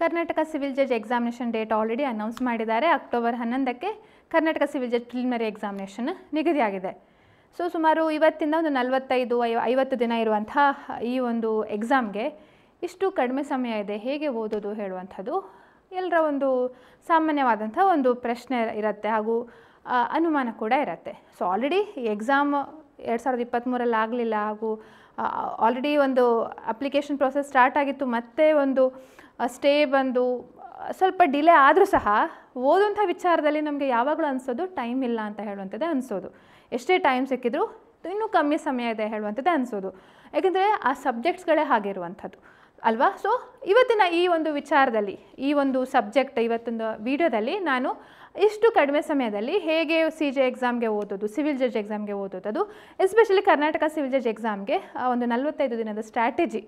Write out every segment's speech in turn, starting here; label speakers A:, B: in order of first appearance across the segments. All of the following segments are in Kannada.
A: Karnataka civil judge examination date already announce ಮಾಡಿದ್ದಾರೆ. ಅಕ್ಟೋಬರ್ 11ಕ್ಕೆ Karnataka civil judge preliminary examination ನಿಗದಿಯಾಗಿದೆ. ಸೊ ಸುಮಾರು ಇವತ್ತಿಂದ ಒಂದು 45-50 ದಿನ ಇರುವಂಥ ಈ ಒಂದು ಎಕ್ಸಾಮ್ಗೆ ಇಷ್ಟು ಕಡಿಮೆ ಸಮಯ ಇದೆ, ಹೇಗೆ ಓದೋದು ಹೇಳುವಂಥದ್ದು ಎಲ್ಲರ ಒಂದು ಸಾಮಾನ್ಯವಾದಂಥ ಒಂದು ಪ್ರಶ್ನೆ ಇರುತ್ತೆ ಹಾಗೂ ಅನುಮಾನ ಕೂಡ ಇರುತ್ತೆ. ಸೊ ಆಲ್ರೆಡಿ ಈ ಎಕ್ಸಾಮ್ 2023 ಆಗಲಿಲ್ಲ ಹಾಗೂ ಆಲ್ರೆಡಿ ಒಂದು ಅಪ್ಲಿಕೇಶನ್ ಪ್ರೊಸೆಸ್ ಸ್ಟಾರ್ಟ್ ಆಗಿತ್ತು, ಮತ್ತೆ ಒಂದು ಸ್ಟೇ ಬಂದು ಸ್ವಲ್ಪ ಡಿಲೇ ಆದರೂ ಸಹ ಓದುವಂಥ ವಿಚಾರದಲ್ಲಿ ನಮಗೆ ಯಾವಾಗಲೂ ಅನಿಸೋದು ಟೈಮ್ ಇಲ್ಲ ಅಂತ ಹೇಳುವಂಥದ್ದೇ ಅನಿಸೋದು. ಎಷ್ಟೇ ಟೈಮ್ ಸಿಕ್ಕಿದ್ರೂ ಇನ್ನೂ ಕಮ್ಮಿ ಸಮಯ ಇದೆ ಹೇಳುವಂಥದ್ದೇ ಅನಿಸೋದು. ಯಾಕೆಂದರೆ ಆ ಸಬ್ಜೆಕ್ಟ್ಸ್ಗಳೇ ಹಾಗಿರುವಂಥದ್ದು ಅಲ್ವಾ. ಸೊ ಇವತ್ತಿನ ಈ ಒಂದು ವಿಚಾರದಲ್ಲಿ ಈ ಒಂದು ಸಬ್ಜೆಕ್ಟ್ ಇವತ್ತೊಂದು ವಿಡಿಯೋದಲ್ಲಿ ನಾನು ಇಷ್ಟು ಕಡಿಮೆ ಸಮಯದಲ್ಲಿ ಹೇಗೆ CJ ಎಕ್ಸಾಮ್ಗೆ ಓದೋದು, ಸಿವಿಲ್ ಜಡ್ಜ್ ಎಕ್ಸಾಮ್ಗೆ ಓದೋದು, ಅದು ಎಸ್ಪೆಷಲಿ ಕರ್ನಾಟಕ ಸಿವಿಲ್ ಜಡ್ಜ್ ಎಕ್ಸಾಮ್ಗೆ ಒಂದು 45 ದಿನದ ಸ್ಟ್ರಾಟಜಿ,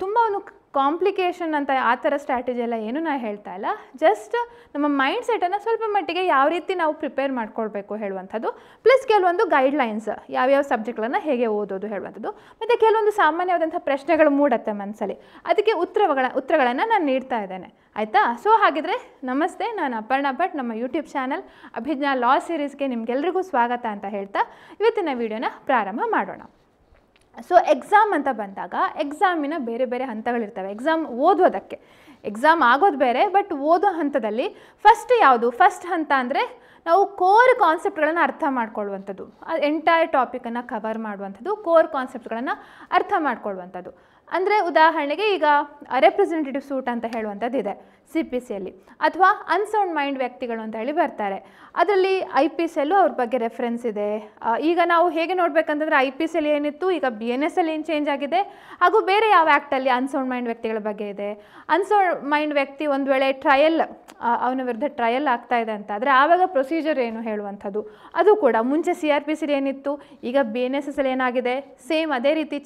A: ತುಂಬ ಒಂದು ಕಾಂಪ್ಲಿಕೇಶನ್ ಅಂತ ಆ ಥರ ಸ್ಟ್ರಾಟಜಿ ಎಲ್ಲ ಏನು ನಾನು ಹೇಳ್ತಾ ಇಲ್ಲ, ಜಸ್ಟ್ ನಮ್ಮ ಮೈಂಡ್ ಸೆಟನ್ನು ಸ್ವಲ್ಪ ಮಟ್ಟಿಗೆ ಯಾವ ರೀತಿ ನಾವು ಪ್ರಿಪೇರ್ ಮಾಡ್ಕೊಳ್ಬೇಕು ಹೇಳುವಂಥದ್ದು, ಪ್ಲಸ್ ಕೆಲವೊಂದು ಗೈಡ್ಲೈನ್ಸ್ ಯಾವ್ಯಾವ ಸಬ್ಜೆಕ್ಟ್ಗಳನ್ನು ಹೇಗೆ ಓದೋದು ಹೇಳುವಂಥದ್ದು, ಮತ್ತು ಕೆಲವೊಂದು ಸಾಮಾನ್ಯವಾದಂಥ ಪ್ರಶ್ನೆಗಳು ಮೂಡುತ್ತೆ ಮನಸ್ಸಲ್ಲಿ, ಅದಕ್ಕೆ ಉತ್ತರಗಳನ್ನು ನಾನು ನೀಡ್ತಾ ಇದ್ದೇನೆ ಆಯಿತಾ. ಸೊ ಹಾಗಿದ್ರೆ ನಮಸ್ತೆ, ನಾನು ಅಪರ್ಣಾ ಭಟ್, ನಮ್ಮ ಯೂಟ್ಯೂಬ್ ಚಾನಲ್ ಅಭಿಜ್ಞಾ ಲಾ ಸೀರೀಸ್ಗೆ ನಿಮ್ಗೆಲ್ರಿಗೂ ಸ್ವಾಗತ ಅಂತ ಹೇಳ್ತಾ ಇವತ್ತಿನ ವಿಡಿಯೋನ ಪ್ರಾರಂಭ ಮಾಡೋಣ. ಸೊ ಎಕ್ಸಾಮ್ ಅಂತ ಬಂದಾಗ ಎಕ್ಸಾಮಿನ ಬೇರೆ ಬೇರೆ ಹಂತಗಳಿರ್ತವೆ. ಎಕ್ಸಾಮ್ ಓದೋದಕ್ಕೆ ಎಕ್ಸಾಮ್ ಆಗೋದು ಬೇರೆ, ಬಟ್ ಓದೋ ಹಂತದಲ್ಲಿ ಫಸ್ಟ್ ಹಂತ ಅಂದರೆ ನಾವು ಕೋರ್ ಕಾನ್ಸೆಪ್ಟ್ಗಳನ್ನು ಅರ್ಥ ಮಾಡ್ಕೊಳ್ಳುವಂಥದ್ದು, ಎಂಟೈರ್ ಟಾಪಿಕನ್ನು ಕವರ್ ಮಾಡುವಂಥದ್ದು, ಕೋರ್ ಕಾನ್ಸೆಪ್ಟ್ಗಳನ್ನು ಅರ್ಥ ಮಾಡ್ಕೊಳ್ಳುವಂಥದ್ದು. ಅಂದರೆ ಉದಾಹರಣೆಗೆ ಈಗ ರೆಪ್ರೆಸೆಂಟೇಟಿವ್ ಸೂಟ್ ಅಂತ ಹೇಳುವಂಥದ್ದು ಇದೆ CPCಯಲ್ಲಿ, ಅಥವಾ ಅನ್ಸೌಂಡ್ ಮೈಂಡ್ ವ್ಯಕ್ತಿಗಳು ಅಂತ ಹೇಳಿ ಬರ್ತಾರೆ, ಅದರಲ್ಲಿ IPCಯಲ್ಲೂ ಅವ್ರ ಬಗ್ಗೆ ರೆಫರೆನ್ಸ್ ಇದೆ. ಈಗ ನಾವು ಹೇಗೆ ನೋಡಬೇಕಂತಂದರೆ IPCಯಲ್ಲಿ ಏನಿತ್ತು, ಈಗ BNSಲ್ಲಿ ಏನು ಚೇಂಜ್ ಆಗಿದೆ, ಹಾಗೂ ಬೇರೆ ಯಾವ ಆ್ಯಕ್ಟಲ್ಲಿ ಅನ್ಸೌಂಡ್ ಮೈಂಡ್ ವ್ಯಕ್ತಿಗಳ ಬಗ್ಗೆ ಇದೆ. ಅನ್ಸೌಂಡ್ ಮೈಂಡ್ ವ್ಯಕ್ತಿ ಒಂದು ವೇಳೆ ಅವನ ವಿರುದ್ಧ ಟ್ರಯಲ್ ಆಗ್ತಾ ಇದೆ ಅಂತ ಆದರೆ ಆವಾಗ ಪ್ರೊಸೀಜರ್ ಏನು ಹೇಳುವಂಥದ್ದು, ಅದು ಕೂಡ ಮುಂಚೆ CRPCಲಿ ಏನಿತ್ತು, ಈಗ BNSSಲ್ಲಿ ಏನಾಗಿದೆ, ಸೇಮ್ ಅದೇ ರೀತಿ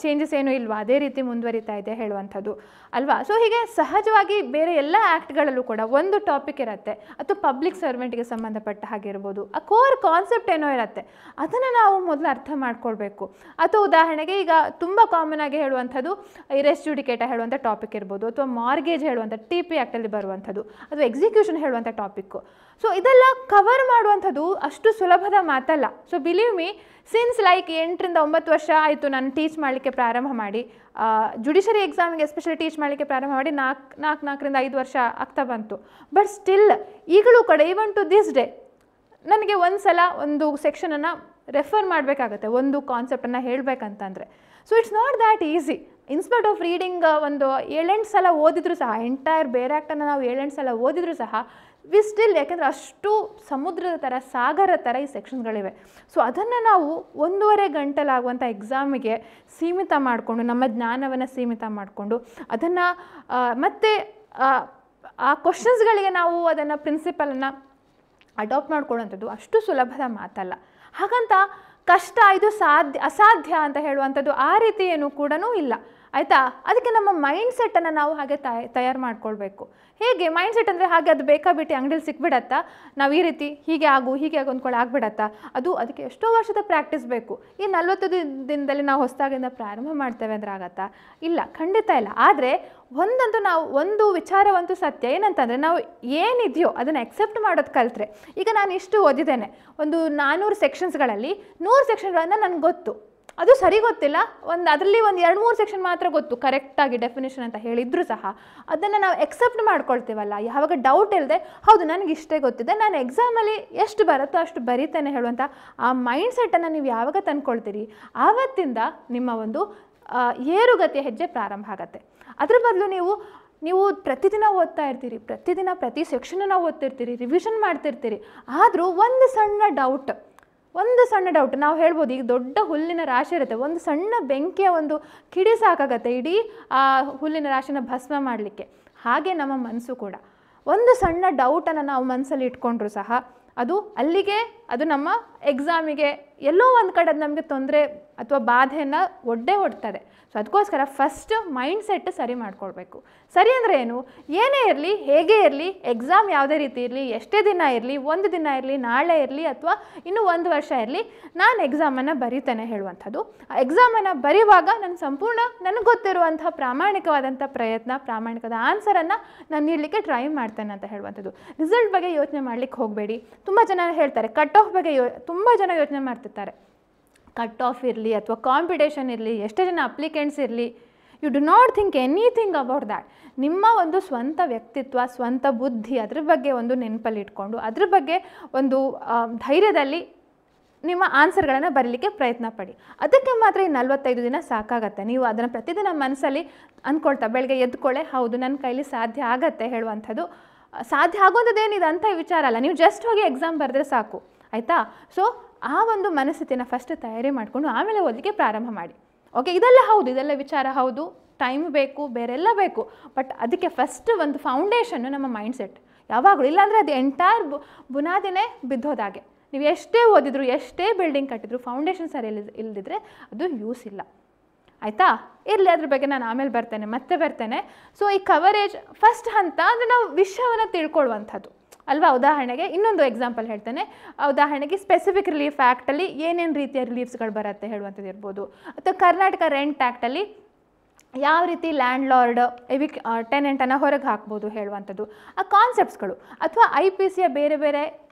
A: ಚೇಂಜಸ್ ಏನು ಇಲ್ವಾ, ಅದೇ ರೀತಿ ಮುಂದುವರಿತಾ ಇದೆ ಹೇಳುವಂಥದ್ದು ಅಲ್ವಾ. ಸೊ ಹೀಗೆ ಸಹಜವಾಗಿ ಬೇರೆ ಎಲ್ಲ ಆ್ಯಕ್ಟ್ಗಳಲ್ಲೂ ಕೂಡ ಒಂದು ಟಾಪಿಕ್ ಇರುತ್ತೆ, ಅಥವಾ ಪಬ್ಲಿಕ್ ಸರ್ವೆಂಟ್ಗೆ ಸಂಬಂಧಪಟ್ಟ ಹಾಗಿರ್ಬೋದು, ಆ ಕೋರ್ ಕಾನ್ಸೆಪ್ಟ್ ಏನೋ ಇರುತ್ತೆ, ಅದನ್ನು ನಾವು ಮೊದಲು ಅರ್ಥ ಮಾಡ್ಕೊಳ್ಬೇಕು. ಅಥವಾ ಉದಾಹರಣೆಗೆ ಈಗ ತುಂಬ ಕಾಮನ್ ಆಗಿ ಹೇಳುವಂಥದ್ದು ರೆಸ್ ಜುಡಿಕೇಟ ಹೇಳುವಂಥ ಟಾಪಿಕ್ ಇರ್ಬೋದು, ಅಥವಾ ಮಾರ್ಗೇಜ್ ಹೇಳುವಂಥ TP ಆ್ಯಕ್ಟಲ್ಲಿ ಬರುವಂಥದ್ದು, ಅಥವಾ ಎಕ್ಸಿಕ್ಯೂಷನ್ ಹೇಳುವಂಥ ಟಾಪಿಕ್ಕು. ಸೊ ಇದೆಲ್ಲ ಕವರ್ ಮಾಡುವಂಥದ್ದು ಅಷ್ಟು ಸುಲಭದ ಮಾತಲ್ಲ. So believe me, since like 8-9 ವರ್ಷ ಆಯಿತು ನಾನು ಟೀಚ್ ಮಾಡಲಿಕ್ಕೆ ಪ್ರಾರಂಭ ಮಾಡಿ, ಜುಡಿಷರಿ ಎಕ್ಸಾಮಿಗೆ ಎಸ್ಪೆಷಲಿ ಟೀಚ್ ಮಾಡಲಿಕ್ಕೆ ಪ್ರಾರಂಭ ಮಾಡಿ 4-5 ವರ್ಷ ಆಗ್ತಾ ಬಂತು. ಬಟ್ ಸ್ಟಿಲ್ ಈಗಲೂ ಕೂಡ ಈವನ್ ಟು ದಿಸ್ ಡೇ ನನಗೆ ಒಂದು ಸಲ ಒಂದು ಸೆಕ್ಷನನ್ನು ರೆಫರ್ ಮಾಡಬೇಕಾಗತ್ತೆ, ಒಂದು ಕಾನ್ಸೆಪ್ಟನ್ನು ಹೇಳಬೇಕಂತಂದರೆ. So it's not that easy. Inspect of reading ಒಂದು 7-8 ಸಲ ಓದಿದ್ರು ಸಹ, ಎಂಟೈರ್ ಬೇರೆ ಆ್ಯಕ್ಟನ್ನು ನಾವು 7-8 ಸಲ ಓದಿದ್ರು ಸಹ ವಿ ಸ್ಟಿಲ್, ಯಾಕೆಂದರೆ ಅಷ್ಟು ಸಮುದ್ರದ ಥರ, ಸಾಗರ ಥರ ಈ ಸೆಕ್ಷನ್ಗಳಿವೆ. ಸೊ ಅದನ್ನು ನಾವು 1.5 ಗಂಟೆಲಾಗುವಂಥ ಎಕ್ಸಾಮಿಗೆ ಸೀಮಿತ ಮಾಡಿಕೊಂಡು, ನಮ್ಮ ಜ್ಞಾನವನ್ನು ಸೀಮಿತ ಮಾಡಿಕೊಂಡು, ಅದನ್ನು ಮತ್ತು ಆ ಕ್ವಶನ್ಸ್ಗಳಿಗೆ ನಾವು ಅದನ್ನು ಪ್ರಿನ್ಸಿಪಲನ್ನು ಅಡಾಪ್ಟ್ ಮಾಡ್ಕೊಳ್ಳುವಂಥದ್ದು ಅಷ್ಟು ಸುಲಭದ ಮಾತಲ್ಲ. ಹಾಗಂತ ಕಷ್ಟ, ಇದು ಅಸಾಧ್ಯ ಅಂತ ಹೇಳುವಂಥದ್ದು ಆ ರೀತಿ ಏನೂ ಕೂಡ ಇಲ್ಲ ಆಯಿತಾ. ಅದಕ್ಕೆ ನಮ್ಮ ಮೈಂಡ್ ಸೆಟ್ಟನ್ನು ನಾವು ಹಾಗೆ ತಯಾರು ಮಾಡ್ಕೊಳ್ಬೇಕು. ಹೇಗೆ ಮೈಂಡ್ ಸೆಟ್ ಅಂದರೆ ಹಾಗೆ ಅದು ಬೇಕಾಬಿಟ್ಟು ಅಂಗಡಿಯಲ್ಲಿ ಸಿಕ್ಬಿಡತ್ತಾ, ನಾವು ಈ ರೀತಿ ಹೀಗೆ ಆಗು ಅಂದ್ಕೊಳ್ಳಿ ಆಗ್ಬಿಡತ್ತಾ, ಅದಕ್ಕೆ ಎಷ್ಟೋ ವರ್ಷದ ಪ್ರಾಕ್ಟೀಸ್ ಬೇಕು. ಈ 40 ದಿನದಲ್ಲಿ ನಾವು ಹೊಸದಾಗಿಂದ ಪ್ರಾರಂಭ ಮಾಡ್ತೇವೆ ಅಂದರೆ ಆಗತ್ತಾ? ಇಲ್ಲ, ಖಂಡಿತ ಇಲ್ಲ. ಆದರೆ ನಾವು ಒಂದು ವಿಚಾರವಂತೂ ಸತ್ಯ ಏನಂತಂದರೆ, ನಾವು ಏನಿದೆಯೋ ಅದನ್ನು ಎಕ್ಸೆಪ್ಟ್ ಮಾಡೋದು ಕಲಿತ್ರೆ, ಈಗ ನಾನು ಇಷ್ಟು ಓದಿದ್ದೇನೆ, ಒಂದು 400 ಸೆಕ್ಷನ್ಸ್ಗಳಲ್ಲಿ 100 ಸೆಕ್ಷನ್ಗಳನ್ನು ನನಗೆ ಗೊತ್ತು, ಅದು ಸರಿ ಗೊತ್ತಿಲ್ಲ, ಅದರಲ್ಲಿ ಒಂದು 2-3 ಸೆಕ್ಷನ್ ಮಾತ್ರ ಗೊತ್ತು ಕರೆಕ್ಟಾಗಿ ಡೆಫಿನೇಷನ್ ಅಂತ ಹೇಳಿದ್ರು ಸಹ ಅದನ್ನು ನಾವು ಎಕ್ಸೆಪ್ಟ್ ಮಾಡ್ಕೊಳ್ತೀವಲ್ಲ, ಯಾವಾಗ ಡೌಟ್ ಇಲ್ಲದೆ ಹೌದು ನನಗೆ ಇಷ್ಟೇ ಗೊತ್ತಿದೆ, ನಾನು ಎಕ್ಸಾಮಲ್ಲಿ ಎಷ್ಟು ಬರುತ್ತೋ ಅಷ್ಟು ಬರೀತೇನೆ ಹೇಳುವಂಥ ಆ ಮೈಂಡ್ ಸೆಟ್ಟನ್ನು ನೀವು ಯಾವಾಗ ತಂದ್ಕೊಳ್ತೀರಿ, ಆವತ್ತಿಂದ ನಿಮ್ಮ ಒಂದು ಏರುಗತಿಯ ಹೆಜ್ಜೆ ಪ್ರಾರಂಭ ಆಗುತ್ತೆ. ಅದ್ರ ಬದಲು ನೀವು ಪ್ರತಿದಿನ ಓದ್ತಾ ಇರ್ತೀರಿ, ಪ್ರತಿ ಸೆಕ್ಷನನ್ನು ಓದ್ತಿರ್ತೀರಿ, ರಿವಿಷನ್ ಮಾಡ್ತಿರ್ತೀರಿ, ಆದರೂ ಒಂದು ಸಣ್ಣ ಡೌಟ್ ನಾವು ಹೇಳ್ಬೋದು, ಈಗ ದೊಡ್ಡ ಹುಲ್ಲಿನ ರಾಶಿ ಇರುತ್ತೆ, ಒಂದು ಸಣ್ಣ ಬೆಂಕಿಯ ಒಂದು ಕಿಡಿ ಸಾಕಾಗತ್ತೆ ಇಡೀ ಆ ಹುಲ್ಲಿನ ರಾಶಿನ ಭಸ್ಮ ಮಾಡಲಿಕ್ಕೆ. ಹಾಗೆ ನಮ್ಮ ಮನಸ್ಸು ಕೂಡ ಒಂದು ಸಣ್ಣ ಡೌಟನ್ನು ನಾವು ಮನಸ್ಸಲ್ಲಿ ಇಟ್ಕೊಂಡ್ರೂ ಸಹ ಅದು ಅಲ್ಲಿಗೆ ಅದು ನಮ್ಮ ಎಕ್ಸಾಮಿಗೆ ಎಲ್ಲೋ ಒಂದು ಕಡೆ ಅದು ನಮಗೆ ತೊಂದರೆ ಅಥವಾ ಬಾಧೆಯನ್ನು ಒಡ್ತದೆ. ಸೊ ಅದಕ್ಕೋಸ್ಕರ ಫಸ್ಟ್ ಮೈಂಡ್ ಸೆಟ್ ಸರಿ ಮಾಡ್ಕೊಳ್ಬೇಕು. ಸರಿ ಅಂದರೆ ಏನು, ಏನೇ ಇರಲಿ, ಹೇಗೆ ಇರಲಿ, ಎಕ್ಸಾಮ್ ಯಾವುದೇ ರೀತಿ ಇರಲಿ, ಎಷ್ಟೇ ದಿನ ಇರಲಿ, ಒಂದು ದಿನ ಇರಲಿ, ನಾಳೆ ಇರಲಿ ಅಥವಾ ಇನ್ನೂ 1 ವರ್ಷ ಇರಲಿ, ನಾನು ಎಕ್ಸಾಮನ್ನು ಬರೀತೇನೆ ಹೇಳುವಂಥದ್ದು. ಆ ಎಕ್ಸಾಮನ್ನು ಬರೆಯುವಾಗ ನಾನು ಸಂಪೂರ್ಣ ನನಗೆ ಗೊತ್ತಿರುವಂಥ ಪ್ರಾಮಾಣಿಕವಾದಂಥ ಪ್ರಯತ್ನ, ಪ್ರಾಮಾಣಿಕವಾದ ಆನ್ಸರನ್ನು ನಾನು ನೀಡಲಿಕ್ಕೆ ಟ್ರೈ ಮಾಡ್ತೇನೆ ಅಂತ ಹೇಳುವಂಥದ್ದು. ರಿಸಲ್ಟ್ ಬಗ್ಗೆ ಯೋಚನೆ ಮಾಡಲಿಕ್ಕೆ ಹೋಗಬೇಡಿ. ತುಂಬ ಜನ ಹೇಳ್ತಾರೆ ಕಟ್ ಆಫ್ ಬಗ್ಗೆ ತುಂಬ ಜನ ಯೋಚನೆ ಮಾಡ್ತಿರ್ತಾರೆ. ಕಟ್ ಆಫ್ ಇರಲಿ ಅಥವಾ ಕಾಂಪಿಟೇಷನ್ ಇರಲಿ, ಎಷ್ಟೇ ಜನ ಅಪ್ಲಿಕೆಂಟ್ಸ್ ಇರಲಿ, you do not think anything about that. ನಿಮ್ಮ ಒಂದು ಸ್ವಂತ ವ್ಯಕ್ತಿತ್ವ, ಸ್ವಂತ ಬುದ್ಧಿ, ಅದ್ರ ಬಗ್ಗೆ ಒಂದು ನೆನಪಲ್ಲಿ ಇಟ್ಕೊಂಡು ಅದ್ರ ಬಗ್ಗೆ ಒಂದು ಧೈರ್ಯದಲ್ಲಿ ನಿಮ್ಮ ಆನ್ಸರ್ಗಳನ್ನು ಬರೀಲಿಕ್ಕೆ ಪ್ರಯತ್ನ ಪಡಿ. ಅದಕ್ಕೆ ಮಾತ್ರ ಈ 45 ದಿನ ಸಾಕಾಗತ್ತೆ. ನೀವು ಅದನ್ನು ಪ್ರತಿದಿನ ಮನಸ್ಸಲ್ಲಿ ಅಂದ್ಕೊಳ್ತಾ ಬೆಳಗ್ಗೆ ಎದ್ಕೊಳ್ಳೆ, ಹೌದು ನನ್ನ ಕೈಲಿ ಸಾಧ್ಯ ಆಗತ್ತೆ ಹೇಳುವಂಥದ್ದು. ಸಾಧ್ಯ ಆಗೋಂಥದ್ದೇನಿದೆ ಅಂತ ವಿಚಾರ ಅಲ್ಲ, ನೀವು ಜಸ್ಟ್ ಹೋಗಿ ಎಕ್ಸಾಮ್ ಬರೆದ್ರೆ ಸಾಕು, ಆಯಿತಾ? ಸೊ ಆ ಒಂದು ಮನಸ್ಥಿತಿನ ಫಸ್ಟ್ ತಯಾರಿ ಮಾಡಿಕೊಂಡು ಆಮೇಲೆ ಓದಲಿಕ್ಕೆ ಪ್ರಾರಂಭ ಮಾಡಿ. ಓಕೆ, ಇದೆಲ್ಲ ಹೌದು, ಇದೆಲ್ಲ ವಿಚಾರ ಹೌದು, ಟೈಮ್ ಬೇಕು, ಬೇರೆಲ್ಲ ಬೇಕು, ಬಟ್ ಅದಕ್ಕೆ ಫಸ್ಟ್ ಒಂದು ಫೌಂಡೇಶನ್ನು ನಮ್ಮ ಮೈಂಡ್ ಸೆಟ್ ಯಾವಾಗಲೂ. ಇಲ್ಲಾಂದರೆ ಅದು ಎಂಟೈರ್ ಬುನಾದಿನೇ ಬಿದ್ದೋದಾಗೆ. ನೀವು ಎಷ್ಟೇ ಓದಿದ್ರು, ಎಷ್ಟೇ ಬಿಲ್ಡಿಂಗ್ ಕಟ್ಟಿದ್ರು, ಫೌಂಡೇಶನ್ ಸರಿ ಇಲ್ಲದಿದ್ದರೆ ಅದು ಯೂಸ್ ಇಲ್ಲ, ಆಯಿತಾ? ಇರಲಿ, ಅದ್ರ ಬಗ್ಗೆ ನಾನು ಆಮೇಲೆ ಮತ್ತೆ ಬರ್ತೇನೆ. ಸೊ ಈ ಕವರೇಜ್ ಫಸ್ಟ್ ಹಂತ ಅಂದರೆ ನಾವು ವಿಷಯವನ್ನು ತಿಳ್ಕೊಳ್ಳುವಂಥದ್ದು ಅಲ್ವಾ. ಉದಾಹರಣೆಗೆ ಇನ್ನೊಂದು ಎಕ್ಸಾಂಪಲ್ ಹೇಳ್ತೇನೆ. ಉದಾಹರಣೆಗೆ ಸ್ಪೆಸಿಫಿಕ್ ರಿಲೀಫ್ ಆ್ಯಕ್ಟಲ್ಲಿ ಏನೇನು ರೀತಿಯ ರಿಲೀಫ್ಸ್ಗಳು ಬರುತ್ತೆ ಹೇಳುವಂಥದ್ದು ಇರ್ಬೋದು, ಅಥವಾ ಕರ್ನಾಟಕ ರೆಂಟ್ ಆ್ಯಕ್ಟಲ್ಲಿ ಯಾವ ರೀತಿ ಲ್ಯಾಂಡ್ ಲಾರ್ಡ್ ಟೆನೆಂಟನ್ನು ಹೊರಗೆ ಹಾಕ್ಬೋದು ಹೇಳುವಂಥದ್ದು, ಆ ಕಾನ್ಸೆಪ್ಟ್ಸ್ಗಳು, ಅಥವಾ IPCಯ ಬೇರೆ ಬೇರೆ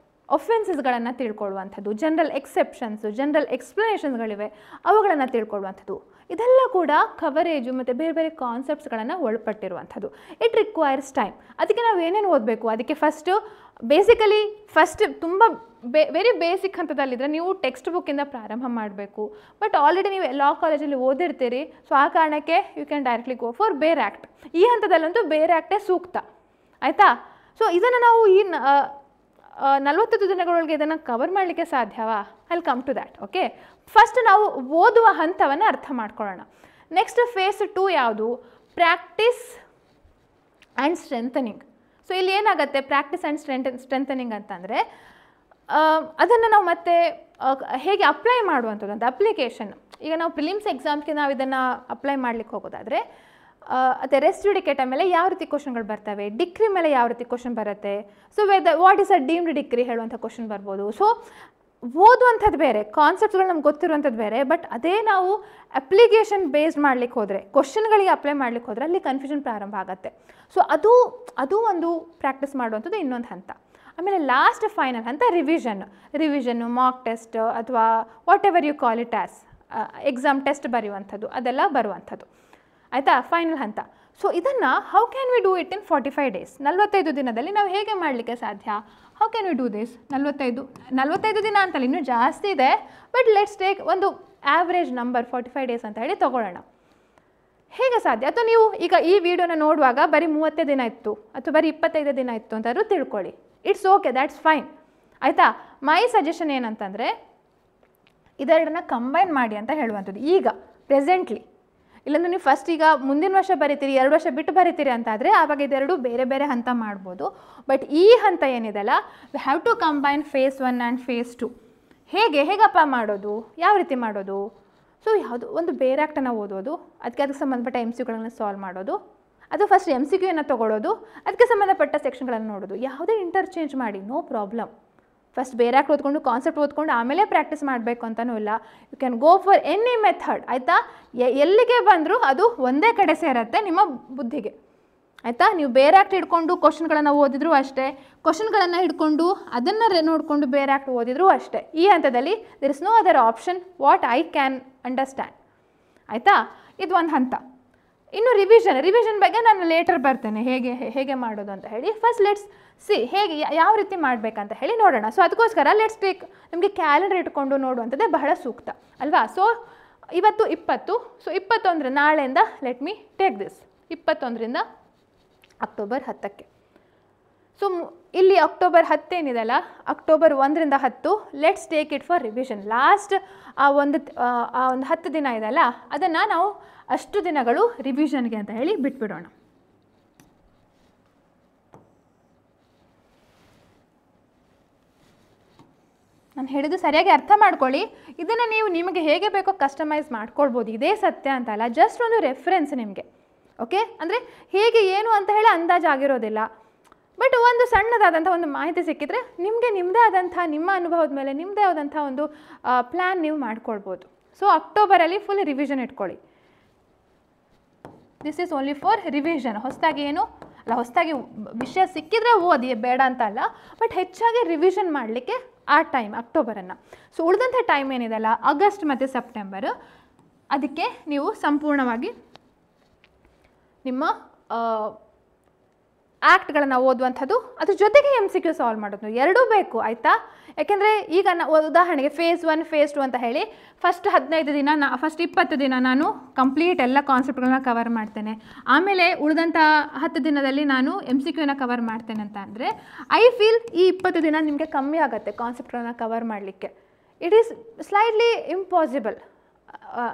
A: ಒಫೆನ್ಸಸ್ಗಳನ್ನು ತಿಳ್ಕೊಳ್ಳುವಂಥದ್ದು, ಜನರಲ್ ಎಕ್ಸೆಪ್ಷನ್ಸು, ಜನರಲ್ ಎಕ್ಸ್ಪ್ಲನೇಷನ್ಸ್ಗಳಿವೆ, ಅವುಗಳನ್ನು ತಿಳ್ಕೊಳ್ಳುವಂಥದ್ದು. ಇದೆಲ್ಲ ಕೂಡ ಕವರೇಜು ಮತ್ತು ಬೇರೆ ಬೇರೆ ಕಾನ್ಸೆಪ್ಟ್ಸ್ಗಳನ್ನು ಒಳಪಟ್ಟಿರುವಂಥದ್ದು. It requires time. ಅದಕ್ಕೆ ನಾವು ಏನೇನು ಓದಬೇಕು, ಅದಕ್ಕೆ ಫಸ್ಟ್ ತುಂಬ ವೆರಿ ಬೇಸಿಕ್ ಹಂತದಲ್ಲಿದ್ದರೆ ನೀವು ಟೆಕ್ಸ್ಟ್ ಬುಕ್ಕಿಂದ ಪ್ರಾರಂಭ ಮಾಡಬೇಕು. ಬಟ್ ಆಲ್ರೆಡಿ ನೀವು ಲಾ ಕಾಲೇಜಲ್ಲಿ ಓದಿರ್ತೀರಿ, ಸೊ ಆ ಕಾರಣಕ್ಕೆ you can directly go for bare act. ಈ ಹಂತದಲ್ಲಂತೂ ಬೇರ್ ಆ್ಯಕ್ಟೇ ಸೂಕ್ತ, ಆಯಿತಾ? ಸೊ ಇದನ್ನು ನಾವು ಈ 45 ದಿನಗಳೊಳಗೆ ಇದನ್ನು ಕವರ್ ಮಾಡಲಿಕ್ಕೆ ಸಾಧ್ಯವಾ? I will come to that. Okay, first ನಾವು ಓದುವ ಹಂತವನ್ನು ಅರ್ಥ ಮಾಡ್ಕೊಳ್ಳೋಣ. ನೆಕ್ಸ್ಟ್ ಫೇಸ್ 2 ಯಾವುದು? Practice and strengthening. ಸೊ ಇಲ್ಲಿ ಏನಾಗುತ್ತೆ, ಪ್ರಾಕ್ಟೀಸ್ ಆ್ಯಂಡ್ ಸ್ಟ್ರೆಂಥನಿಂಗ್ ಅಂತಂದರೆ ಅದನ್ನು ನಾವು ಮತ್ತೆ ಹೇಗೆ ಅಪ್ಲೈ ಮಾಡುವಂಥದ್ದು ಅಂತ. ಅಪ್ಲಿಕೇಶನ್, ಈಗ ನಾವು ಪ್ರಿಲಿಮ್ಸ್ ಎಕ್ಸಾಮ್ಸ್ಗೆ ನಾವು ಇದನ್ನು ಅಪ್ಲೈ ಮಾಡಲಿಕ್ಕೆ ಹೋಗೋದಾದರೆ, ಮತ್ತು ರೆಸ್ಟ್ ಜುಡಿಕೇಟ ಮೇಲೆ ಯಾವ ರೀತಿ ಕ್ವಶನ್ಗಳು ಬರ್ತವೆ, ಡಿಗ್ರಿ ಮೇಲೆ ಯಾವ ರೀತಿ ಕ್ವಶನ್ ಬರುತ್ತೆ, so what is a deemed degree ಹೇಳುವಂಥ ಕ್ವಶನ್ ಬರ್ಬೋದು. ಸೊ ಓದುವಂಥದ್ದು ಬೇರೆ, ಕಾನ್ಸೆಪ್ಟ್ಸ್ಗಳು ನಮ್ಗೆ ಗೊತ್ತಿರುವಂಥದ್ದು ಬೇರೆ, ಬಟ್ ಅದೇ ನಾವು ಅಪ್ಲಿಕೇಶನ್ ಬೇಸ್ಡ್ ಮಾಡಲಿಕ್ಕೆ ಹೋದರೆ, ಕ್ವಶನ್ಗಳಿಗೆ ಅಪ್ಲೈ ಮಾಡಲಿಕ್ಕೆ ಹೋದರೆ ಅಲ್ಲಿ ಕನ್ಫ್ಯೂಷನ್ ಪ್ರಾರಂಭ ಆಗುತ್ತೆ. ಸೊ ಅದು ಒಂದು ಪ್ರಾಕ್ಟೀಸ್ ಮಾಡುವಂಥದ್ದು ಇನ್ನೊಂದು ಹಂತ. ಆಮೇಲೆ ಲಾಸ್ಟ್ ಫೈನಲ್ ಹಂತ ರಿವಿಷನ್ನು, ಮಾಕ್ ಟೆಸ್ಟ್ ಅಥವಾ whatever you call it as, exam test ಬರೆಯುವಂಥದ್ದು, ಅದೆಲ್ಲ ಬರುವಂಥದ್ದು, ಆಯಿತಾ? ಫೈನಲ್ ಹಂತ. ಸೊ ಇದನ್ನು how can we do it in 45 days? 45 ದಿನದಲ್ಲಿ ನಾವು ಹೇಗೆ ಮಾಡಲಿಕ್ಕೆ ಸಾಧ್ಯ? How can we do this? 45 ದಿನ ಅಂತಲ್ಲ, ಇನ್ನೂ ಜಾಸ್ತಿ ಇದೆ, ಬಟ್ ಲೆಟ್ಸ್ ಟೇಕ್ ಒಂದು ಆ್ಯಾವ್ರೇಜ್ ನಂಬರ್ 45 ಡೇಸ್ ಅಂತ ಹೇಳಿ ತೊಗೊಳ್ಳೋಣ. ಹೇಗೆ ಸಾಧ್ಯ? ಅಥವಾ ನೀವು ಈಗ ಈ ವಿಡಿಯೋನ ನೋಡುವಾಗ ಬರೀ 30 ದಿನ ಇತ್ತು ಅಥವಾ ಬರೀ 25 ದಿನ ಇತ್ತು ಅಂತಾದರೂ ತಿಳ್ಕೊಳ್ಳಿ, ಇಟ್ಸ್ ಓಕೆ, ದ್ಯಾಟ್ಸ್ ಫೈನ್, ಆಯಿತಾ? ಮೈ ಸಜೆಷನ್ ಏನಂತಂದರೆ ಇದೆರಡನ್ನ ಕಂಬೈನ್ ಮಾಡಿ ಅಂತ ಹೇಳುವಂಥದ್ದು. ಈಗ ಪ್ರೆಸೆಂಟ್ಲಿ, ಇಲ್ಲಾಂದ್ರೆ ನೀವು ಫಸ್ಟ್ ಈಗ ಮುಂದಿನ ವರ್ಷ ಬರೀತೀರಿ, 2 ವರ್ಷ ಬಿಟ್ಟು ಬರೀತೀರಿ ಅಂತಾದರೆ ಆವಾಗ ಇದೆರಡು ಬೇರೆ ಬೇರೆ ಹಂತ ಮಾಡ್ಬೋದು. ಬಟ್ ಈ ಹಂತ ಏನಿದೆಲ್ಲ, we have to combine phase 1 and phase 2. ಹೇಗಪ್ಪ ಮಾಡೋದು, ಯಾವ ರೀತಿ ಮಾಡೋದು? ಸೊ ಯಾವುದು ಒಂದು ಬೇರೆ ಆ್ಯಕ್ಟನ್ನು ಓದೋದು, ಅದಕ್ಕೆ ಸಂಬಂಧಪಟ್ಟ MCQಗಳನ್ನು ಸಾಲ್ವ್ ಮಾಡೋದು, ಅದು ಫಸ್ಟ್ MCQಯನ್ನು ತೊಗೊಳ್ಳೋದು, ಅದಕ್ಕೆ ಸಂಬಂಧಪಟ್ಟ ಸೆಕ್ಷನ್ಗಳನ್ನು ನೋಡೋದು, ಯಾವುದೇ ಇಂಟರ್ಚೇಂಜ್ ಮಾಡಿ, no problem. First bare act ಓದ್ಕೊಂಡು ಕಾನ್ಸೆಪ್ಟ್ ಓದ್ಕೊಂಡು ಆಮೇಲೆ ಪ್ರಾಕ್ಟೀಸ್ ಮಾಡಬೇಕು ಅಂತಲೂ ಇಲ್ಲ. You can go for any method, ಆಯಿತಾ? ಎಲ್ಲಿಗೆ ಬಂದರೂ ಅದು ಒಂದೇ ಕಡೆ ಸೇರುತ್ತೆ ನಿಮ್ಮ ಬುದ್ಧಿಗೆ, ಆಯಿತಾ? ನೀವು ಬೇರೆ ಆ್ಯಕ್ಟ್ ಹಿಡ್ಕೊಂಡು ಕ್ವಶನ್ಗಳನ್ನು ಓದಿದ್ರು ಅಷ್ಟೇ, ಕ್ವಶನ್ಗಳನ್ನು ಹಿಡ್ಕೊಂಡು ಅದನ್ನು ನೋಡಿಕೊಂಡು ಬೇರೆ ಆ್ಯಕ್ಟ್ ಓದಿದ್ರು ಅಷ್ಟೇ. ಈ ಹಂತದಲ್ಲಿ there is no other option what I can understand, ಆಯಿತಾ? ಇದು ಒಂದು ಹಂತ. ಇನ್ನು ರಿವಿಷನ್ ಬಗ್ಗೆ ನಾನು ಲೇಟರ್ ಬರ್ತೇನೆ, ಹೇಗೆ ಮಾಡೋದು ಅಂತ ಹೇಳಿ. ಫಸ್ಟ್ ಲೆಟ್ಸ್ ಸಿ ಹೇಗೆ ಯಾವ ರೀತಿ ಮಾಡಬೇಕಂತ ಹೇಳಿ ನೋಡೋಣ. ಸೊ ಅದಕ್ಕೋಸ್ಕರ ಲೆಟ್ಸ್ ಟೇಕ್, ನಮಗೆ ಕ್ಯಾಲೆಂಡರ್ ಇಟ್ಕೊಂಡು ನೋಡುವಂಥದ್ದೇ ಬಹಳ ಸೂಕ್ತ ಅಲ್ವಾ? ಸೊ ಇವತ್ತು 20, ಸೊ 21 ನಾಳೆಯಿಂದ ಲೆಟ್ ಮಿ ಟೇಕ್ ದಿಸ್, 21ರಿಂದ ಅಕ್ಟೋಬರ್ 10ಕ್ಕೆ. ಸೊ ಇಲ್ಲಿ ಅಕ್ಟೋಬರ್ 10 ಏನಿದೆಲ್ಲ, ಅಕ್ಟೋಬರ್ 1ರಿಂದ 10 let's take it for revision. Last ಆ ಒಂದು 10 ದಿನ ಇದೆಲ್ಲ, ಅದನ್ನು ನಾವು ಅಷ್ಟು ದಿನಗಳು ರಿವಿಷನ್ಗೆ ಅಂತ ಹೇಳಿ ಬಿಟ್ಬಿಡೋಣ. ನಾನು ಹೇಳಿದ್ದು ಸರಿಯಾಗಿ ಅರ್ಥ ಮಾಡ್ಕೊಳ್ಳಿ. ಇದನ್ನು ನೀವು ನಿಮಗೆ ಹೇಗೆ ಬೇಕೋ ಕಸ್ಟಮೈಸ್ ಮಾಡ್ಕೊಳ್ಬೋದು, ಇದೇ ಸತ್ಯ ಅಂತಲ್ಲ, ಜಸ್ಟ್ ಒಂದು ರೆಫರೆನ್ಸ್ ನಿಮಗೆ. ಓಕೆ, ಅಂದರೆ ಹೇಗೆ ಏನು ಅಂತ ಹೇಳಿ ಅಂದಾಜು ಆಗಿರೋದಿಲ್ಲ, ಬಟ್ ಒಂದು ಸಣ್ಣದಾದಂಥ ಒಂದು ಮಾಹಿತಿ ಸಿಕ್ಕಿದ್ರೆ ನಿಮಗೆ ನಿಮ್ಮದೇ ಆದಂಥ ನಿಮ್ಮ ಅನುಭವದ ಮೇಲೆ ನಿಮ್ಮದೇ ಆದಂಥ ಒಂದು ಪ್ಲ್ಯಾನ್ ನೀವು ಮಾಡ್ಕೊಳ್ಬೋದು. ಸೊ ಅಕ್ಟೋಬರಲ್ಲಿ ಫುಲ್ ರಿವಿಷನ್ ಇಟ್ಕೊಳ್ಳಿ. This is only for revision. ಹೊಸದಾಗಿ ಏನು ಅಲ್ಲ, ಹೊಸದಾಗಿ ವಿಷಯ ಸಿಕ್ಕಿದ್ರೆ ಓದಿ, ಬೇಡ ಅಂತ ಅಲ್ಲ, ಬಟ್ ಹೆಚ್ಚಾಗಿ ರಿವಿಷನ್ ಮಾಡಲಿಕ್ಕೆ ಆ ಟೈಮ್ ಅಕ್ಟೋಬರನ್ನು. ಸೊ ಉಳಿದಂಥ ಟೈಮ್ ಏನಿದೆಲ್ಲ ಆಗಸ್ಟ್ ಮತ್ತು ಸೆಪ್ಟೆಂಬರ್, ಅದಕ್ಕೆ ನೀವು ಸಂಪೂರ್ಣವಾಗಿ ನಿಮ್ಮ ಆ್ಯಕ್ಟ್ಗಳನ್ನು ಓದುವಂಥದ್ದು, ಅದ್ರ ಜೊತೆಗೆ MCQ ಸಾಲ್ವ್ ಮಾಡೋದು, ಎರಡೂ ಬೇಕು ಆಯಿತಾ. ಯಾಕೆಂದರೆ ಈಗ ಉದಾಹರಣೆಗೆ ಫೇಸ್ 1 ಫೇಸ್ 2 ಅಂತ ಹೇಳಿ ಫಸ್ಟ್ 15 ದಿನ ಫಸ್ಟ್ 20 ದಿನ ನಾನು ಕಂಪ್ಲೀಟ್ ಎಲ್ಲ ಕಾನ್ಸೆಪ್ಟ್ಗಳನ್ನ ಕವರ್ ಮಾಡ್ತೇನೆ, ಆಮೇಲೆ ಉಳಿದಂಥ 10 ದಿನದಲ್ಲಿ ನಾನು MCQನ ಕವರ್ ಮಾಡ್ತೇನೆ ಅಂತ ಅಂದರೆ ಐ ಫೀಲ್ ಈ 20 ದಿನ ನಿಮಗೆ ಕಮ್ಮಿ ಆಗುತ್ತೆ ಕಾನ್ಸೆಪ್ಟ್ಗಳನ್ನ ಕವರ್ ಮಾಡಲಿಕ್ಕೆ. It is slightly impossible.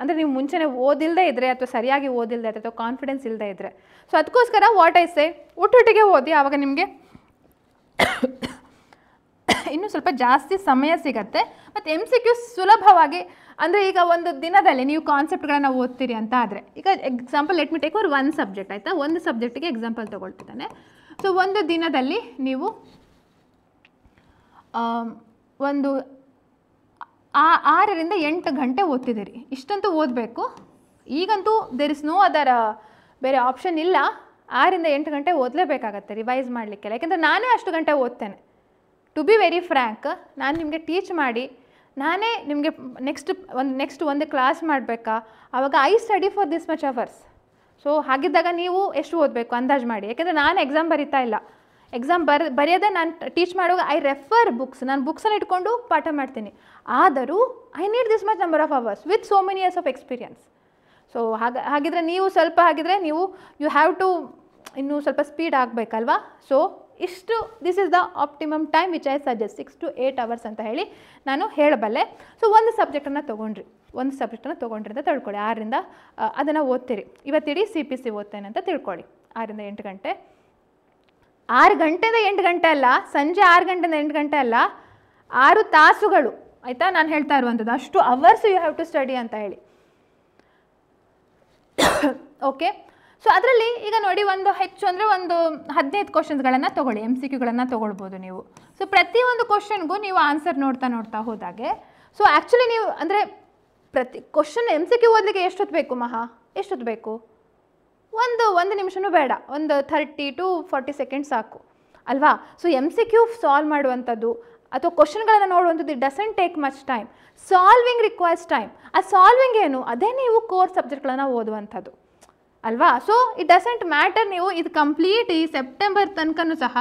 A: ಅಂದರೆ ನೀವು ಮುಂಚೆನೇ ಓದಿಲ್ಲದೆ ಇದ್ದರೆ ಅಥವಾ ಸರಿಯಾಗಿ ಓದಿಲ್ಲದೆ ಅಥವಾ ಕಾನ್ಫಿಡೆನ್ಸ್ ಇಲ್ಲದೆ ಇದ್ದರೆ. ಸೊ ಅದಕ್ಕೋಸ್ಕರ ವಾಟ್ ಐ ಸೇ, ಒಟ್ಟೊಟ್ಟಿಗೆ ಓದಿ, ಆವಾಗ ನಿಮಗೆ ಇನ್ನೂ ಸ್ವಲ್ಪ ಜಾಸ್ತಿ ಸಮಯ ಸಿಗುತ್ತೆ. ಮತ್ತು MCQ ಸುಲಭವಾಗಿ, ಅಂದರೆ ಈಗ ಒಂದು ದಿನದಲ್ಲಿ ನೀವು ಕಾನ್ಸೆಪ್ಟ್ಗಳನ್ನು ಓದ್ತೀರಿ ಅಂತ ಆದರೆ, ಈಗ example let me take for one subject ಆಯಿತಾ, ಒಂದು ಸಬ್ಜೆಕ್ಟಿಗೆ ಎಕ್ಸಾಂಪಲ್ ತೊಗೊಳ್ತಿದ್ದಾನೆ. ಸೊ ಒಂದು ದಿನದಲ್ಲಿ ನೀವು ಒಂದು 6 ರಿಂದ 8 ಗಂಟೆ ಓದ್ತಿದ್ದೀರಿ, ಇಷ್ಟಂತೂ ಓದಬೇಕು. ಈಗಂತೂ ದೇರ್ ಇಸ್ ನೋ ಅದರ್ ಬೇರೆ ಆಪ್ಷನ್ ಇಲ್ಲ, 6 ರಿಂದ 8 ಗಂಟೆ ಓದಲೇಬೇಕಾಗತ್ತೆ ರಿವೈಸ್ ಮಾಡಲಿಕ್ಕೆಲ್ಲ. ಯಾಕೆಂದರೆ ನಾನೇ ಅಷ್ಟು ಗಂಟೆ ಓದ್ತೇನೆ. ಟು ಬಿ ವೆರಿ ಫ್ರ್ಯಾಂಕ್, ನಾನು ನಿಮಗೆ ಟೀಚ್ ಮಾಡಿ ನಾನೇ ನಿಮಗೆ ನೆಕ್ಸ್ಟ್ ಒಂದು ಕ್ಲಾಸ್ ಮಾಡಬೇಕಾ, ಆವಾಗ I study for this much hours. So ಹಾಗಿದ್ದಾಗ ನೀವು ಎಷ್ಟು ಓದಬೇಕು ಅಂದಾಜು ಮಾಡಿ. ಯಾಕೆಂದರೆ ನಾನು ಎಕ್ಸಾಮ್ ಬರೀತಾ ಇಲ್ಲ, ಎಕ್ಸಾಮ್ ಬರೆಯೋದೇ ನಾನು ಟೀಚ್ ಮಾಡುವಾಗ ಐ ರೆಫರ್ ಬುಕ್ಸ್, ನಾನು ಬುಕ್ಸನ್ನು ಇಟ್ಕೊಂಡು ಪಾಠ ಮಾಡ್ತೀನಿ. ಆದರೂ I need this much number of hours with so many years of experience. So ಹಾಗಿದ್ರೆ ನೀವು ಸ್ವಲ್ಪ ನೀವು ಯು ಹ್ಯಾವ್ ಟು ಇನ್ನೂ ಸ್ವಲ್ಪ ಸ್ಪೀಡ್ ಆಗಬೇಕಲ್ವಾ. ಸೊ ಇಷ್ಟು this is the optimum time which I suggest, 6 to 8 hours ಅಂತ ಹೇಳಿ ನಾನು ಹೇಳಬಲ್ಲೆ. ಸೊ ಒಂದು ಸಬ್ಜೆಕ್ಟನ್ನು ತೊಗೊಂಡ್ರಿ ಅಂತ ತಿಳ್ಕೊಳ್ಳಿ, 6 ರಿಂದ ಅದನ್ನು ಓದ್ತೀರಿ. ಇವತ್ತಿಡೀ CPC ಓದ್ತೇನೆ ಅಂತ ತಿಳ್ಕೊಳ್ಳಿ, 6 ರಿಂದ 8 ಗಂಟೆ. 6 ಗಂಟೆಯಿಂದ 8 ಗಂಟೆ ಅಲ್ಲ, ಸಂಜೆ 6 ಗಂಟೆಯಿಂದ 8 ಗಂಟೆ ಅಲ್ಲ, 6 ತಾಸುಗಳು ಆಯಿತಾ ನಾನು ಹೇಳ್ತಾ ಇರುವಂಥದ್ದು. ಅಷ್ಟು hours you have to study ಅಂತ ಹೇಳಿ. ಓಕೆ, ಸೊ ಅದರಲ್ಲಿ ಈಗ ನೋಡಿ, ಒಂದು ಹೆಚ್ಚು ಅಂದರೆ ಒಂದು 15 ಕ್ವಶನ್ಸ್ಗಳನ್ನು ತೊಗೊಳ್ಳಿ, MCQಗಳನ್ನು ತೊಗೊಳ್ಬೋದು ನೀವು. ಸೊ ಪ್ರತಿಯೊಂದು ಕ್ವಶನ್ಗೂ ನೀವು ಆನ್ಸರ್ ನೋಡ್ತಾ ಹೋದಾಗೆ, ಸೊ ಆ್ಯಕ್ಚುಲಿ ನೀವು ಅಂದರೆ ಪ್ರತಿ ಕ್ವಶನ್ MCQ ಓದಲಿಕ್ಕೆ ಎಷ್ಟೊತ್ತು ಬೇಕು ಎಷ್ಟೊತ್ತು ಬೇಕು? ಒಂದು ನಿಮಿಷನೂ ಬೇಡ, ಒಂದು 30 to 40 seconds ಸಾಕು ಅಲ್ವಾ. ಸೊ MCQ ಸಾಲ್ವ್ ಮಾಡುವಂಥದ್ದು ಅಥವಾ ಕ್ವಶನ್ಗಳನ್ನು ನೋಡುವಂಥದ್ದು it doesn't take much time. Solving requires time. ಆ ಸಾಲ್ವಿಂಗ್ ಏನು, ಅದೇ ನೀವು ಕೋರ್ ಸಬ್ಜೆಕ್ಟ್ಗಳನ್ನು ಓದುವಂಥದ್ದು ಅಲ್ವಾ. ಸೊ ಇಟ್ ಡಸಂಟ್ ಮ್ಯಾಟರ್, ನೀವು ಇದು ಕಂಪ್ಲೀಟ್ ಈ ಸೆಪ್ಟೆಂಬರ್ ತನಕನೂ ಸಹ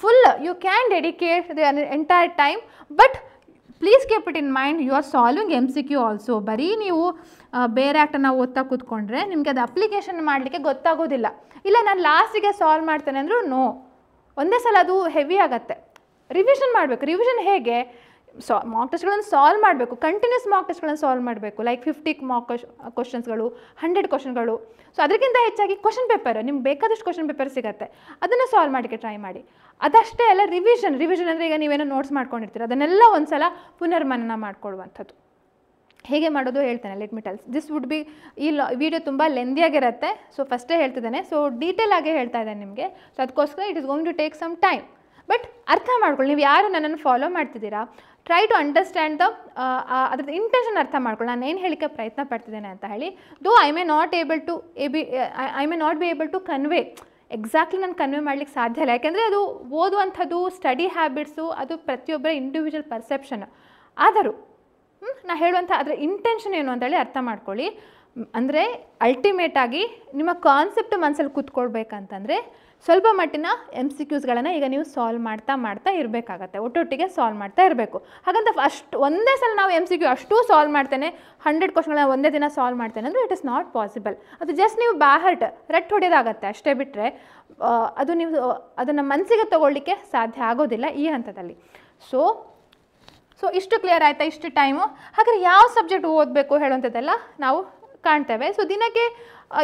A: full you can dedicate the entire time. But please keep it in mind, you are solving MCQ also. ಬರೀ ನೀವು ಬೇರೆ ಆ್ಯಕ್ಟನ್ನು ಓದ್ತಾ ಕೂತ್ಕೊಂಡ್ರೆ ನಿಮಗೆ ಅದು ಅಪ್ಲಿಕೇಶನ್ ಮಾಡಲಿಕ್ಕೆ ಗೊತ್ತಾಗೋದಿಲ್ಲ. ಇಲ್ಲ ನಾನು ಲಾಸ್ಟಿಗೆ ಸಾಲ್ವ್ ಮಾಡ್ತೇನೆ ಅಂದರೂ ನೋ, ಒಂದೇ ಸಲ ಅದು ಹೆವಿ ಆಗುತ್ತೆ. ರಿವಿಷನ್ ಮಾಡಬೇಕು. ರಿವಿಷನ್ ಹೇಗೆ? ಮಾಕ್ ಟೆಸ್ಟ್ಗಳನ್ನು ಸಾಲ್ವ್ ಮಾಡಬೇಕು, ಕಂಟಿನ್ಯೂಸ್ ಮಾಕ್ ಟೆಸ್ಟ್ಗಳನ್ನು ಸಾಲ್ವ್ ಮಾಡಬೇಕು, ಲೈಕ್ 50 ಮಾಕ್ ಕ್ವಶನ್ಸ್ಗಳು, 100 ಕ್ವಶನ್ಗಳು. ಸೊ ಅದಕ್ಕಿಂತ ಹೆಚ್ಚಾಗಿ ಕ್ವಶನ್ ಪೇಪರ್, ನಿಮ್ಗೆ ಬೇಕಾದಷ್ಟು ಕ್ವಶನ್ ಪೇಪರ್ ಸಿಗುತ್ತೆ, ಅದನ್ನು ಸಾಲ್ವ್ ಮಾಡೋಕ್ಕೆ ಟ್ರೈ ಮಾಡಿ. ಅದಷ್ಟೇ ಅಲ್ಲ, ರಿವಿಷನ್ ಅಂದರೆ ಈಗ ನೀವೇನೋ ನೋಟ್ಸ್ ಮಾಡ್ಕೊಂಡಿರ್ತೀರ, ಅದನ್ನೆಲ್ಲ ಒಂದು ಸಲ ಪುನರ್ಮನನ ಮಾಡ್ಕೊಳ್ಳುವಂಥದ್ದು. ಹೇಗೆ ಮಾಡೋದು ಹೇಳ್ತೇನೆ, let me tells. This would be, ಈ ವಿಡಿಯೋ ತುಂಬ ಲೆಂದಿಯಾಗಿರುತ್ತೆ. ಸೊ ಫಸ್ಟೇ ಹೇಳ್ತಿದ್ದೇನೆ, ಸೊ ಡೀಟೇಲ್ ಆಗಿ ಹೇಳ್ತಾ ಇದ್ದೇನೆ ನಿಮಗೆ. ಸೊ ಅದಕ್ಕೋಸ್ಕರ it is going to take some time. But ಅರ್ಥ ಮಾಡ್ಕೊಳ್ಳಿ, ನೀವು ಯಾರು ನನ್ನನ್ನು ಫಾಲೋ ಮಾಡ್ತಿದ್ದೀರಾ, ಟ್ರೈ ಟು ಅಂಡರ್ಸ್ಟ್ಯಾಂಡ್ ದ ಅದ್ರದ್ದು ಇಂಟೆನ್ಷನ್ ಅರ್ಥ ಮಾಡ್ಕೊಳ್ಳಿ, ನಾನು ಏನು ಹೇಳಿಕ್ಕೆ ಪ್ರಯತ್ನ ಪಡ್ತಿದ್ದೇನೆ ಅಂತ ಹೇಳಿ. Though I may not be able to convey exactly, ನಾನು ಕನ್ವೆ ಮಾಡ್ಲಿಕ್ಕೆ ಸಾಧ್ಯ ಇಲ್ಲ. ಯಾಕೆಂದರೆ ಅದು ಓದುವಂಥದ್ದು, ಸ್ಟಡಿ ಹ್ಯಾಬಿಟ್ಸು, ಅದು ಪ್ರತಿಯೊಬ್ಬರ ಇಂಡಿವಿಜುವಲ್ ಪರ್ಸೆಪ್ಷನ್. ಆದರೂ ನಾನು ಹೇಳುವಂಥ ಅದರ ಇಂಟೆನ್ಷನ್ ಏನು ಅಂತೇಳಿ ಅರ್ಥ ಮಾಡ್ಕೊಳ್ಳಿ. ಅಂದರೆ ಅಲ್ಟಿಮೇಟಾಗಿ ನಿಮ್ಮ ಕಾನ್ಸೆಪ್ಟ್ ಮನಸ್ಸಲ್ಲಿ ಕೂತ್ಕೊಳ್ಬೇಕಂತಂದರೆ ಸ್ವಲ್ಪ ಮಟ್ಟಿನ MCQಸ್ಗಳನ್ನು ಈಗ ನೀವು ಸಾಲ್ವ್ ಮಾಡ್ತಾ ಇರಬೇಕಾಗತ್ತೆ, ಒಟ್ಟೊಟ್ಟಿಗೆ ಸಾಲ್ವ್ ಮಾಡ್ತಾ ಇರಬೇಕು. ಹಾಗಂತ ಒಂದೇ ಸಲ ನಾವು MCQ ಅಷ್ಟು ಸಾಲ್ವ್ ಮಾಡ್ತೇನೆ, 100 ಕ್ವಶನ್ಗಳನ್ನ ಒಂದೇ ದಿನ ಸಾಲ್ವ್ ಮಾಡ್ತೇನೆ ಅಂದರೆ ಇಟ್ ಇಸ್ ನಾಟ್ ಪಾಸಿಬಲ್. ಅದು ಜಸ್ಟ್ ನೀವು ಬ್ಯಾಹರ್ಟ್ ರಟ್ ಹೊಡೆಯೋದಾಗತ್ತೆ ಅಷ್ಟೇ, ಬಿಟ್ಟರೆ ಅದು ನೀವು ಅದನ್ನು ಮನಸ್ಸಿಗೆ ತೊಗೊಳ್ಳಿಕ್ಕೆ ಸಾಧ್ಯ ಆಗೋದಿಲ್ಲ ಈ ಹಂತದಲ್ಲಿ. ಸೊ ಇಷ್ಟು ಕ್ಲಿಯರ್ ಆಯಿತಾ, ಇಷ್ಟು ಟೈಮು. ಹಾಗಾದರೆ ಯಾವ ಸಬ್ಜೆಕ್ಟ್ ಓದಬೇಕು ಹೇಳುವಂಥದ್ದೆಲ್ಲ ನಾವು ಕಾಣ್ತೇವೆ. ಸೊ ದಿನಕ್ಕೆ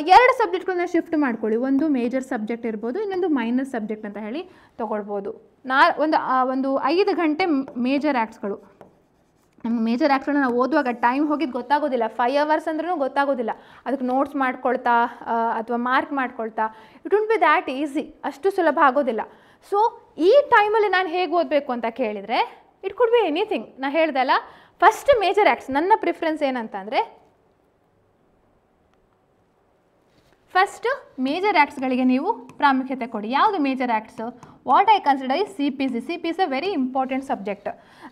A: 2 ಸಬ್ಜೆಕ್ಟ್ಗಳನ್ನ ಶಿಫ್ಟ್ ಮಾಡ್ಕೊಳ್ಳಿ. ಒಂದು ಮೇಜರ್ ಸಬ್ಜೆಕ್ಟ್ ಇರ್ಬೋದು, ಇನ್ನೊಂದು ಮೈನರ್ ಸಬ್ಜೆಕ್ಟ್ ಅಂತ ಹೇಳಿ ತೊಗೊಳ್ಬೋದು. ಒಂದು 5 ಗಂಟೆ ಮೇಜರ್ ಆ್ಯಕ್ಟ್ಸ್ಗಳು, ನಮ್ಗೆ ಮೇಜರ್ ಆ್ಯಕ್ಟ್ಗಳನ್ನ ನಾವು ಓದುವಾಗ ಟೈಮ್ ಹೋಗಿದ್ದು ಗೊತ್ತಾಗೋದಿಲ್ಲ. 5 ಅವರ್ಸ್ ಅಂದ್ರೂ ಗೊತ್ತಾಗೋದಿಲ್ಲ. ಅದಕ್ಕೆ ನೋಟ್ಸ್ ಮಾಡ್ಕೊಳ್ತಾ ಅಥವಾ ಮಾರ್ಕ್ ಮಾಡ್ಕೊಳ್ತಾ it would be that easy, ಅಷ್ಟು ಸುಲಭ ಆಗೋದಿಲ್ಲ. ಸೊ ಈ ಟೈಮಲ್ಲಿ ನಾನು ಹೇಗೆ ಓದಬೇಕು ಅಂತ ಕೇಳಿದರೆ ಇಟ್ ಕುಡ್ ಬಿ ಎನಿಥಿಂಗ್. ನಾನು ಹೇಳ್ದಲ್ಲ, ಫಸ್ಟ್ ಮೇಜರ್ ಆ್ಯಕ್ಟ್ಸ್. ನನ್ನ ಪ್ರಿಫರೆನ್ಸ್ ಏನಂತಂದರೆ ಫಸ್ಟ್ ಮೇಜರ್ ಆ್ಯಕ್ಟ್ಸ್ಗಳಿಗೆ ನೀವು ಪ್ರಾಮುಖ್ಯತೆ ಕೊಡಿ. ಯಾವುದು major acts? What I consider is CPC. CPC a very important subject.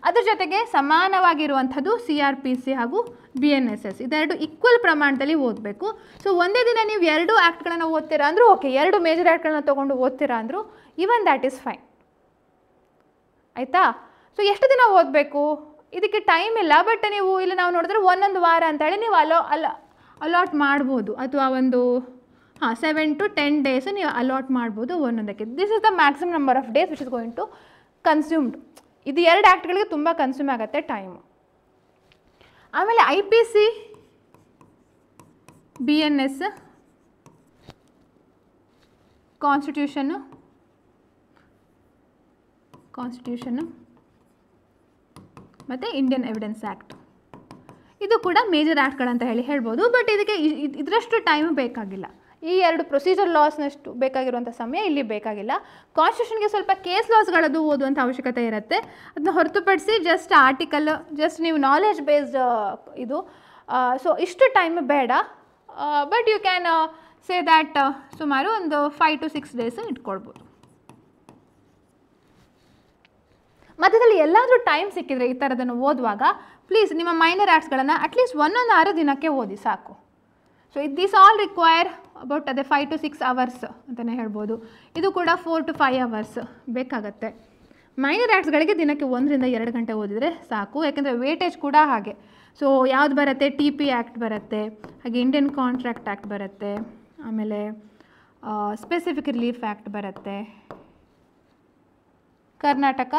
A: ಅದ್ರ ಜೊತೆಗೆ ಸಮಾನವಾಗಿರುವಂಥದ್ದು CRPC ಹಾಗೂ BNSS. ಇದೆರಡು ಈಕ್ವಲ್ ಪ್ರಮಾಣದಲ್ಲಿ ಓದಬೇಕು. ಸೊ ಒಂದೇ ದಿನ ನೀವು 2 ಆ್ಯಕ್ಟ್ಗಳನ್ನು ಓದ್ತೀರಾ ಅಂದರೂ ಓಕೆ, 2 ಮೇಜರ್ ಆ್ಯಕ್ಟ್ಗಳನ್ನ ತೊಗೊಂಡು ಓದ್ತೀರಾ ಅಂದರೂ ಈವನ್ ದ್ಯಾಟ್ ಈಸ್ ಫೈನ್. ಆಯಿತಾ? ಸೊ ಎಷ್ಟು ದಿನ ಓದಬೇಕು? ಇದಕ್ಕೆ ಟೈಮ್ ಇಲ್ಲ. ಬಟ್ ನೀವು ಇಲ್ಲಿ ನಾವು ನೋಡಿದ್ರೆ 1 ವಾರ ಅಂತೇಳಿ ನೀವು ಅಲಾಟ್ ಮಾಡ್ಬೋದು, ಅಥವಾ ಒಂದು 7 to 10 days ನೀವು ಅಲಾಟ್ ಮಾಡ್ಬೋದು ಒಂದೊಂದಕ್ಕೆ. This is the maximum number of days which is going to consumed. ಇದು 2 ಆ್ಯಕ್ಟ್ಗಳಿಗೆ ತುಂಬ ಕನ್ಸ್ಯೂಮ್ ಆಗುತ್ತೆ ಟೈಮು. ಆಮೇಲೆ IPC, BNS, ಕಾನ್ಸ್ಟಿಟ್ಯೂಷನ್ನು ಮತ್ತು ಇಂಡಿಯನ್ ಎವಿಡೆನ್ಸ್ ಆ್ಯಕ್ಟ್, ಇದು ಕೂಡ ಮೇಜರ್ ಆ್ಯಕ್ಟ್ಗಳಂತ ಹೇಳ್ಬೋದು. ಬಟ್ ಇದಕ್ಕೆ ಇದರಷ್ಟು ಟೈಮ್ ಬೇಕಾಗಿಲ್ಲ. ಈ 2 ಪ್ರೊಸೀಜರ್ ಲಾಸ್ನಷ್ಟು ಬೇಕಾಗಿರುವಂಥ ಸಮಯ ಇಲ್ಲಿ ಬೇಕಾಗಿಲ್ಲ. ಕಾನ್ಸ್ಟಿಟ್ಯೂಷನ್ಗೆ ಸ್ವಲ್ಪ ಕೇಸ್ ಲಾಸ್ಗಳದ್ದು ಓದುವಂಥ ಅವಶ್ಯಕತೆ ಇರುತ್ತೆ. ಅದನ್ನ ಹೊರತುಪಡಿಸಿ ಜಸ್ಟ್ ಆರ್ಟಿಕಲ್, ಜಸ್ಟ್ ನೀವು ನಾಲೆಜ್ ಬೇಸ್ಡ್ ಇದು. ಸೊ ಇಷ್ಟು ಟೈಮ್ ಬೇಡ. But you can say that ಸುಮಾರು ಒಂದು 5 to 6 days ಇಟ್ಕೊಳ್ಬೋದು. ಮಧ್ಯದಲ್ಲಿ ಎಲ್ಲಾದರೂ ಟೈಮ್ ಸಿಕ್ಕಿದರೆ ಈ ಥರದನ್ನು ಓದುವಾಗ ಪ್ಲೀಸ್ ನಿಮ್ಮ ಮೈನರ್ ಆ್ಯಕ್ಟ್ಸ್ಗಳನ್ನು ಅಟ್ಲೀಸ್ಟ್ 1-6 ದಿನಕ್ಕೆ ಓದಿ ಸಾಕು. So this all require about ಅದೇ 5 to 6 hours ಅಂತಲೇ ಹೇಳ್ಬೋದು. ಇದು ಕೂಡ 4 to 5 hours ಬೇಕಾಗತ್ತೆ. ಮೈನರ್ ಆ್ಯಕ್ಟ್ಸ್ಗಳಿಗೆ ದಿನಕ್ಕೆ 1-2 ಗಂಟೆ ಓದಿದರೆ ಸಾಕು. ಯಾಕೆಂದರೆ ವೇಟೇಜ್ ಕೂಡ ಹಾಗೆ. ಸೊ ಯಾವುದು ಬರುತ್ತೆ? TP ಆ್ಯಕ್ಟ್ ಬರುತ್ತೆ, ಹಾಗೆ ಇಂಡಿಯನ್ ಕಾಂಟ್ರಾಕ್ಟ್ ಆ್ಯಕ್ಟ್ ಬರುತ್ತೆ, ಆಮೇಲೆ ಸ್ಪೆಸಿಫಿಕ್ ರಿಲೀಫ್ ಆ್ಯಕ್ಟ್ ಬರುತ್ತೆ, ಕರ್ನಾಟಕ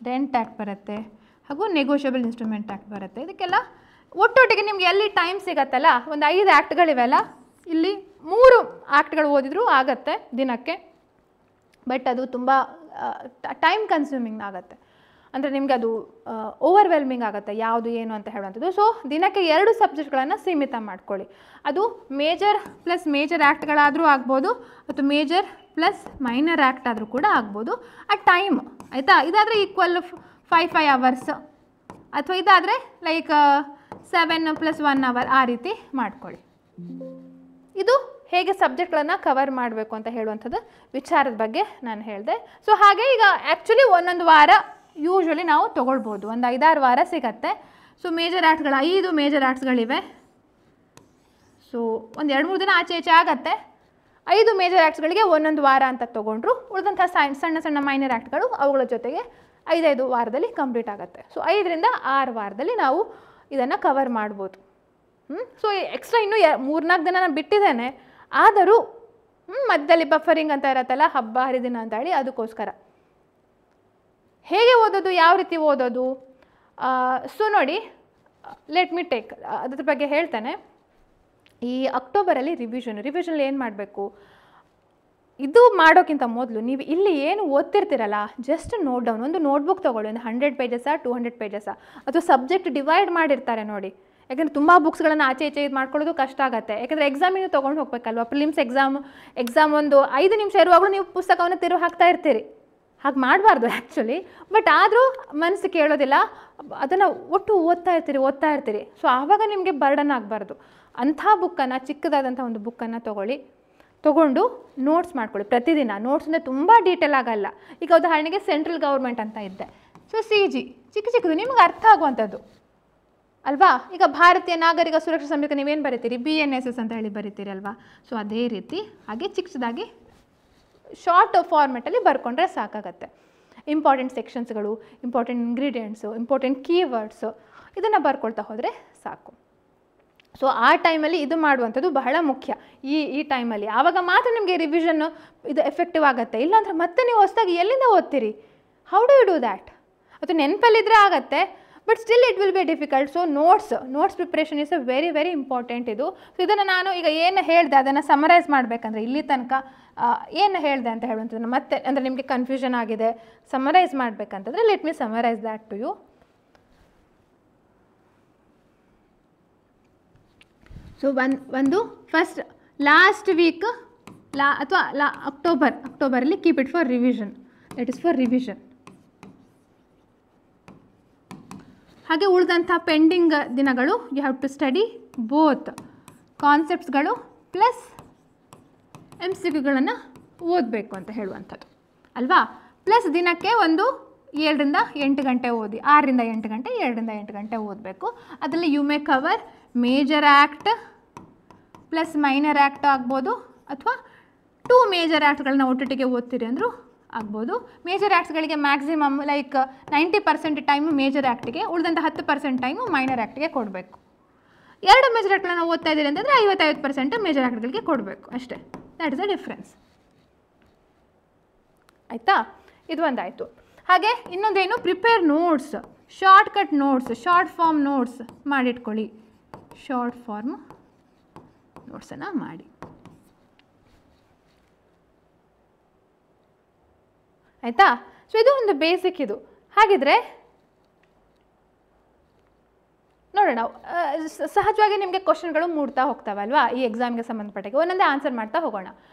A: ರೆಂಟ್ ಆ್ಯಕ್ಟ್ ಬರುತ್ತೆ, ಹಾಗೂ ನೆಗೋಷಿಯಬಲ್ ಇನ್ಸ್ಟ್ರೂಮೆಂಟ್ ಆ್ಯಕ್ಟ್ ಬರುತ್ತೆ. ಇದಕ್ಕೆಲ್ಲ ಒಟ್ಟೊಟ್ಟಿಗೆ ನಿಮ್ಗೆ ಎಲ್ಲಿ ಟೈಮ್ ಸಿಗತ್ತಲ್ಲ, ಒಂದು 5 ಆ್ಯಕ್ಟ್ಗಳಿವೆಲ್ಲ, ಇಲ್ಲಿ 3 ಆ್ಯಕ್ಟ್ಗಳು ಓದಿದರೂ ಆಗುತ್ತೆ ದಿನಕ್ಕೆ. ಬಟ್ ಅದು ತುಂಬ ಟೈಮ್ ಕನ್ಸ್ಯೂಮಿಂಗ್ ಆಗುತ್ತೆ. ಅಂದರೆ ನಿಮಗೆ ಅದು ಓವರ್ವೆಲ್ಮಿಂಗ್ ಆಗುತ್ತೆ ಯಾವುದು ಏನು ಅಂತ ಹೇಳುವಂಥದ್ದು. ಸೊ ದಿನಕ್ಕೆ 2 ಸಬ್ಜೆಕ್ಟ್ಗಳನ್ನು ಸೀಮಿತ ಮಾಡ್ಕೊಳ್ಳಿ. ಅದು ಮೇಜರ್ ಪ್ಲಸ್ ಮೇಜರ್ ಆ್ಯಕ್ಟ್ಗಳಾದರೂ ಆಗ್ಬೋದು, ಅಥವಾ ಮೇಜರ್ ಪ್ಲಸ್ ಮೈನರ್ ಆ್ಯಕ್ಟ್ ಆದರೂ ಕೂಡ ಆಗ್ಬೋದು. ಆ ಟೈಮ್ ಆಯಿತಾ, ಇದಾದರೆ ಈಕ್ವಲ್ 5 hours, ಅಥವಾ ಇದಾದರೆ ಲೈಕ್ 7 + 1 hour, ಆ ರೀತಿ ಮಾಡ್ಕೊಳ್ಳಿ. ಇದು ಹೇಗೆ ಸಬ್ಜೆಕ್ಟ್ಗಳನ್ನು ಕವರ್ ಮಾಡಬೇಕು ಅಂತ ಹೇಳುವಂಥದ್ದು ವಿಚಾರದ ಬಗ್ಗೆ ನಾನು ಹೇಳಿದೆ. ಸೊ ಹಾಗೆ ಈಗ ಆ್ಯಕ್ಚುಲಿ 1 ವಾರ ಯೂಶ್ವಲಿ ನಾವು ತೊಗೊಳ್ಬೋದು, ಒಂದು 5-6 ವಾರ ಸಿಗತ್ತೆ. ಸೊ ಮೇಜರ್ ಆ್ಯಕ್ಟ್ಗಳು 5 ಮೇಜರ್ ಆ್ಯಕ್ಟ್ಸ್ಗಳಿವೆ. ಸೊ ಒಂದು 2-3 ದಿನ ಆಚೆ ಈಚೆ ಆಗುತ್ತೆ. 5 ಮೇಜರ್ ಆ್ಯಕ್ಟ್ಸ್ಗಳಿಗೆ 1 ವಾರ ಅಂತ ತೊಗೊಂಡ್ರು, ಉಳಿದಂಥ ಸಣ್ಣ ಸಣ್ಣ ಮೈನರ್ ಆ್ಯಕ್ಟ್ಗಳು ಅವುಗಳ ಜೊತೆಗೆ 5 ವಾರದಲ್ಲಿ ಕಂಪ್ಲೀಟ್ ಆಗುತ್ತೆ. ಸೊ 5-6 ವಾರದಲ್ಲಿ ನಾವು ಇದನ್ನು ಕವರ್ ಮಾಡ್ಬೋದು. ಸೊ ಎಕ್ಸ್ಟ್ರಾ ಇನ್ನೂ 3-4 ದಿನ ನಾನು ಬಿಟ್ಟಿದ್ದೇನೆ, ಆದರೂ ಮಧ್ಯದಲ್ಲಿ ಬಫರಿಂಗ್ ಅಂತ ಇರತ್ತಲ್ಲ, ಹಬ್ಬ ಹರಿದಿನ ಅಂತ ಹೇಳಿ, ಅದಕ್ಕೋಸ್ಕರ. ಹೇಗೆ ಓದೋದು, ಯಾವ ರೀತಿ ಓದೋದು? ಸೊ ನೋಡಿ, ಲೆಟ್ ಮಿ ಟೇಕ್ ಅದ್ರ ಬಗ್ಗೆ ಹೇಳ್ತೇನೆ. ಈ ಅಕ್ಟೋಬರಲ್ಲಿ ರಿವಿಷನಲ್ಲಿ ಏನು ಮಾಡಬೇಕು? ಇದು ಮಾಡೋಕ್ಕಿಂತ ಮೊದಲು ನೀವು ಇಲ್ಲಿ ಏನು ಓದ್ತಿರ್ತೀರಲ್ಲ, ಜಸ್ಟ್ ನೋಟ್ ಡೌನ್, ಒಂದು ನೋಟ್ಬುಕ್ ತೊಗೊಳ್ಳಿ. ಒಂದು 100 pages 200 pages, ಅಥವಾ ಸಬ್ಜೆಕ್ಟ್ ಡಿವೈಡ್ ಮಾಡಿರ್ತಾರೆ ನೋಡಿ. ಯಾಕೆಂದರೆ ತುಂಬ ಬುಕ್ಸ್ಗಳನ್ನು ಆಚೆ ಈಚೆ ಇದು ಮಾಡ್ಕೊಳ್ಳೋದು ಕಷ್ಟ ಆಗುತ್ತೆ. ಯಾಕೆಂದರೆ ಎಕ್ಸಾಮಿಗೆ ತೊಗೊಂಡು ಹೋಗ್ಬೇಕಲ್ವ. ಪ್ರಿಲಿಮ್ಸ್ ಎಕ್ಸಾಮ್ ಒಂದು 5 ನಿಮಿಷ ಇರುವಾಗಲೂ ನೀವು ಪುಸ್ತಕವನ್ನು ತಿರುವು ಹಾಕ್ತಾ ಇರ್ತೀರಿ. ಹಾಗೆ ಮಾಡಬಾರ್ದು ಆ್ಯಕ್ಚುಲಿ. ಬಟ್ ಆದರೂ ಮನಸ್ಸು ಕೇಳೋದಿಲ್ಲ, ಅದನ್ನು ಒಟ್ಟು ಓದ್ತಾ ಇರ್ತೀರಿ. ಸೊ ಆವಾಗ ನಿಮಗೆ ಬರ್ಡನ್ ಆಗಬಾರ್ದು. ಅಂಥ ಬುಕ್ಕನ್ನು, ಚಿಕ್ಕದಾದಂಥ ಒಂದು ಬುಕ್ಕನ್ನು ತೊಗೊಂಡು ನೋಟ್ಸ್ ಮಾಡ್ಕೊಳ್ಳಿ ಪ್ರತಿದಿನ. ನೋಟ್ಸ್ ಅಂದರೆ ತುಂಬ ಡೀಟೇಲ್ ಆಗಲ್ಲ. ಈಗ ಉದಾಹರಣೆಗೆ ಸೆಂಟ್ರಲ್ ಗೌರ್ಮೆಂಟ್ ಅಂತ ಇದ್ದೆ, ಸೊ CG ಚಿಕ್ಕದು ನಿಮ್ಗೆ ಅರ್ಥ ಆಗುವಂಥದ್ದು ಅಲ್ವಾ. ಈಗ ಭಾರತೀಯ ನಾಗರಿಕ ಸುರಕ್ಷಾ ಸಮಿತಿ ನೀವೇನು ಬರೀತೀರಿ? BNSS ಅಂತ ಹೇಳಿ ಬರೀತೀರಿ ಅಲ್ವಾ. ಸೊ ಅದೇ ರೀತಿ ಹಾಗೆ ಚಿಕ್ಕದಾಗಿ ಶಾರ್ಟ್ ಫಾರ್ಮೆಟಲ್ಲಿ ಬರ್ಕೊಂಡ್ರೆ ಸಾಕಾಗತ್ತೆ. ಇಂಪಾರ್ಟೆಂಟ್ ಸೆಕ್ಷನ್ಸ್ಗಳು, ಇಂಪಾರ್ಟೆಂಟ್ ಇಂಗ್ರೀಡಿಯೆಂಟ್ಸು, ಇಂಪಾರ್ಟೆಂಟ್ ಕೀವರ್ಡ್ಸು, ಇದನ್ನು ಬರ್ಕೊಳ್ತಾ ಹೋದರೆ ಸಾಕು. ಸೊ ಆ ಟೈಮಲ್ಲಿ ಇದು ಮಾಡುವಂಥದ್ದು ಬಹಳ ಮುಖ್ಯ. ಈ ಟೈಮಲ್ಲಿ ಆವಾಗ ಮಾತ್ರ ನಿಮಗೆ ರಿವಿಷನ್ನು ಇದು ಎಫೆಕ್ಟಿವ್ ಆಗುತ್ತೆ. ಇಲ್ಲಾಂದರೆ ಮತ್ತೆ ನೀವು ಹೊಸದಾಗಿ ಎಲ್ಲಿಂದ ಓದ್ತೀರಿ? How do you do that? ಅದು ನೆನಪಲ್ಲಿದ್ದರೆ ಆಗುತ್ತೆ, but still it will be difficult. So notes preparation is a very very important ಇದು. ಸೊ ಇದನ್ನು ನಾನು ಈಗ ಏನು ಹೇಳಿದೆ ಅದನ್ನು ಸಮರೈಸ್ ಮಾಡಬೇಕಂದ್ರೆ, ಇಲ್ಲಿ ತನಕ ಏನು ಹೇಳಿದೆ ಅಂತ ಹೇಳುವಂಥದ್ದನ್ನು ಮತ್ತೆ, ಅಂದರೆ ನಿಮಗೆ ಕನ್ಫ್ಯೂಷನ್ ಆಗಿದೆ, ಸಮರೈಸ್ ಮಾಡಬೇಕಂತಂದರೆ let me summarise that to you. So ಒಂದು ಫಸ್ಟ್ ಲಾಸ್ಟ್ ವೀಕ್ ಅಥವಾ ಅಕ್ಟೋಬರಲ್ಲಿ keep it for revision, that is for revision. ಹಾಗೆ ಉಳಿದಂಥ ಪೆಂಡಿಂಗ್ ದಿನಗಳು you have to study both ಕಾನ್ಸೆಪ್ಟ್ಸ್ಗಳು ಪ್ಲಸ್ MCQಗಳನ್ನು ಓದಬೇಕು ಅಂತ ಹೇಳುವಂಥದ್ದು ಅಲ್ವಾ. ಪ್ಲಸ್ ದಿನಕ್ಕೆ ಒಂದು 7 ರಿಂದ 8 ಗಂಟೆ ಓದಿ, 6 ರಿಂದ 8 ಗಂಟೆ, 7 ರಿಂದ 8 ಗಂಟೆ ಓದಬೇಕು. ಅದರಲ್ಲಿ you may cover major act plus minor act ಆಗ್ಬೋದು, ಅಥವಾ 2 ಮೇಜರ್ ಆ್ಯಕ್ಟ್ಗಳನ್ನ ಒಟ್ಟಿಗೆ ಓದ್ತೀರಿ ಅಂದರೂ ಆಗ್ಬೋದು. ಮೇಜರ್ ಆ್ಯಕ್ಟ್ಸ್ಗಳಿಗೆ ಮ್ಯಾಕ್ಸಿಮಮ್ ಲೈಕ್ 90% ಟೈಮು ಮೇಜರ್ ಆ್ಯಕ್ಟಿಗೆ, ಉಳಿದಂಥ 10% ಟೈಮು ಮೈನರ್ ಆ್ಯಕ್ಟಿಗೆ ಕೊಡಬೇಕು. 2 ಮೇಜರ್ ಆ್ಯಕ್ಟ್ಗಳನ್ನ ಓದ್ತಾ ಇದ್ದೀರಿ ಅಂತಂದರೆ 55% ಮೇಜರ್ ಆ್ಯಕ್ಟ್ಗಳಿಗೆ ಕೊಡಬೇಕು ಅಷ್ಟೇ. That is the difference. ಆಯಿತಾ, ಇದು ಒಂದಾಯಿತು. ಹಾಗೆ ಇನ್ನೊಂದೇನು, prepare notes, shortcut notes, short form notes ಮಾಡಿಟ್ಕೊಳ್ಳಿ. ಶಾರ್ಟ್ ಫಾರ್ಮ್ ನೋಟ್ಸನ್ನು ಮಾಡಿ. ಆಯಿತಾ. ಸೊ ಇದು ಒಂದು ಬೇಸಿಕ್. ಇದು ಹಾಗಿದ್ರೆ ನೋಡೋಣ. ಸಹಜವಾಗಿ ನಿಮಗೆ ಕ್ವಶನ್ಗಳು ಮೂಡ್ತಾ ಹೋಗ್ತಾವಲ್ವಾ ಈ ಎಕ್ಸಾಮ್ಗೆ ಸಂಬಂಧಪಟ್ಟಾಗೆ, ಒಂದೊಂದೇ ಆನ್ಸರ್ ಮಾಡ್ತಾ ಹೋಗೋಣ.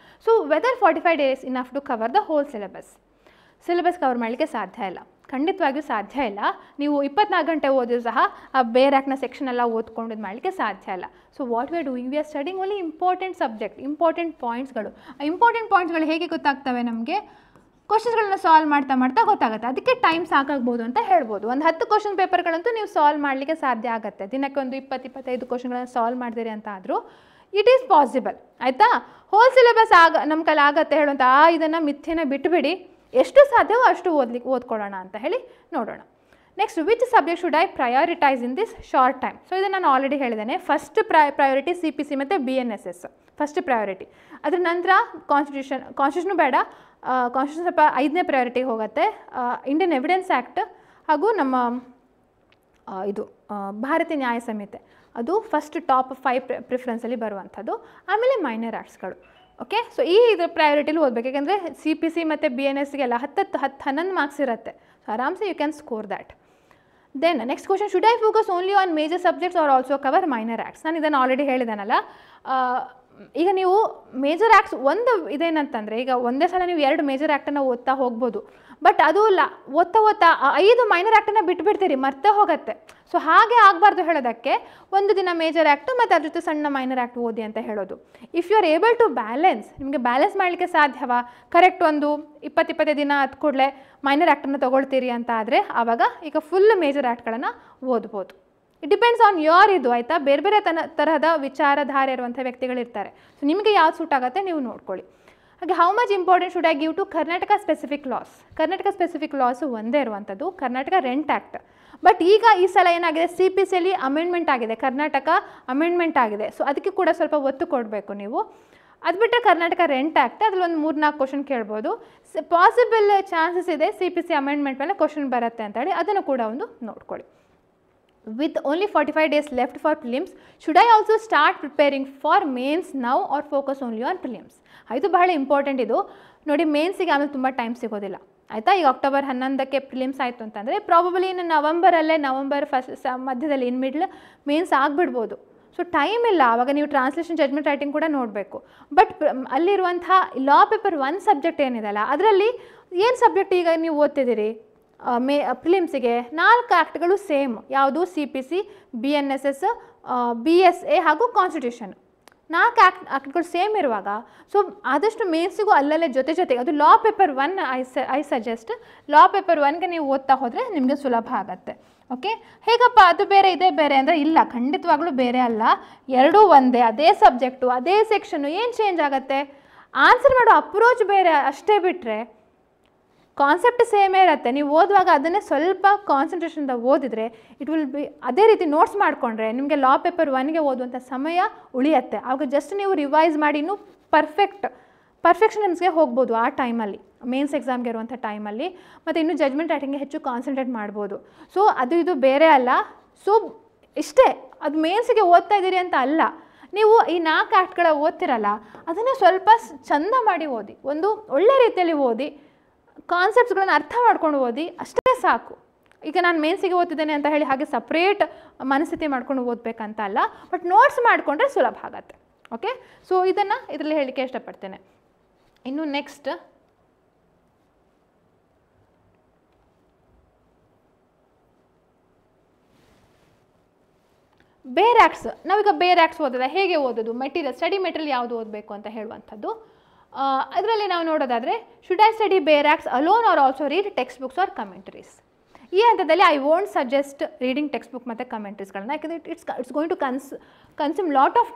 A: So whether 45 days enough to cover the whole syllabus cover ಮಾಡಲಿಕ್ಕೆ ಸಾಧ್ಯ ಇಲ್ಲ, ಖಂಡಿತವಾಗಿಯೂ ಸಾಧ್ಯ ಇಲ್ಲ. ನೀವು 24 ಗಂಟೆ ಓದಿದ್ರು ಸಹ ಆ ಬೇರೆ ಆ್ಯಕ್ಟ್ನ ಸೆಕ್ಷನ್ ಎಲ್ಲ ಓದ್ಕೊಂಡು ಇದು ಮಾಡಲಿಕ್ಕೆ ಸಾಧ್ಯ ಇಲ್ಲ. So what we are doing, we are studying only important subject, important ಪಾಯಿಂಟ್ಸ್ಗಳು. ಆ ಇಂಪಾರ್ಟೆಂಟ್ ಪಾಯಿಂಟ್ಸ್ಗಳು ಹೇಗೆ ಗೊತ್ತಾಗ್ತವೆ ನಮಗೆ, ಕ್ವಶನ್ಸ್ಗಳನ್ನ ಸಾಲ್ವ್ ಮಾಡ್ತಾ ಗೊತ್ತಾಗುತ್ತೆ. ಅದಕ್ಕೆ ಟೈಮ್ ಸಾಕಾಗ್ಬೋದು ಅಂತ ಹೇಳ್ಬೋದು. ಒಂದು 10 ಕ್ವಶನ್ ಪೇಪರ್ಗಳಂತೂ ನೀವು ಸಾಲ್ವ್ ಮಾಡಲಿಕ್ಕೆ ಸಾಧ್ಯ ಆಗುತ್ತೆ. ದಿನಕ್ಕೆ ಒಂದು 20-25 ಕ್ವಶನ್ಗಳನ್ನ ಸಾಲ್ವ್ ಮಾಡ್ತೀರಿ ಅಂತ ಆದರೂ ಇಟ್ ಈಸ್ ಪಾಸಿಬಲ್. ಆಯಿತಾ. ಹೋಲ್ ಸಿಲೆಬಸ್ ನಮ್ಮ ಕೈಲಿ ಆಗತ್ತೆ ಹೇಳುವಂಥ ಇದನ್ನು ಮಿಥ್ಯೆನ ಬಿಟ್ಟುಬಿಡಿ, ಎಷ್ಟು ಸಾಧ್ಯವೋ ಅಷ್ಟು ಓದ್ಕೊಳ್ಳೋಣ ಅಂತ ಹೇಳಿ ನೋಡೋಣ. Next, which subject should I prioritise in this short time. So ಇದನ್ನು ನಾನು ಆಲ್ರೆಡಿ ಹೇಳಿದ್ದೇನೆ. ಫಸ್ಟ್ ಪ್ರಯಾರಿಟಿ CPC ಮತ್ತು BNSS ಫಸ್ಟ್ ಪ್ರಯಾರಿಟಿ. ಅದ್ರ ನಂತರ ಕಾನ್ಸ್ಟಿಟ್ಯೂಷನು ಬೇಡ, ಕಾನ್ಸ್ಟಿಟ್ಯೂಷನ್ ಸ್ವಲ್ಪ 5ನೇ ಪ್ರಯಾರಿಟಿಗೆ ಹೋಗುತ್ತೆ. ಇಂಡಿಯನ್ ಎವಿಡೆನ್ಸ್ ಆ್ಯಕ್ಟ್ ಹಾಗೂ ನಮ್ಮ ಇದು ಭಾರತೀಯ ನ್ಯಾಯ ಸಂಹಿತೆ ಅದು ಫಸ್ಟ್ ಟಾಪ್ 5 ಪ್ರಿಫರೆನ್ಸಲ್ಲಿ ಬರುವಂಥದ್ದು. ಆಮೇಲೆ ಮೈನರ್ ಆರ್ಟ್ಸ್ಗಳು. ಓಕೆ. ಸೊ ಈ ಇದ್ರ ಪ್ರಯಾರಿಟಿಲಿ ಓದಬೇಕು, ಯಾಕೆಂದರೆ CPC ಮತ್ತು BNSಗೆಲ್ಲ 10-11 ಮಾರ್ಕ್ಸ್ ಇರುತ್ತೆ. ಸೊ ಆರಾಮ್ಸೆ you can score that. Then next question, should I focus only on major subjects or also cover minor acts. ನಾನು ಇದನ್ನು ಆಲ್ರೆಡಿ ಹೇಳಿದ್ದಾನಲ್ಲ. ಈಗ ನೀವು ಮೇಜರ್ ಆ್ಯಕ್ಟ್ಸ್ ಒಂದು ಇದೇನಂತಂದರೆ, ಈಗ ಒಂದೇ ಸಲ ನೀವು 2 ಮೇಜರ್ ಆ್ಯಕ್ಟನ್ನು ಓದ್ತಾ ಹೋಗ್ಬೋದು. ಬಟ್ ಅದು ಓದ್ತಾ 5 ಮೈನರ್ ಆ್ಯಕ್ಟನ್ನು ಬಿಟ್ಬಿಡ್ತೀರಿ, ಮರ್ತೇ ಹೋಗುತ್ತೆ. ಸೊ ಹಾಗೆ ಆಗಬಾರ್ದು ಹೇಳೋದಕ್ಕೆ ಒಂದು ದಿನ ಮೇಜರ್ ಆ್ಯಕ್ಟು ಮತ್ತು ಅದ್ರ ಜೊತೆ ಸಣ್ಣ ಮೈನರ್ ಆ್ಯಕ್ಟ್ ಓದಿ ಅಂತ ಹೇಳೋದು. If you are able to balance, ನಿಮಗೆ ಬ್ಯಾಲೆನ್ಸ್ ಮಾಡಲಿಕ್ಕೆ ಸಾಧ್ಯವಾ, ಕರೆಕ್ಟ್ ಒಂದು 20-25 ದಿನ ಆದ ಕೂಡಲೇ ಮೈನರ್ ಆ್ಯಕ್ಟನ್ನು ತೊಗೊಳ್ತೀರಿ ಅಂತ ಆದರೆ ಆವಾಗ ಈಗ ಫುಲ್ ಮೇಜರ್ ಆ್ಯಕ್ಟ್ಗಳನ್ನು ಓದ್ಬೋದು. ಇಟ್ ಡಿಪೆಂಡ್ಸ್ ಆನ್ ಯೋರ್ ಇದು. ಆಯಿತಾ. ಬೇರೆ ಬೇರೆ ತರಹದ ವಿಚಾರಧಾರೆ ಇರುವಂಥ ವ್ಯಕ್ತಿಗಳಿರ್ತಾರೆ. ಸೊ ನಿಮಗೆ ಯಾವ್ದು ಸೂಟ್ ಆಗುತ್ತೆ ನೀವು ನೋಡ್ಕೊಳ್ಳಿ. ಹಾಗೆ how much important should I give to Karnataka specific laws. Karnataka specific laws ಒಂದೇ ಇರುವಂಥದ್ದು, ಕರ್ನಾಟಕ ರೆಂಟ್ ಆ್ಯಕ್ಟ್. ಬಟ್ ಈಗ ಈ ಸಲ ಏನಾಗಿದೆ, CPCಯಲ್ಲಿ ಅಮೆಂಡ್ಮೆಂಟ್ ಆಗಿದೆ, ಕರ್ನಾಟಕ ಅಮೆಂಡ್ಮೆಂಟ್ ಆಗಿದೆ. ಸೊ ಅದಕ್ಕೆ ಕೂಡ ಸ್ವಲ್ಪ ಒತ್ತು ಕೊಡಬೇಕು ನೀವು. ಅದು ಬಿಟ್ಟರೆ ಕರ್ನಾಟಕ ರೆಂಟ್ ಆ್ಯಕ್ಟ್, ಅದ್ರಲ್ಲಿ ಒಂದು 3-4 ಕ್ವಶನ್ ಕೇಳ್ಬೋದು. ಪಾಸಿಬಲ್ ಚಾನ್ಸಸ್ ಇದೆ CPC ಅಮೆಂಡ್ಮೆಂಟ್ ಮೇಲೆ ಕ್ವಶನ್ ಬರುತ್ತೆ ಅಂತೇಳಿ, ಅದನ್ನು ಕೂಡ ಒಂದು ನೋಡ್ಕೊಳ್ಳಿ. With only 45 days left for prelims, should I also start preparing for mains now or focus only on prelims? ಇದು ಬಹಳ ಇಂಪಾರ್ಟೆಂಟ್. ಇದು ನೋಡಿ, ಮೇನ್ಸಿಗೆ ಆಮೇಲೆ ತುಂಬ ಟೈಮ್ ಸಿಗೋದಿಲ್ಲ. ಆಯಿತಾ. ಈಗ ಅಕ್ಟೋಬರ್ 11ಕ್ಕೆ ಪ್ರಿಲಿಮ್ಸ್ ಆಯಿತು ಅಂತಂದರೆ ಪ್ರಾಬಬಲಿ ಇನ್ನು ನವಂಬರ್ ಫಸ್ಟ್ ಮಧ್ಯದಲ್ಲಿ ಇನ್ ಮಿಡ್ಲ್ ಮೇನ್ಸ್ ಆಗಿಬಿಡ್ಬೋದು. ಸೊ ಟೈಮ್ ಇಲ್ಲ. ಆವಾಗ ನೀವು ಟ್ರಾನ್ಸ್ಲೇಷನ್, ಜಡ್ಜ್ಮೆಂಟ್ ರೈಟಿಂಗ್ ಕೂಡ ನೋಡಬೇಕು. ಬಟ್ ಅಲ್ಲಿರುವಂಥ ಲಾ ಪೇಪರ್ 1 ಸಬ್ಜೆಕ್ಟ್ ಏನಿದೆಲ್ಲ ಅದರಲ್ಲಿ ಏನು ಸಬ್ಜೆಕ್ಟ್ ಈಗ ನೀವು ಓದ್ತಿದ್ದೀರಿ, ಪ್ರಿಲಿಮ್ಸಿಗೆ 4 ಆ್ಯಕ್ಟ್ಗಳು ಸೇಮ್. ಯಾವುದು, CPC, BNSS, BSA ಹಾಗೂ ಕಾನ್ಸ್ಟಿಟ್ಯೂಷನ್. 4 ಆ್ಯಕ್ಟ್ಗಳು ಸೇಮ್ ಇರುವಾಗ ಸೊ ಆದಷ್ಟು ಮೇನ್ಸಿಗೂ ಅಲ್ಲಲ್ಲೇ ಜೊತೆಗೆ ಅದು law paper 1 I suggest law paper 1ಗೆ ನೀವು ಓದ್ತಾ ಹೋದರೆ ನಿಮಗೆ ಸುಲಭ ಆಗುತ್ತೆ. ಓಕೆ. ಹೇಗಪ್ಪ ಅದು ಬೇರೆ ಇದೇ ಬೇರೆ ಅಂದರೆ ಇಲ್ಲ, ಖಂಡಿತವಾಗ್ಲೂ ಬೇರೆ ಅಲ್ಲ, ಎರಡೂ ಒಂದೇ, ಅದೇ ಸಬ್ಜೆಕ್ಟು, ಅದೇ ಸೆಕ್ಷನ್ನು. ಏನು ಚೇಂಜ್ ಆಗುತ್ತೆ, ಆನ್ಸರ್ ಮಾಡೋ ಅಪ್ರೋಚ್ ಬೇರೆ ಅಷ್ಟೇ, ಬಿಟ್ಟರೆ ಕಾನ್ಸೆಪ್ಟ್ ಸೇಮೇ ಇರುತ್ತೆ. ನೀವು ಓದುವಾಗ ಅದನ್ನೇ ಸ್ವಲ್ಪ ಕಾನ್ಸಂಟ್ರೇಷನ್ದ ಓದಿದರೆ ಇಟ್ ವಿಲ್ ಬಿ, ಅದೇ ರೀತಿ ನೋಟ್ಸ್ ಮಾಡಿಕೊಂಡ್ರೆ ನಿಮಗೆ ಲಾ ಪೇಪರ್ 1ಗೆ ಓದುವಂಥ ಸಮಯ ಉಳಿಯುತ್ತೆ. ಆವಾಗ ಜಸ್ಟ್ ನೀವು ರಿವೈಸ್ ಮಾಡಿ ಇನ್ನೂ ಪರ್ಫೆಕ್ಷನ್ಸ್ಗೆ ಹೋಗ್ಬೋದು ಆ ಟೈಮಲ್ಲಿ, ಮೇನ್ಸ್ ಎಕ್ಸಾಮ್ಗೆ ಇರುವಂಥ ಟೈಮಲ್ಲಿ. ಮತ್ತು ಇನ್ನೂ ಜಡ್ಜ್ಮೆಂಟ್ ರೈಟಿಂಗ್ಗೆ ಹೆಚ್ಚು ಕಾನ್ಸಂಟ್ರೇಟ್ ಮಾಡ್ಬೋದು. ಸೊ ಅದು ಇದು ಬೇರೆ ಅಲ್ಲ. ಸೊ ಇಷ್ಟೇ, ಅದು ಮೇನ್ಸಿಗೆ ಓದ್ತಾ ಇದ್ದೀರಿ ಅಂತ ಅಲ್ಲ, ನೀವು ಈ 4 ಆ್ಯಕ್ಟ್ಗಳ ಓದ್ತಿರಲ್ಲ ಅದನ್ನೇ ಸ್ವಲ್ಪ ಚಂದ ಮಾಡಿ ಓದಿ, ಒಂದು ಒಳ್ಳೆ ರೀತಿಯಲ್ಲಿ ಓದಿ, ಕಾನ್ಸೆಪ್ಟ್ಸ್ಗಳನ್ನು ಅರ್ಥ ಮಾಡ್ಕೊಂಡು ಓದಿ, ಅಷ್ಟೇ ಸಾಕು. ಈಗ ನಾನು ಮೇನ್ಸಿಗೆ ಓದ್ತಿದ್ದೇನೆ ಅಂತ ಹೇಳಿ ಹಾಗೆ ಸಪ್ರೇಟ್ ಮನಸ್ಥಿತಿ ಮಾಡ್ಕೊಂಡು ಓದಬೇಕಂತ ಅಲ್ಲ, ಬಟ್ ನೋಟ್ಸ್ ಮಾಡಿಕೊಂಡ್ರೆ ಸುಲಭ ಆಗತ್ತೆ. ಓಕೆ, ಸೊ ಇದನ್ನು ಇದರಲ್ಲಿ ಹೇಳಲಿಕ್ಕೆ ಇಷ್ಟಪಡ್ತೇನೆ. ಇನ್ನು ನೆಕ್ಸ್ಟ್ ಬೇರ್ ಆ್ಯಕ್ಟ್ಸ್. ನಾವೀಗ ಬೇರ್ ಆ್ಯಕ್ಟ್ಸ್ ಓದೋದ ಹೇಗೆ ಓದೋದು, ಸ್ಟಡಿ ಮೆಟೀರಿಯಲ್ ಯಾವುದು ಓದಬೇಕು ಅಂತ ಹೇಳುವಂಥದ್ದು. ಅದರಲ್ಲಿ ನಾವು ನೋಡೋದಾದರೆ, should I study bare acts alone or also read text books or commentaries. ಈ ಹಂತದಲ್ಲಿ I won't suggest reading text book ಮತ್ತು ಕಮೆಂಟ್ರೀಸ್ಗಳನ್ನ, ಯಾಕಂದರೆ it's going to consume lot of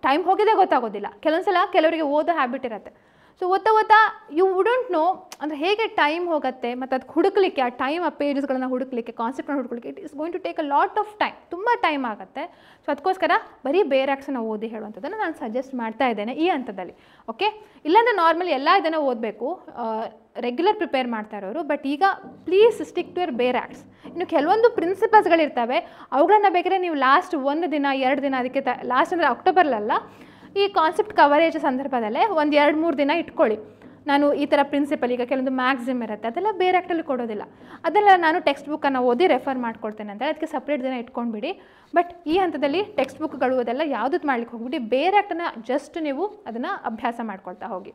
A: time ಹೋಗಿದೆ ಗೊತ್ತಾಗೋದಿಲ್ಲ. ಕೆಲವೊಂದ್ಸಲ ಕೆಲವರಿಗೆ ಓದೋ ಹ್ಯಾಬಿಟ್ ಇರುತ್ತೆ. ಸೊ ಓದ್ತಾ ಯು ವುಡಂಟ್ ನೋ ಅಂದರೆ ಹೇಗೆ ಟೈಮ್ ಹೋಗುತ್ತೆ, ಮತ್ತು ಅದು ಹುಡುಕ್ಲಿಕ್ಕೆ ಆ ಟೈಮ್, ಆ ಪೇಜಸ್ಗಳನ್ನು ಹುಡುಕ್ಲಿಕ್ಕೆ, ಕಾನ್ಸೆಪ್ಟ್ನ ಹುಡುಕ್ಲಿಕ್ಕೆ it is going to take a lot of time, ತುಂಬ ಟೈಮ್ ಆಗುತ್ತೆ. ಸೊ ಅದಕ್ಕೋಸ್ಕರ ಬರೀ ಬೇರ್ ಆ್ಯಕ್ಟ್ಸನ್ನು ಓದಿ ಹೇಳುವಂಥದ್ದನ್ನು ನಾನು ಸಜೆಸ್ಟ್ ಮಾಡ್ತಾ ಇದ್ದೇನೆ ಈ ಹಂತದಲ್ಲಿ. ಓಕೆ, ಇಲ್ಲಾಂದರೆ ನಾರ್ಮಲಿ ಎಲ್ಲ ಇದನ್ನು ಓದಬೇಕು ರೆಗ್ಯುಲರ್ ಪ್ರಿಪೇರ್ ಮಾಡ್ತಾ ಇರೋರು. ಬಟ್ ಈಗ ಪ್ಲೀಸ್ ಸ್ಟಿಕ್ ಟು ಯರ್ ಬೇರ್ ಆ್ಯಕ್ಟ್ಸ್. ಇನ್ನು ಕೆಲವೊಂದು ಪ್ರಿನ್ಸಿಪಲ್ಸ್ಗಳಿರ್ತವೆ, ಅವುಗಳನ್ನ ಬೇಕಾದ್ರೆ ನೀವು ಲಾಸ್ಟ್ 1 ದಿನ 2 ದಿನ, ಅದಕ್ಕೆ ಲಾಸ್ಟ್ ಅಂದರೆ ಅಕ್ಟೋಬರ್ಲಲ್ಲ, ಈ ಕಾನ್ಸೆಪ್ಟ್ ಕವರೇಜ್ ಸಂದರ್ಭದಲ್ಲೇ ಒಂದು 2-3 ದಿನ ಇಟ್ಕೊಳ್ಳಿ. ನಾನು ಈ ಥರ ಪ್ರಿನ್ಸಿಪಲ್, ಈಗ ಕೆಲವೊಂದು ಮ್ಯಾಕ್ಸಿಮ್ ಇರುತ್ತೆ, ಅದೆಲ್ಲ ಬೇರೆ ಆ್ಯಕ್ಟಲ್ಲಿ ಕೊಡೋದಿಲ್ಲ, ಅದೆಲ್ಲ ನಾನು ಟೆಕ್ಸ್ಟ್ ಬುಕ್ಕನ್ನು ಓದಿ ರೆಫರ್ ಮಾಡ್ಕೊಳ್ತೇನೆ ಅಂತ, ಅದಕ್ಕೆ ಸಪ್ರೇಟ್ ದಿನ ಇಟ್ಕೊಂಡ್ಬಿಡಿ. ಬಟ್ ಈ ಹಂತದಲ್ಲಿ ಟೆಕ್ಸ್ಟ್ ಬುಕ್ಗಳು ಅದೆಲ್ಲ ಯಾವುದಕ್ಕೆ ಮಾಡ್ಲಿಕ್ಕೆ ಹೋಗ್ಬಿಟ್ಟು ಬೇರೆ ಆ್ಯಕ್ಟನ್ನು ಜಸ್ಟ್ ನೀವು ಅದನ್ನು ಅಭ್ಯಾಸ ಮಾಡ್ಕೊಳ್ತಾ ಹೋಗಿ.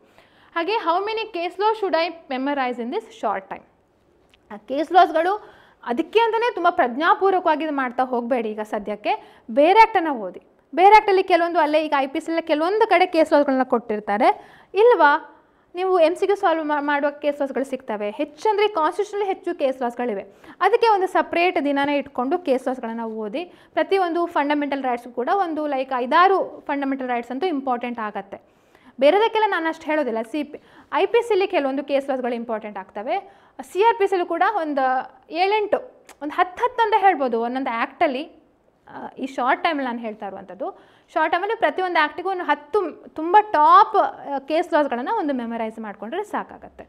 A: ಹಾಗೆ how many case law should I memorise in this short time. ಆ ಕೇಸ್ ಲಾಸ್ಗಳು ಅದಕ್ಕೆ ಅಂತಲೇ ತುಂಬ ಪ್ರಜ್ಞಾಪೂರ್ವಕವಾಗಿ ಮಾಡ್ತಾ ಹೋಗಬೇಡಿ. ಈಗ ಸದ್ಯಕ್ಕೆ ಬೇರೆ ಆ್ಯಕ್ಟನ್ನು ಓದಿ. ಬೇರೆ ಆ್ಯಕ್ಟಲ್ಲಿ ಕೆಲವೊಂದು ಅಲ್ಲೇ ಈಗ IPC ಕೆಲವೊಂದು ಕಡೆ ಕೇಸ್ ಲಾಸ್ಗಳನ್ನ ಕೊಟ್ಟಿರ್ತಾರೆ, ಇಲ್ವಾ ನೀವು MCQ ಸಾಲ್ವ್ ಮಾಡುವ ಕೇಸ್ ಲಾಸ್ಗಳು ಸಿಗ್ತವೆ. ಹೆಚ್ಚಂದರೆ ಕಾನ್ಸ್ಟಿಟ್ಯೂಷನಲ್ಲಿ ಹೆಚ್ಚು ಕೇಸ್ ಲಾಸ್ಗಳಿವೆ. ಅದಕ್ಕೆ ಒಂದು ಸಪ್ರೇಟ್ ದಿನನೇ ಇಟ್ಕೊಂಡು ಕೇಸ್ ಲಾಸ್ಗಳನ್ನು ಓದಿ. ಪ್ರತಿಯೊಂದು ಫಂಡಮೆಂಟಲ್ ರೈಟ್ಸು ಕೂಡ ಒಂದು ಲೈಕ್ 5-6 ಫಂಡಮೆಂಟಲ್ ರೈಟ್ಸ್ ಅಂತೂ ಇಂಪಾರ್ಟೆಂಟ್ ಆಗುತ್ತೆ. ಬೇರೆದಕ್ಕೆಲ್ಲ ನಾನು ಅಷ್ಟು ಹೇಳೋದಿಲ್ಲ. IPC ಕೆಲವೊಂದು ಕೇಸ್ ಲಾಸ್ಗಳು ಇಂಪಾರ್ಟೆಂಟ್ ಆಗ್ತವೆ. CRPC ಕೂಡ ಒಂದು 7-8 ಒಂದು 10 ಅಂತ ಹೇಳ್ಬೋದು ಒಂದೊಂದು ಆ್ಯಕ್ಟಲ್ಲಿ. ಈ ಶಾರ್ಟ್ ಟೈಮಲ್ಲಿ ನಾನು ಹೇಳ್ತಾ ಇರುವಂಥದ್ದು, ಶಾರ್ಟ್ ಟೈಮಲ್ಲಿ ಪ್ರತಿಯೊಂದು ಆ್ಯಕ್ಟಿಗೂ ಒಂದು 10 ತುಂಬ ಟಾಪ್ ಕೇಸ್ ಲಾಸ್ಗಳನ್ನು ಒಂದು ಮೆಮರೈಸ್ ಮಾಡಿಕೊಂಡ್ರೆ ಸಾಕಾಗತ್ತೆ.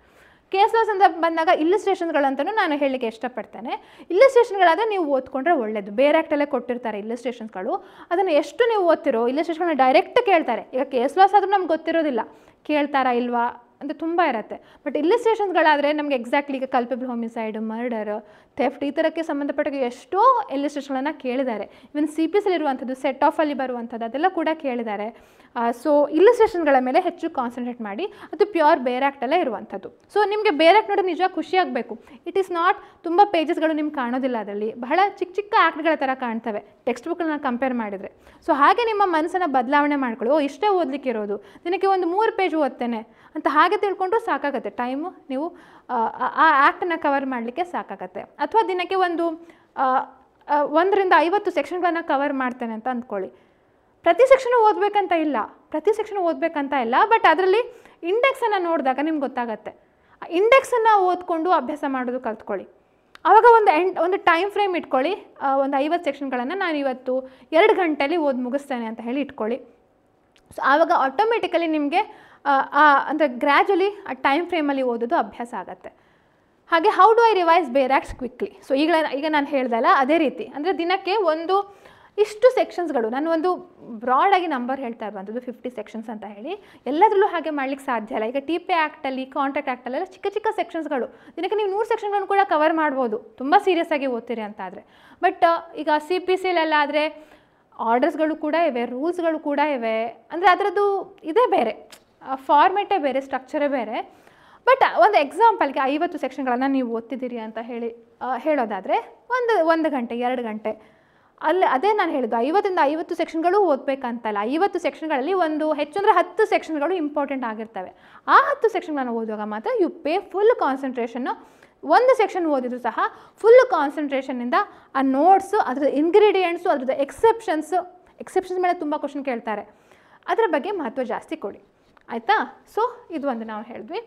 A: ಕೇಸ್ ಲಾಸ್ ಅಂತ ಬಂದಾಗ ಇಲ್ಲಿಸ್ಟ್ರೇಷನ್ಸ್ಗಳಂತಲೂ ನಾನು ಹೇಳಲಿಕ್ಕೆ ಇಷ್ಟಪಡ್ತೇನೆ. ಇಲ್ಲಿಸ್ಟ್ರೇಷನ್ಗಳಾದರೆ ನೀವು ಓದ್ಕೊಂಡ್ರೆ ಒಳ್ಳೆಯದು. ಬೇರೆ ಆ್ಯಕ್ಟಲ್ಲೇ ಕೊಟ್ಟಿರ್ತಾರೆ ಇಲ್ಲಿಸ್ಟ್ರೇಷನ್ಸ್ಗಳು, ಅದನ್ನು ಎಷ್ಟು ನೀವು ಓದ್ತಿರೋ, ಇಲ್ಲಿಸ್ಟ್ರೇಷನ್ನ ಡೈರೆಕ್ಟ್ ಕೇಳ್ತಾರೆ. ಈಗ ಕೇಸ್ ಲಾಸ್ ಆದರೂ ನಮ್ಗೆ ಗೊತ್ತಿರೋದಿಲ್ಲ, ಕೇಳ್ತಾರಾ ಇಲ್ವಾ ಅಂತ ತುಂಬ ಇರುತ್ತೆ. ಬಟ್ ಇಲ್ಲಿಸ್ಟ್ರೇಷನ್ಸ್ಗಳಾದರೆ ನಮಗೆ ಎಕ್ಸಾಕ್ಟ್ಲಿ ಈಗ ಕಲ್ಪಬಲ್ ಹೋಮಿಸೈಡ್, ಮರ್ಡರ್, ಥೆಫ್ಟ್ ಈ ಥರಕ್ಕೆ ಸಂಬಂಧಪಟ್ಟ ಎಷ್ಟೋ ಇಲ್ಲಿಸ್ಟ್ರೇಷನ್ಗಳನ್ನು ಕೇಳಿದ್ದಾರೆ. ಇವನ್ CPC ಇರುವಂಥದ್ದು, ಸೆಟ್ ಆಫಲ್ಲಿ ಬರುವಂಥದ್ದು ಅದೆಲ್ಲ ಕೂಡ ಕೇಳಿದ್ದಾರೆ. ಸೊ ಇಲ್ಲಿಸ್ಟ್ರೇಷನ್ಗಳ ಮೇಲೆ ಹೆಚ್ಚು ಕಾನ್ಸಂಟ್ರೇಟ್ ಮಾಡಿ. ಅದು ಪ್ಯೂರ್ ಬೇರೆ ಆ್ಯಕ್ಟಲ್ಲೇ ಇರುವಂಥದ್ದು. ಸೊ ನಿಮಗೆ ಬೇರೆ ಆ್ಯಕ್ಟ್ ನೋಡಿ ನಿಜ ಖುಷಿಯಾಗಬೇಕು. ಇಟ್ ಈಸ್ ನಾಟ್ ತುಂಬ ಪೇಜಸ್ಗಳು ನಿಮ್ಗೆ ಕಾಣೋದಿಲ್ಲ, ಅದರಲ್ಲಿ ಬಹಳ ಚಿಕ್ಕ ಚಿಕ್ಕ ಆ್ಯಕ್ಟ್ಗಳ ಥರ ಕಾಣ್ತವೆ ಟೆಕ್ಸ್ಟ್ ಬುಕ್ಕನ್ನ ಕಂಪೇರ್ ಮಾಡಿದರೆ. ಸೊ ಹಾಗೆ ನಿಮ್ಮ ಮನಸ್ಸನ್ನು ಬದಲಾವಣೆ ಮಾಡ್ಕೊಳ್ಳಿ. ಇಷ್ಟೇ ಓದಲಿಕ್ಕೆ ಇರೋದು, ದಿನಕ್ಕೆ ಒಂದು 3 ಪೇಜ್ ಓದ್ತೇನೆ ಅಂತ ಹಾಗೆ ತಿಳ್ಕೊಂಡು ಸಾಕಾಗುತ್ತೆ. ಟೈಮು ನೀವು ಆ ಆ್ಯಕ್ಟನ್ನು ಕವರ್ ಮಾಡಲಿಕ್ಕೆ ಸಾಕಾಗತ್ತೆ. ಅಥವಾ ದಿನಕ್ಕೆ ಒಂದು 1ರಿಂದ 50 ಸೆಕ್ಷನ್ಗಳನ್ನು ಕವರ್ ಮಾಡ್ತೇನೆ ಅಂತ ಅಂದ್ಕೊಳ್ಳಿ. ಪ್ರತಿ ಸೆಕ್ಷನು ಓದಬೇಕಂತ ಇಲ್ಲ, ಬಟ್ ಅದರಲ್ಲಿ ಇಂಡೆಕ್ಸನ್ನು ನೋಡಿದಾಗ ನಿಮ್ಗೆ ಗೊತ್ತಾಗತ್ತೆ. ಇಂಡೆಕ್ಸನ್ನು ಓದ್ಕೊಂಡು ಅಭ್ಯಾಸ ಮಾಡೋದು ಕಲ್ತ್ಕೊಳ್ಳಿ. ಆವಾಗ ಒಂದು ಟೈಮ್ ಫ್ರೇಮ್ ಇಟ್ಕೊಳ್ಳಿ. ಒಂದು 50 ಸೆಕ್ಷನ್ಗಳನ್ನು ನಾನು ಇವತ್ತು 2 ಗಂಟೆಯಲ್ಲಿ ಓದಿ ಮುಗಿಸ್ತೇನೆ ಅಂತ ಹೇಳಿ ಇಟ್ಕೊಳ್ಳಿ. ಸೊ ಆವಾಗ ಆಟೋಮೆಟಿಕಲಿ ನಿಮಗೆ ಅಂದರೆ ಗ್ರ್ಯಾಜುಲಿ ಆ ಟೈಮ್ ಫ್ರೇಮಲ್ಲಿ ಓದೋದು ಅಭ್ಯಾಸ ಆಗುತ್ತೆ. ಹಾಗೆ ಹೌ ಡು ಐ ರಿವೈಸ್ ಬೇರ್ ಆ್ಯಕ್ಟ್ಸ್ ಕ್ವಿಕ್ಲಿ. ಸೊ ಈಗ ನಾನು ಹೇಳ್ದಲ್ಲ ಅದೇ ರೀತಿ, ಅಂದರೆ ದಿನಕ್ಕೆ ಇಷ್ಟು ಸೆಕ್ಷನ್ಸ್ಗಳು, ನಾನು ಒಂದು ಬ್ರಾಡಾಗಿ ನಂಬರ್ ಹೇಳ್ತಾ ಇರುವಂಥದ್ದು 50 ಸೆಕ್ಷನ್ಸ್ ಅಂತ ಹೇಳಿ. ಎಲ್ಲದರಲ್ಲೂ ಹಾಗೆ ಮಾಡ್ಲಿಕ್ಕೆ ಸಾಧ್ಯ ಇಲ್ಲ. ಈಗ TP ಆ್ಯಕ್ಟಲ್ಲಿ, ಕಾಂಟ್ರಾಕ್ಟ್ ಆ್ಯಕ್ಟಲ್ಲೆಲ್ಲ ಚಿಕ್ಕ ಚಿಕ್ಕ ಸೆಕ್ಷನ್ಸ್ಗಳು, ದಿನಕ್ಕೆ ನೀವು 100 ಸೆಕ್ಷನ್ಗಳನ್ನು ಕೂಡ ಕವರ್ ಮಾಡ್ಬೋದು ತುಂಬ ಸೀರಿಯಸ್ ಆಗಿ ಓದ್ತೀರಿ ಅಂತ ಆದರೆ. ಬಟ್ ಈಗ CPCಲೆಲ್ಲ ಆದರೆ ಆರ್ಡರ್ಸ್ಗಳು ಕೂಡ ಇವೆ, ರೂಲ್ಸ್ಗಳು ಕೂಡ ಇವೆ. ಅಂದರೆ ಅದರದ್ದು ಇದೇ ಬೇರೆ, ಫಾರ್ಮೆಟೇ ಬೇರೆ, ಸ್ಟ್ರಕ್ಚರೇ ಬೇರೆ. ಬಟ್ ಒಂದು ಎಕ್ಸಾಂಪಲ್ಗೆ 50 ಸೆಕ್ಷನ್ಗಳನ್ನು ನೀವು ಓದ್ತಿದ್ದೀರಿ ಅಂತ ಹೇಳೋದಾದರೆ ಒಂದು ಗಂಟೆ 2 ಗಂಟೆ ಅದೇ ನಾನು ಹೇಳಿದ್ದು 50ರಿಂದ 50 ಸೆಕ್ಷನ್ಗಳು ಓದಬೇಕಂತಲ್ಲ. 50 ಸೆಕ್ಷನ್ಗಳಲ್ಲಿ ಒಂದು ಹೆಚ್ಚಂದರೆ 10 ಸೆಕ್ಷನ್ಗಳು ಇಂಪಾರ್ಟೆಂಟ್ ಆಗಿರ್ತವೆ. ಆ 10 ಸೆಕ್ಷನ್ಗಳನ್ನು ಓದುವಾಗ ಮಾತ್ರ ಯು ಪೇ ಫುಲ್ ಕಾನ್ಸಂಟ್ರೇಷನ್ನು. ಒಂದು ಸೆಕ್ಷನ್ ಓದಿದ್ರು ಸಹ ಫುಲ್ ಕಾನ್ಸಂಟ್ರೇಷನ್ನಿಂದ ಆ ನೋಟ್ಸು, ಅದರ ಇಂಗ್ರೀಡಿಯೆಂಟ್ಸು, ಅದರದ್ದು ಎಕ್ಸೆಪ್ಷನ್ಸ್ ಮೇಲೆ ತುಂಬ ಕ್ವಶನ್ ಕೇಳ್ತಾರೆ, ಅದರ ಬಗ್ಗೆ ಮಹತ್ವ ಜಾಸ್ತಿ ಕೊಡಿ, ಆಯಿತಾ. ಸೊ ಇದು ಒಂದು ನಾವು ಹೇಳಿದ್ವಿ.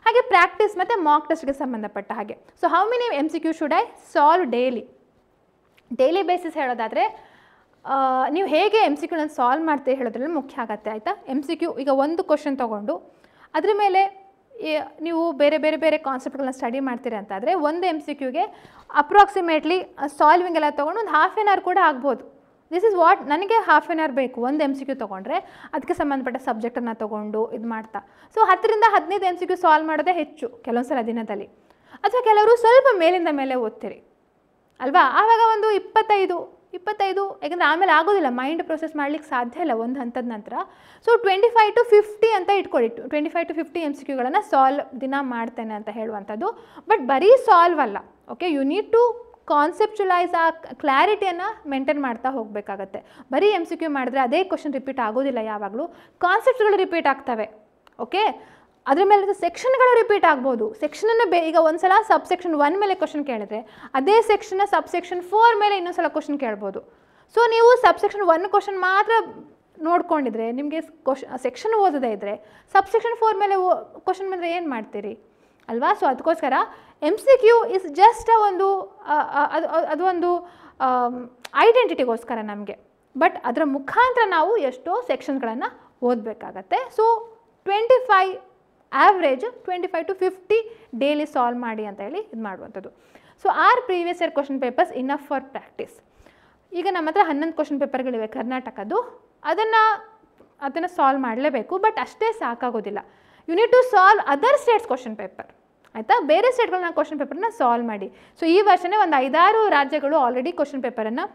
A: ಹಾಗೆ ಪ್ರಾಕ್ಟೀಸ್ ಮತ್ತು ಮಾಕ್ ಟೆಸ್ಟ್ಗೆ ಸಂಬಂಧಪಟ್ಟ ಹಾಗೆ. So how many MCQ should I solve daily basis ಹೇಳೋದಾದರೆ ನೀವು ಹೇಗೆ MCQನ ಸಾಲ್ವ್ ಮಾಡ್ತೀವಿ ಹೇಳೋದ್ರಲ್ಲಿ ಮುಖ್ಯ ಆಗುತ್ತೆ, ಆಯಿತಾ. MCQ ಈಗ ಒಂದು ಕ್ವಶನ್ ತೊಗೊಂಡು ಅದ್ರ ಮೇಲೆ ನೀವು ಬೇರೆ ಕಾನ್ಸೆಪ್ಟ್ಗಳನ್ನ ಸ್ಟಡಿ ಮಾಡ್ತೀರಿ ಅಂತಾದರೆ ಒಂದು MCQಗೆ ಅಪ್ರಾಕ್ಸಿಮೇಟ್ಲಿ ಸಾಲ್ವಿಂಗ್ ಎಲ್ಲ ತೊಗೊಂಡು ಒಂದು ½ an hour ಕೂಡ ಆಗ್ಬೋದು. ದಿಸ್ ಇಸ್ ವಾಟ್ ನನಗೆ ½ an hour ಬೇಕು ಒಂದು MCQ ತೊಗೊಂಡ್ರೆ, ಅದಕ್ಕೆ ಸಂಬಂಧಪಟ್ಟ ಸಬ್ಜೆಕ್ಟನ್ನು ತೊಗೊಂಡು ಇದು ಮಾಡ್ತಾ. ಸೊ 10ರಿಂದ 15 MCQ ಸಾಲ್ವ್ ಮಾಡೋದೇ ಹೆಚ್ಚು ಕೆಲವೊಂದು ಸಲ ದಿನದಲ್ಲಿ. ಅಥವಾ ಕೆಲವರು ಸ್ವಲ್ಪ ಮೇಲಿಂದ ಮೇಲೆ ಓದ್ತೀರಿ, ಅಲ್ವಾ. ಆವಾಗ ಒಂದು 25 ಯಾಕಂದರೆ ಆಮೇಲೆ ಆಗೋದಿಲ್ಲ, ಮೈಂಡ್ ಪ್ರೊಸೆಸ್ ಮಾಡ್ಲಿಕ್ಕೆ ಸಾಧ್ಯ ಇಲ್ಲ ಒಂದು ಹಂತದ ನಂತರ. ಸೊ 25 to 50 ಅಂತ ಇಟ್ಕೊಳ್ಳಿ, 25 to 50 MCQಗಳನ್ನು ಸಾಲ್ವ್ ದಿನ ಮಾಡ್ತೇನೆ ಅಂತ ಹೇಳುವಂಥದ್ದು. ಬಟ್ ಬರೀ ಸಾಲ್ವ್ ಅಲ್ಲ, okay, you need to conceptualise, ಆ ಕ್ಲಾರಿಟಿಯನ್ನು ಮೇಂಟೈನ್ ಮಾಡ್ತಾ ಹೋಗಬೇಕಾಗತ್ತೆ. ಬರೀ MCQ ಮಾಡಿದ್ರೆ ಅದೇ ಕ್ವಶನ್ ರಿಪೀಟ್ ಆಗೋದಿಲ್ಲ, ಯಾವಾಗಲೂ ಕಾನ್ಸೆಪ್ಟ್ಗಳು ರಿಪೀಟ್ ಆಗ್ತವೆ. ಓಕೆ, ಅದ್ರ ಮೇಲೆ ಸೆಕ್ಷನ್ಗಳು ರಿಪೀಟ್ ಆಗ್ಬೋದು. ಸೆಕ್ಷನನ್ನು ಈಗ ಒಂದು ಸಲ ಸಬ್ಸೆಕ್ಷನ್ 1 ಮೇಲೆ ಕ್ವಶನ್ ಕೇಳಿದ್ರೆ ಅದೇ ಸೆಕ್ಷನ್ನ ಸಬ್ಸೆಕ್ಷನ್ 4 ಮೇಲೆ ಇನ್ನೊಂದು ಸಲ ಕ್ವಶನ್ ಕೇಳ್ಬೋದು. ಸೊ ನೀವು ಸಬ್ಸೆಕ್ಷನ್ 1 ಕ್ವಶನ್ ಮಾತ್ರ ನೋಡ್ಕೊಂಡಿದ್ರೆ, ನಿಮಗೆ ಸೆಕ್ಷನ್ ಓದದೇ ಇದ್ದರೆ ಸಬ್ಸೆಕ್ಷನ್ 4 ಮೇಲೆ ಕ್ವಶನ್ ಬಂದರೆ ಏನು ಮಾಡ್ತೀರಿ ಅಲ್ವಾ. ಸೊ ಅದಕ್ಕೋಸ್ಕರ MCQ ಇಸ್ ಜಸ್ಟ್ ಒಂದು ಅದು ಒಂದು ಐಡೆಂಟಿಟಿಗೋಸ್ಕರ ನಮಗೆ. ಬಟ್ ಅದರ ಮುಖಾಂತರ ನಾವು ಎಷ್ಟೋ ಸೆಕ್ಷನ್ಗಳನ್ನು ಓದಬೇಕಾಗತ್ತೆ. So 25 average 25 to 50 daily solve ಮಾಡಿ ಅಂತ ಹೇಳಿ ಇದು ಮಾಡುವಂಥದ್ದು. So are previous year question papers enough for practice. ಈಗ ನಮ್ಮ ಹತ್ರ 11 ಕ್ವಶನ್ ಪೇಪರ್ಗಳಿವೆ ಕರ್ನಾಟಕದ್ದು, ಅದನ್ನು ಸಾಲ್ವ್ ಮಾಡಲೇಬೇಕು. ಬಟ್ ಅಷ್ಟೇ ಸಾಕಾಗೋದಿಲ್ಲ, you need to solve other states question paper, ಆಯಿತಾ. ಬೇರೆ ಸ್ಟೇಟ್ಗಳನ್ನ ಕ್ವಶನ್ ಪೇಪರ್ನ ಸಾಲ್ವ್ ಮಾಡಿ. ಸೊ ಈ ವರ್ಷನೇ ಒಂದು 5-6 ರಾಜ್ಯಗಳು ಆಲ್ರೆಡಿ ಕ್ವಶನ್ ಪೇಪರನ್ನು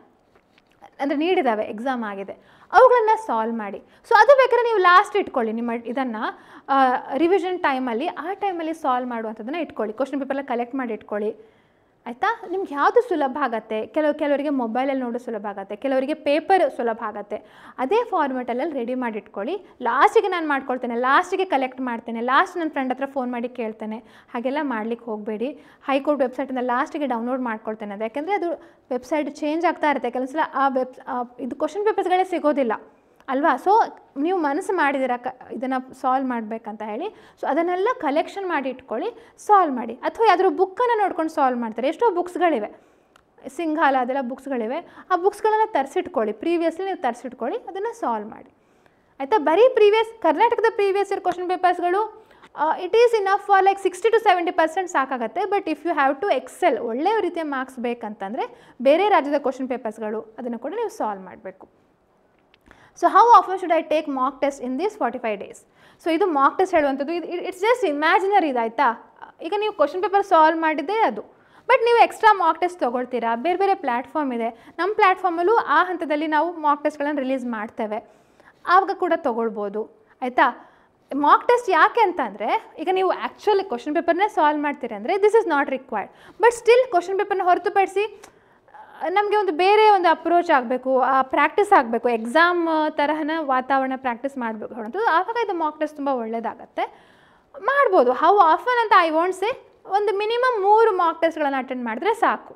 A: ಅಂದರೆ ನೀಡಿದ್ದಾವೆ, ಎಕ್ಸಾಮ್ ಆಗಿದೆ, ಅವುಗಳನ್ನು ಸಾಲ್ವ್ ಮಾಡಿ. ಸೊ ಅದು ಬೇಕಾದ್ರೆ ನೀವು ಲಾಸ್ಟ್ ಇಟ್ಕೊಳ್ಳಿ, ನಿಮ್ಮ ಇದನ್ನು ರಿವಿಷನ್ ಟೈಮಲ್ಲಿ, ಆ ಟೈಮಲ್ಲಿ ಸಾಲ್ವ್ ಮಾಡುವಂಥದ್ದನ್ನು ಇಟ್ಕೊಳ್ಳಿ, ಕ್ವಶನ್ ಪೇಪರ್ನ ಕಲೆಕ್ಟ್ ಮಾಡಿ ಇಟ್ಕೊಳ್ಳಿ, ಆಯಿತಾ. ನಿಮ್ಗೆ ಯಾವುದು ಸುಲಭ ಆಗುತ್ತೆ, ಕೆಲವರಿಗೆ ಮೊಬೈಲಲ್ಲಿ ನೋಡೋ ಸುಲಭ ಆಗುತ್ತೆ, ಕೆಲವರಿಗೆ ಪೇಪರ್ ಸುಲಭ ಆಗುತ್ತೆ, ಅದೇ ಫಾರ್ಮೆಟಲ್ಲಿ ರೆಡಿ ಮಾಡಿ ಇಟ್ಕೊಳ್ಳಿ. ಲಾಸ್ಟಿಗೆ ನಾನು ಮಾಡ್ಕೊಳ್ತೇನೆ, ಲಾಸ್ಟಿಗೆ ಕಲೆಕ್ಟ್ ಮಾಡ್ತೇನೆ, ಲಾಸ್ಟ್ ನನ್ನ ಫ್ರೆಂಡ್ ಹತ್ರ ಫೋನ್ ಮಾಡಿ ಕೇಳ್ತೇನೆ, ಹಾಗೆಲ್ಲ ಮಾಡ್ಲಿಕ್ಕೆ ಹೋಗಬೇಡಿ. ಹೈಕೋರ್ಟ್ ವೆಬ್ಸೈಟಿಂದ ಲಾಸ್ಟಿಗೆ ಡೌನ್ಲೋಡ್ ಮಾಡ್ಕೊಳ್ತೇನೆ ಅದು, ಯಾಕೆಂದರೆ ಅದು ವೆಬ್ಸೈಟ್ ಚೇಂಜ್ ಆಗ್ತಾ ಇರುತ್ತೆ, ಕೆಲವು ಸಲ ಇದು ಕ್ವಶನ್ ಪೇಪರ್ಸ್ಗಳೇ ಸಿಗೋದಿಲ್ಲ ಅಲ್ವಾ. ಸೊ ನೀವು ಮನಸ್ಸು ಮಾಡಿದ್ದೀರಾ ಇದನ್ನು ಸಾಲ್ವ್ ಮಾಡಬೇಕಂತ ಹೇಳಿ, ಸೊ ಅದನ್ನೆಲ್ಲ ಕಲೆಕ್ಷನ್ ಮಾಡಿ ಇಟ್ಕೊಳ್ಳಿ, ಸಾಲ್ವ್ ಮಾಡಿ. ಅಥವಾ ಯಾವ್ದಾದ್ರು ಬುಕ್ಕನ್ನು ನೋಡ್ಕೊಂಡು ಸಾಲ್ವ್ ಮಾಡ್ತಾರೆ, ಎಷ್ಟೋ ಬುಕ್ಸ್ಗಳಿವೆ, ಸಿಂಘಾಲ ಅದೆಲ್ಲ ಬುಕ್ಸ್ಗಳಿವೆ, ಆ ಬುಕ್ಸ್ಗಳನ್ನು ತರಿಸಿಟ್ಕೊಳ್ಳಿ, ಪ್ರೀವಿಯಸ್ಲಿ ನೀವು ತರಿಸಿಟ್ಕೊಳ್ಳಿ, ಅದನ್ನು ಸಾಲ್ವ್ ಮಾಡಿ, ಆಯಿತಾ. ಬರೀ ಕರ್ನಾಟಕದ ಪ್ರೀವಿಯಸ್ ಇಯರ್ ಕ್ವಶನ್ ಪೇಪರ್ಸ್ಗಳು it is enough for like 60 to 70% ಸಾಕಾಗುತ್ತೆ. But if you have to excel, ಒಳ್ಳೆಯ ರೀತಿಯ ಮಾರ್ಕ್ಸ್ ಬೇಕಂತಂದರೆ ಬೇರೆ ರಾಜ್ಯದ ಕ್ವಶನ್ ಪೇಪರ್ಸ್ಗಳು ಅದನ್ನು ಕೂಡ ನೀವು ಸಾಲ್ವ್ ಮಾಡಬೇಕು. So how often should I take mock test in this 45 days? So ಇದು ಮಾಕ್ ಟೆಸ್ಟ್ ಹೇಳುವಂಥದ್ದು, ಇಟ್ಸ್ ಜಸ್ಟ್ ಇಮ್ಯಾಜಿನರಿ ಇದಾಯ್ತಾ. ಈಗ ನೀವು ಕ್ವಶನ್ ಪೇಪರ್ ಸಾಲ್ವ್ ಮಾಡಿದ್ದೇ ಅದು, ಬಟ್ ನೀವು ಎಕ್ಸ್ಟ್ರಾ ಮಾಕ್ ಟೆಸ್ಟ್ ತೊಗೊಳ್ತೀರಾ, ಬೇರೆ ಬೇರೆ ಪ್ಲ್ಯಾಟ್ಫಾರ್ಮ್ ಇದೆ, ನಮ್ಮ ಪ್ಲ್ಯಾಟ್ಫಾರ್ಮಲ್ಲೂ ಆ ಹಂತದಲ್ಲಿ ನಾವು ಮಾಕ್ ಟೆಸ್ಟ್ಗಳನ್ನು ರಿಲೀಸ್ ಮಾಡ್ತೇವೆ, ಆವಾಗ ಕೂಡ ತೊಗೊಳ್ಬೋದು, ಆಯಿತಾ. ಮಾಕ್ ಟೆಸ್ಟ್ ಯಾಕೆ ಅಂತಂದರೆ, ಈಗ ನೀವು ಆ್ಯಕ್ಚುಲಿ ಕ್ವಶನ್ ಪೇಪರ್ನೇ ಸಾಲ್ವ್ ಮಾಡ್ತೀರಿ ಅಂದರೆ this is not required. But still question ಪೇಪರ್ನ ಹೊರತುಪಡಿಸಿ ನಮಗೆ ಒಂದು ಬೇರೆ ಒಂದು ಅಪ್ರೋಚ್ ಆಗಬೇಕು, ಪ್ರಾಕ್ಟೀಸ್ ಆಗಬೇಕು, ಎಕ್ಸಾಮ್ ತರಹನ ವಾತಾವರಣ ಪ್ರಾಕ್ಟೀಸ್ ಮಾಡಬೇಕು ಅನ್ನೋದು, ಆವಾಗ ಇದು ಮಾಕ್ ಟೆಸ್ಟ್ ತುಂಬ ಒಳ್ಳೆಯದಾಗತ್ತೆ, ಮಾಡ್ಬೋದು. ಹೌ ಆಫನ್ ಅಂತ ಐ ವಾಂಟ್ ಸೇ, ಒಂದು ಮಿನಿಮಮ್ 3 ಮಾಕ್ ಟೆಸ್ಟ್ಗಳನ್ನು ಅಟೆಂಡ್ ಮಾಡಿದ್ರೆ ಸಾಕು,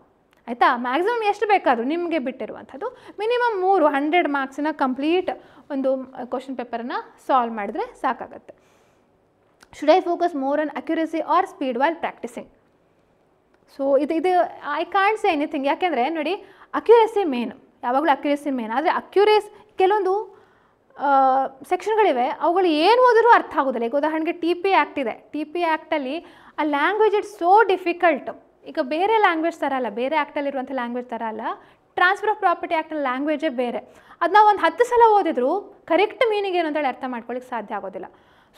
A: ಆಯಿತಾ. ಮ್ಯಾಕ್ಸಿಮಮ್ ಎಷ್ಟು ಬೇಕಾದರೂ ನಿಮಗೆ ಬಿಟ್ಟಿರುವಂಥದ್ದು, ಮಿನಿಮಮ್ 3 100 ಮಾರ್ಕ್ಸಿನ ಕಂಪ್ಲೀಟ್ ಒಂದು ಕ್ವಶನ್ ಪೇಪರನ್ನು ಸಾಲ್ವ್ ಮಾಡಿದ್ರೆ ಸಾಕಾಗತ್ತೆ. Should I focus more on accuracy or speed while practising? So ಇದು ಐ ಕಾಂಟ್ ಸೇ ಎನಿಥಿಂಗ್, ಯಾಕೆಂದರೆ ನೋಡಿ, ಅಕ್ಯುರಸಿ ಮೇನ್, ಯಾವಾಗಲೂ ಅಕ್ಯುರಸಿ ಮೇನ್. ಆದರೆ ಕೆಲವೊಂದು ಸೆಕ್ಷನ್ಗಳಿವೆ, ಅವುಗಳು ಏನು ಓದಿದ್ರೂ ಅರ್ಥ ಆಗೋದಿಲ್ಲ. ಈಗ ಉದಾಹರಣೆಗೆ TP ಆ್ಯಕ್ಟ್ ಇದೆ, TP ಆ್ಯಕ್ಟಲ್ಲಿ ಆ ಲ್ಯಾಂಗ್ವೇಜ್ ಇಟ್ಸ್ ಸೋ ಡಿಫಿಕಲ್ಟ್. ಈಗ ಬೇರೆ ಲ್ಯಾಂಗ್ವೇಜ್ ಥರ ಅಲ್ಲ, ಬೇರೆ ಆ್ಯಕ್ಟಲ್ಲಿರುವಂಥ ಲ್ಯಾಂಗ್ವೇಜ್ ಥರ ಅಲ್ಲ, ಟ್ರಾನ್ಸ್ಫರ್ ಆಫ್ ಪ್ರಾಪರ್ಟಿ ಆ್ಯಕ್ಟಲ್ಲಿ ಲ್ಯಾಂಗ್ವೇಜೇ ಬೇರೆ. ಅದು ನಾವು ಒಂದು 10 ಸಲ ಓದಿದ್ರು ಕರೆಕ್ಟ್ ಮೀನಿಂಗ್ ಏನು ಅಂತೇಳಿ ಅರ್ಥ ಮಾಡ್ಕೊಳ್ಳಿಕ್ಕೆ ಸಾಧ್ಯ ಆಗೋದಿಲ್ಲ.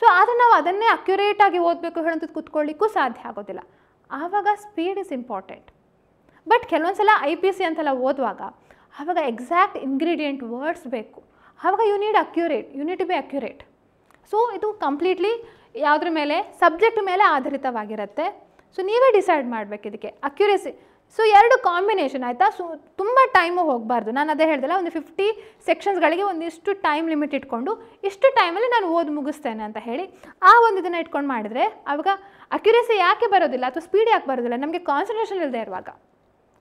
A: ಸೊ ಆದರೆ ನಾವು ಅದನ್ನೇ ಅಕ್ಯುರೇಟಾಗಿ ಓದಬೇಕು ಹೇಳೋಂಥದ್ದು ಕೂತ್ಕೊಳ್ಳಿಕ್ಕೂ ಸಾಧ್ಯ ಆಗೋದಿಲ್ಲ. ಆವಾಗ ಸ್ಪೀಡ್ ಇಸ್ ಇಂಪಾರ್ಟೆಂಟ್. ಬಟ್ ಕೆಲವೊಂದು ಸಲ IPC ಅಂತೆಲ್ಲ ಓದುವಾಗ ಆವಾಗ ಎಕ್ಸಾಕ್ಟ್ ಇಂಗ್ರೀಡಿಯೆಂಟ್ ವರ್ಡ್ಸ್ ಬೇಕು, ಆವಾಗ you need to be accurate. So ಇದು ಕಂಪ್ಲೀಟ್ಲಿ ಯಾವುದ್ರ ಮೇಲೆ, ಸಬ್ಜೆಕ್ಟ್ ಮೇಲೆ ಆಧಾರಿತವಾಗಿರುತ್ತೆ. ಸೊ ನೀವೇ ಡಿಸೈಡ್ ಮಾಡಬೇಕು ಇದಕ್ಕೆ ಅಕ್ಯುರೇಸಿ. ಸೊ 2 ಕಾಂಬಿನೇಷನ್, ಆಯಿತಾ. ಸೊ ತುಂಬ ಟೈಮು ಹೋಗಬಾರ್ದು. ನಾನು ಅದೇ ಹೇಳ್ದಲ್ಲ, ಒಂದು 50 ಸೆಕ್ಷನ್ಸ್ಗಳಿಗೆ ಒಂದಿಷ್ಟು ಟೈಮ್ ಲಿಮಿಟ್ ಇಟ್ಕೊಂಡು ಇಷ್ಟು ಟೈಮಲ್ಲಿ ನಾನು ಓದಿ ಮುಗಿಸ್ತೇನೆ ಅಂತ ಹೇಳಿ ಆ ಒಂದು ಇದನ್ನು ಇಟ್ಕೊಂಡು ಮಾಡಿದರೆ ಆವಾಗ ಅಕ್ಯುರೇಸಿ ಯಾಕೆ ಬರೋದಿಲ್ಲ ಅಥವಾ ಸ್ಪೀಡ್ ಯಾಕೆ ಬರೋದಿಲ್ಲ, ನಮಗೆ ಕಾನ್ಸಂಟ್ರೇಷನ್ ಇಲ್ಲದೆ ಇರುವಾಗ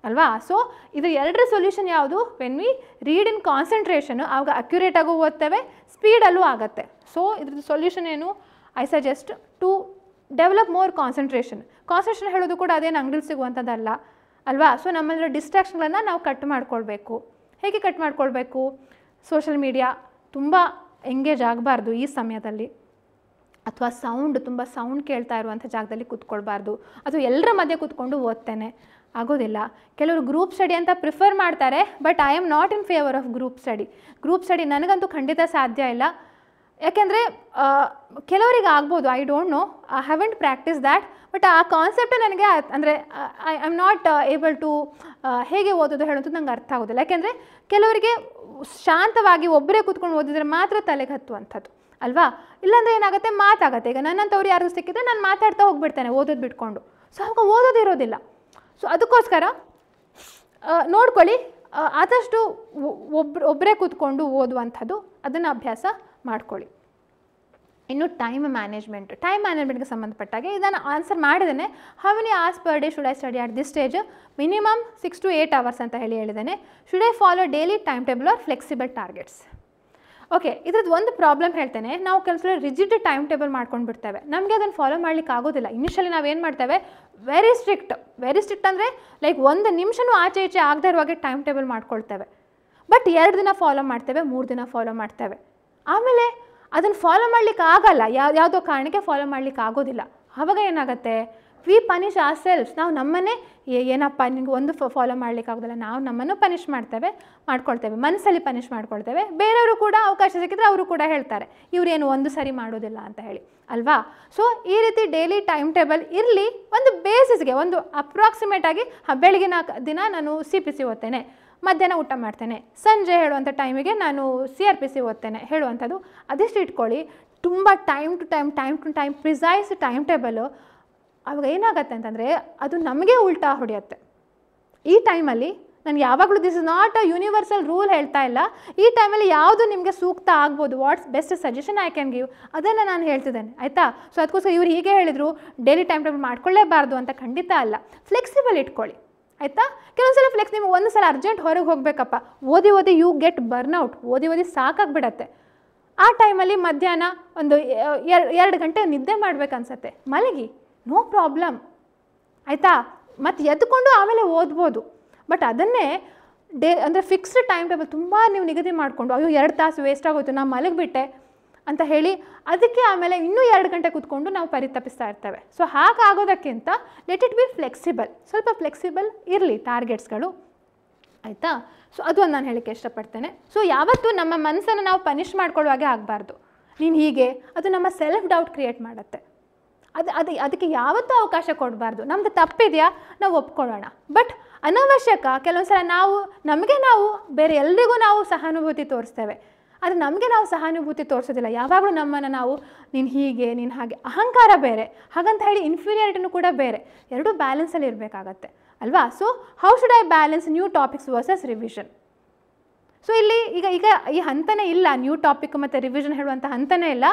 A: ಅಲ್ವಾ. ಸೊ ಇದು 2ರ ಸೊಲ್ಯೂಷನ್ ಯಾವುದು? When we read in concentration, ಆವಾಗ ಅಕ್ಯುರೇಟಾಗೂ ಓದ್ತೇವೆ, ಸ್ಪೀಡಲ್ಲೂ ಆಗುತ್ತೆ. ಸೊ ಇದ್ರದ್ದು ಸೊಲ್ಯೂಷನ್ ಏನು? I suggest to develop more concentration ಹೇಳೋದು ಕೂಡ ಅದೇನು ಅಂಗಡಿಲಿ ಸಿಗುವಂಥದ್ದಲ್ಲ ಅಲ್ವಾ. ಸೊ ನಮ್ಮಲ್ಲಿರೋ ಡಿಸ್ಟ್ರಾಕ್ಷನ್ಗಳನ್ನು ನಾವು ಕಟ್ ಮಾಡ್ಕೊಳ್ಬೇಕು. ಹೇಗೆ ಕಟ್ ಮಾಡ್ಕೊಳ್ಬೇಕು? ಸೋಷಲ್ ಮೀಡಿಯಾ ತುಂಬ ಎಂಗೇಜ್ ಆಗಬಾರ್ದು ಈ ಸಮಯದಲ್ಲಿ, ಅಥವಾ ತುಂಬ ಸೌಂಡ್ ಕೇಳ್ತಾ ಇರುವಂಥ ಜಾಗದಲ್ಲಿ ಕೂತ್ಕೊಳ್ಬಾರ್ದು, ಅಥವಾ ಎಲ್ಲರ ಮಧ್ಯೆ ಕೂತ್ಕೊಂಡು ಓದ್ತೇನೆ ಆಗೋದಿಲ್ಲ. ಕೆಲವರು ಗ್ರೂಪ್ ಸ್ಟಡಿ ಅಂತ ಪ್ರಿಫರ್ ಮಾಡ್ತಾರೆ, but I am not in favour of group study. ನನಗಂತೂ ಖಂಡಿತ ಸಾಧ್ಯ ಇಲ್ಲ. ಯಾಕೆಂದರೆ ಕೆಲವರಿಗೆ ಆಗ್ಬೋದು, I don't know, I haven't practice that, but ಆ ಕಾನ್ಸೆಪ್ಟ್ ನನಗೆ ಅಂದರೆ I am not able to ಹೇಗೆ ಓದೋದು ಹೇಳೋದು ನಂಗೆ ಅರ್ಥ ಆಗೋದಿಲ್ಲ. ಯಾಕೆಂದರೆ ಕೆಲವರಿಗೆ ಶಾಂತವಾಗಿ ಒಬ್ಬರೇ ಕೂತ್ಕೊಂಡು ಓದಿದರೆ ಮಾತ್ರ ತಲೆಗೆ ಹತ್ತುವಂಥದ್ದು ಅಲ್ವಾ. ಇಲ್ಲಾಂದರೆ ಏನಾಗುತ್ತೆ, ಮಾತಾಗುತ್ತೆ. ಈಗ ನನ್ನಂಥವ್ರು ಯಾರು ಸಿಕ್ಕಿದ್ರೆ ನಾನು ಮಾತಾಡ್ತಾ ಹೋಗ್ಬಿಡ್ತೇನೆ ಓದೋದು ಬಿಟ್ಕೊಂಡು. ಸೊ ಅವಾಗ ಓದೋದಿರೋದಿಲ್ಲ. ಸೊ ಅದಕ್ಕೋಸ್ಕರ ನೋಡ್ಕೊಳ್ಳಿ, ಆದಷ್ಟು ಒಬ್ಬರೇ ಕೂತ್ಕೊಂಡು ಓದುವಂಥದ್ದು ಅದನ್ನು ಅಭ್ಯಾಸ ಮಾಡ್ಕೊಳ್ಳಿ. ಇನ್ನು ಟೈಮ್ ಮ್ಯಾನೇಜ್ಮೆಂಟ್ಗೆ ಸಂಬಂಧಪಟ್ಟಾಗೆ ಇದನ್ನು ಆನ್ಸರ್ ಮಾಡಿದ್ದೇನೆ. How many hours per day should I study at this stage? Minimum 6 to 8 hours ಅಂತ ಹೇಳಿದ್ದೇನೆ. Should I follow daily time table or flexible targets? Okay, ಇದ್ರದ್ದು ಒಂದು ಪ್ರಾಬ್ಲಮ್ ಹೇಳ್ತೇನೆ. ನಾವು ಕೆಲಸ ರಿಜಿಡ್ ಟೈಮ್ ಟೇಬಲ್ ಮಾಡ್ಕೊಂಡು ಬಿಡ್ತೇವೆ, ನಮಗೆ ಅದನ್ನು ಫಾಲೋ ಮಾಡ್ಲಿಕ್ಕೆ ಆಗೋದಿಲ್ಲ. ಇನಿಷಿಯಲಿ ನಾವೇನು ಮಾಡ್ತೇವೆ, ವೆರಿ ಸ್ಟ್ರಿಕ್ಟ್ ಅಂದರೆ ಲೈಕ್ 1 ನಿಮಿಷನೂ ಆಚೆ ಈಚೆ ಆಗದೇ ಇರುವಾಗೆ ಟೈಮ್ ಟೇಬಲ್ ಮಾಡ್ಕೊಳ್ತೇವೆ. ಬಟ್ 2 ದಿನ ಫಾಲೋ ಮಾಡ್ತೇವೆ, 3 ದಿನ ಫಾಲೋ ಮಾಡ್ತೇವೆ, ಆಮೇಲೆ ಅದನ್ನು ಫಾಲೋ ಮಾಡಲಿಕ್ಕೆ ಆಗಲ್ಲ, ಯಾವುದೋ ಕಾರಣಕ್ಕೆ ಫಾಲೋ ಮಾಡಲಿಕ್ಕೆ ಆಗೋದಿಲ್ಲ. ಆವಾಗ ಏನಾಗುತ್ತೆ, ವಿ ಪನಿಷ್ ಆರ್ ಸೆಲ್ಫ್ಸ್. ನಾವು ನಮ್ಮನ್ನೇ ಏನಪ್ಪ ನಿಮಗೆ ಒಂದು ಫಾಲೋ ಮಾಡಲಿಕ್ಕೆ ಆಗೋದಿಲ್ಲ, ನಾವು ನಮ್ಮನ್ನು ಪನಿಷ್ ಮಾಡ್ಕೊಳ್ತೇವೆ, ಮನಸ್ಸಲ್ಲಿ ಪನಿಷ್ ಮಾಡ್ಕೊಳ್ತೇವೆ. ಬೇರೆಯವರು ಕೂಡ ಅವಕಾಶ ಸಿಕ್ಕಿದ್ರೆ ಅವರು ಕೂಡ ಹೇಳ್ತಾರೆ ಇವರೇನು ಒಂದು ಸರಿ ಮಾಡೋದಿಲ್ಲ ಅಂತ ಹೇಳಿ ಅಲ್ವಾ. ಸೊ ಈ ರೀತಿ ಡೈಲಿ ಟೈಮ್ ಟೇಬಲ್ ಇರಲಿ, ಒಂದು ಬೇಸಿಸ್ಗೆ, ಒಂದು ಅಪ್ರಾಕ್ಸಿಮೇಟಾಗಿ ಬೆಳಗಿನ ದಿನ ನಾನು CPC ಓದ್ತೇನೆ, ಮಧ್ಯಾಹ್ನ ಊಟ ಮಾಡ್ತೇನೆ, ಸಂಜೆ ಹೇಳುವಂಥ ಟೈಮಿಗೆ ನಾನು CRPC ಓದ್ತೇನೆ ಹೇಳುವಂಥದ್ದು ಅದೆಷ್ಟು ಇಟ್ಕೊಳ್ಳಿ. ತುಂಬ time to time precise time table. ಆವಾಗ ಏನಾಗುತ್ತೆ ಅಂತಂದರೆ ಅದು ನಮಗೆ ಉಲ್ಟಾ ಹೊಡೆಯುತ್ತೆ. ಈ ಟೈಮಲ್ಲಿ ನಾನು ಯಾವಾಗಲೂ this is not a universal rule ಹೇಳ್ತಾ ಇಲ್ಲ, ಈ ಟೈಮಲ್ಲಿ ಯಾವುದು ನಿಮಗೆ ಸೂಕ್ತ ಆಗ್ಬೋದು, what's best suggestion I can give, ಅದನ್ನು ನಾನು ಹೇಳ್ತಿದ್ದೇನೆ ಆಯಿತಾ. ಸೊ ಅದಕ್ಕೋಸ್ಕರ ಇವ್ರು ಹೀಗೆ ಹೇಳಿದರು ಡೈಲಿ ಟೈಮ್ ಟೇಬಲ್ ಮಾಡ್ಕೊಳ್ಳೇಬಾರ್ದು ಅಂತ ಖಂಡಿತ ಅಲ್ಲ, ಫ್ಲೆಕ್ಸಿಬಲ್ ಇಟ್ಕೊಳ್ಳಿ ಆಯಿತಾ. ಕೆಲವೊಂದು ಸಲ ನಿಮಗೆ ಒಂದು ಸಲ ಅರ್ಜೆಂಟ್ ಹೊರಗೆ ಹೋಗಬೇಕಪ್ಪ, ಓದಿ ಯು ಗೆಟ್ ಬರ್ನ್ಔಟ್, ಓದಿ ಸಾಕಾಗ್ಬಿಡತ್ತೆ. ಆ ಟೈಮಲ್ಲಿ ಮಧ್ಯಾಹ್ನ ಒಂದು 2 ಗಂಟೆ ನಿದ್ದೆ ಮಾಡ್ಬೇಕನ್ಸತ್ತೆ, ಮಲಗಿ, ನೋ ಪ್ರಾಬ್ಲಮ್ ಆಯಿತಾ. ಮತ್ತು ಎದ್ದುಕೊಂಡು ಆಮೇಲೆ ಓದ್ಬೋದು. ಬಟ್ ಅದನ್ನೇ ಅಂದರೆ ಫಿಕ್ಸ್ಡ್ ಟೈಮ್ ಟೇಬಲ್ ತುಂಬ ನೀವು ನಿಗದಿ ಮಾಡಿಕೊಂಡು ಅಯ್ಯೋ 2 ತಾಸು ವೇಸ್ಟ್ ಆಗೋಯ್ತು ನಾನು ಮಲಗಿಬಿಟ್ಟೆ ಅಂತ ಹೇಳಿ ಅದಕ್ಕೆ ಆಮೇಲೆ ಇನ್ನೂ 2 ಗಂಟೆ ಕೂತ್ಕೊಂಡು ನಾವು ಪರಿತಪಿಸ್ತಾ ಇರ್ತೇವೆ. ಸೊ ಹಾಗಾಗೋದಕ್ಕಿಂತ ಲೆಟ್ ಇಟ್ ಬಿ ಫ್ಲೆಕ್ಸಿಬಲ್, ಸ್ವಲ್ಪ ಫ್ಲೆಕ್ಸಿಬಲ್ ಇರಲಿ ಟಾರ್ಗೆಟ್ಸ್ಗಳು ಆಯಿತಾ. ಸೊ ಅದು ಒಂದು ನಾನು ಹೇಳಕ್ಕೆ ಇಷ್ಟಪಡ್ತೇನೆ. ಸೊ ಯಾವತ್ತೂ ನಮ್ಮ ಮನಸ್ಸನ್ನು ನಾವು ಪನಿಷ್ ಮಾಡ್ಕೊಳ್ಳುವಾಗೆ ಆಗಬಾರ್ದು. ನೀನು ಹೀಗೆ, ಅದು ನಮ್ಮ ಸೆಲ್ಫ್ ಡೌಟ್ ಕ್ರಿಯೇಟ್ ಮಾಡುತ್ತೆ. ಅದಕ್ಕೆ ಯಾವತ್ತೂ ಅವಕಾಶ ಕೊಡಬಾರ್ದು. ನಮ್ಮದು ತಪ್ಪಿದೆಯಾ ನಾವು ಒಪ್ಕೊಳ್ಳೋಣ, ಬಟ್ ಅನವಶ್ಯಕ ಕೆಲವೊಂದು ಸಲ ನಮಗೆ ನಾವು ಬೇರೆ ಎಲ್ರಿಗೂ ನಾವು ಸಹಾನುಭೂತಿ ತೋರಿಸ್ತೇವೆ, ಆದರೆ ನಮಗೆ ನಾವು ಸಹಾನುಭೂತಿ ತೋರಿಸೋದಿಲ್ಲ. ಯಾವಾಗಲೂ ನಮ್ಮನ್ನು ನಾವು ನೀನು ಹೀಗೆ ನೀನು ಹಾಗೆ, ಅಹಂಕಾರ ಬೇರೆ, ಹಾಗಂತ ಹೇಳಿ ಇನ್ಫೀರಿಯಾರಿಟಿನೂ ಕೂಡ ಬೇರೆ, ಎರಡೂ ಬ್ಯಾಲೆನ್ಸಲ್ಲಿ ಇರಬೇಕಾಗತ್ತೆ ಅಲ್ವಾ. So how should I balance new topics versus revision? So ಇಲ್ಲಿ ಈಗ ಈ ಹಂತನೇ ಇಲ್ಲ, ನ್ಯೂ ಟಾಪಿಕ್ ಮತ್ತು ರಿವಿಷನ್ ಹೇಳುವಂಥ ಹಂತನೇ ಇಲ್ಲ.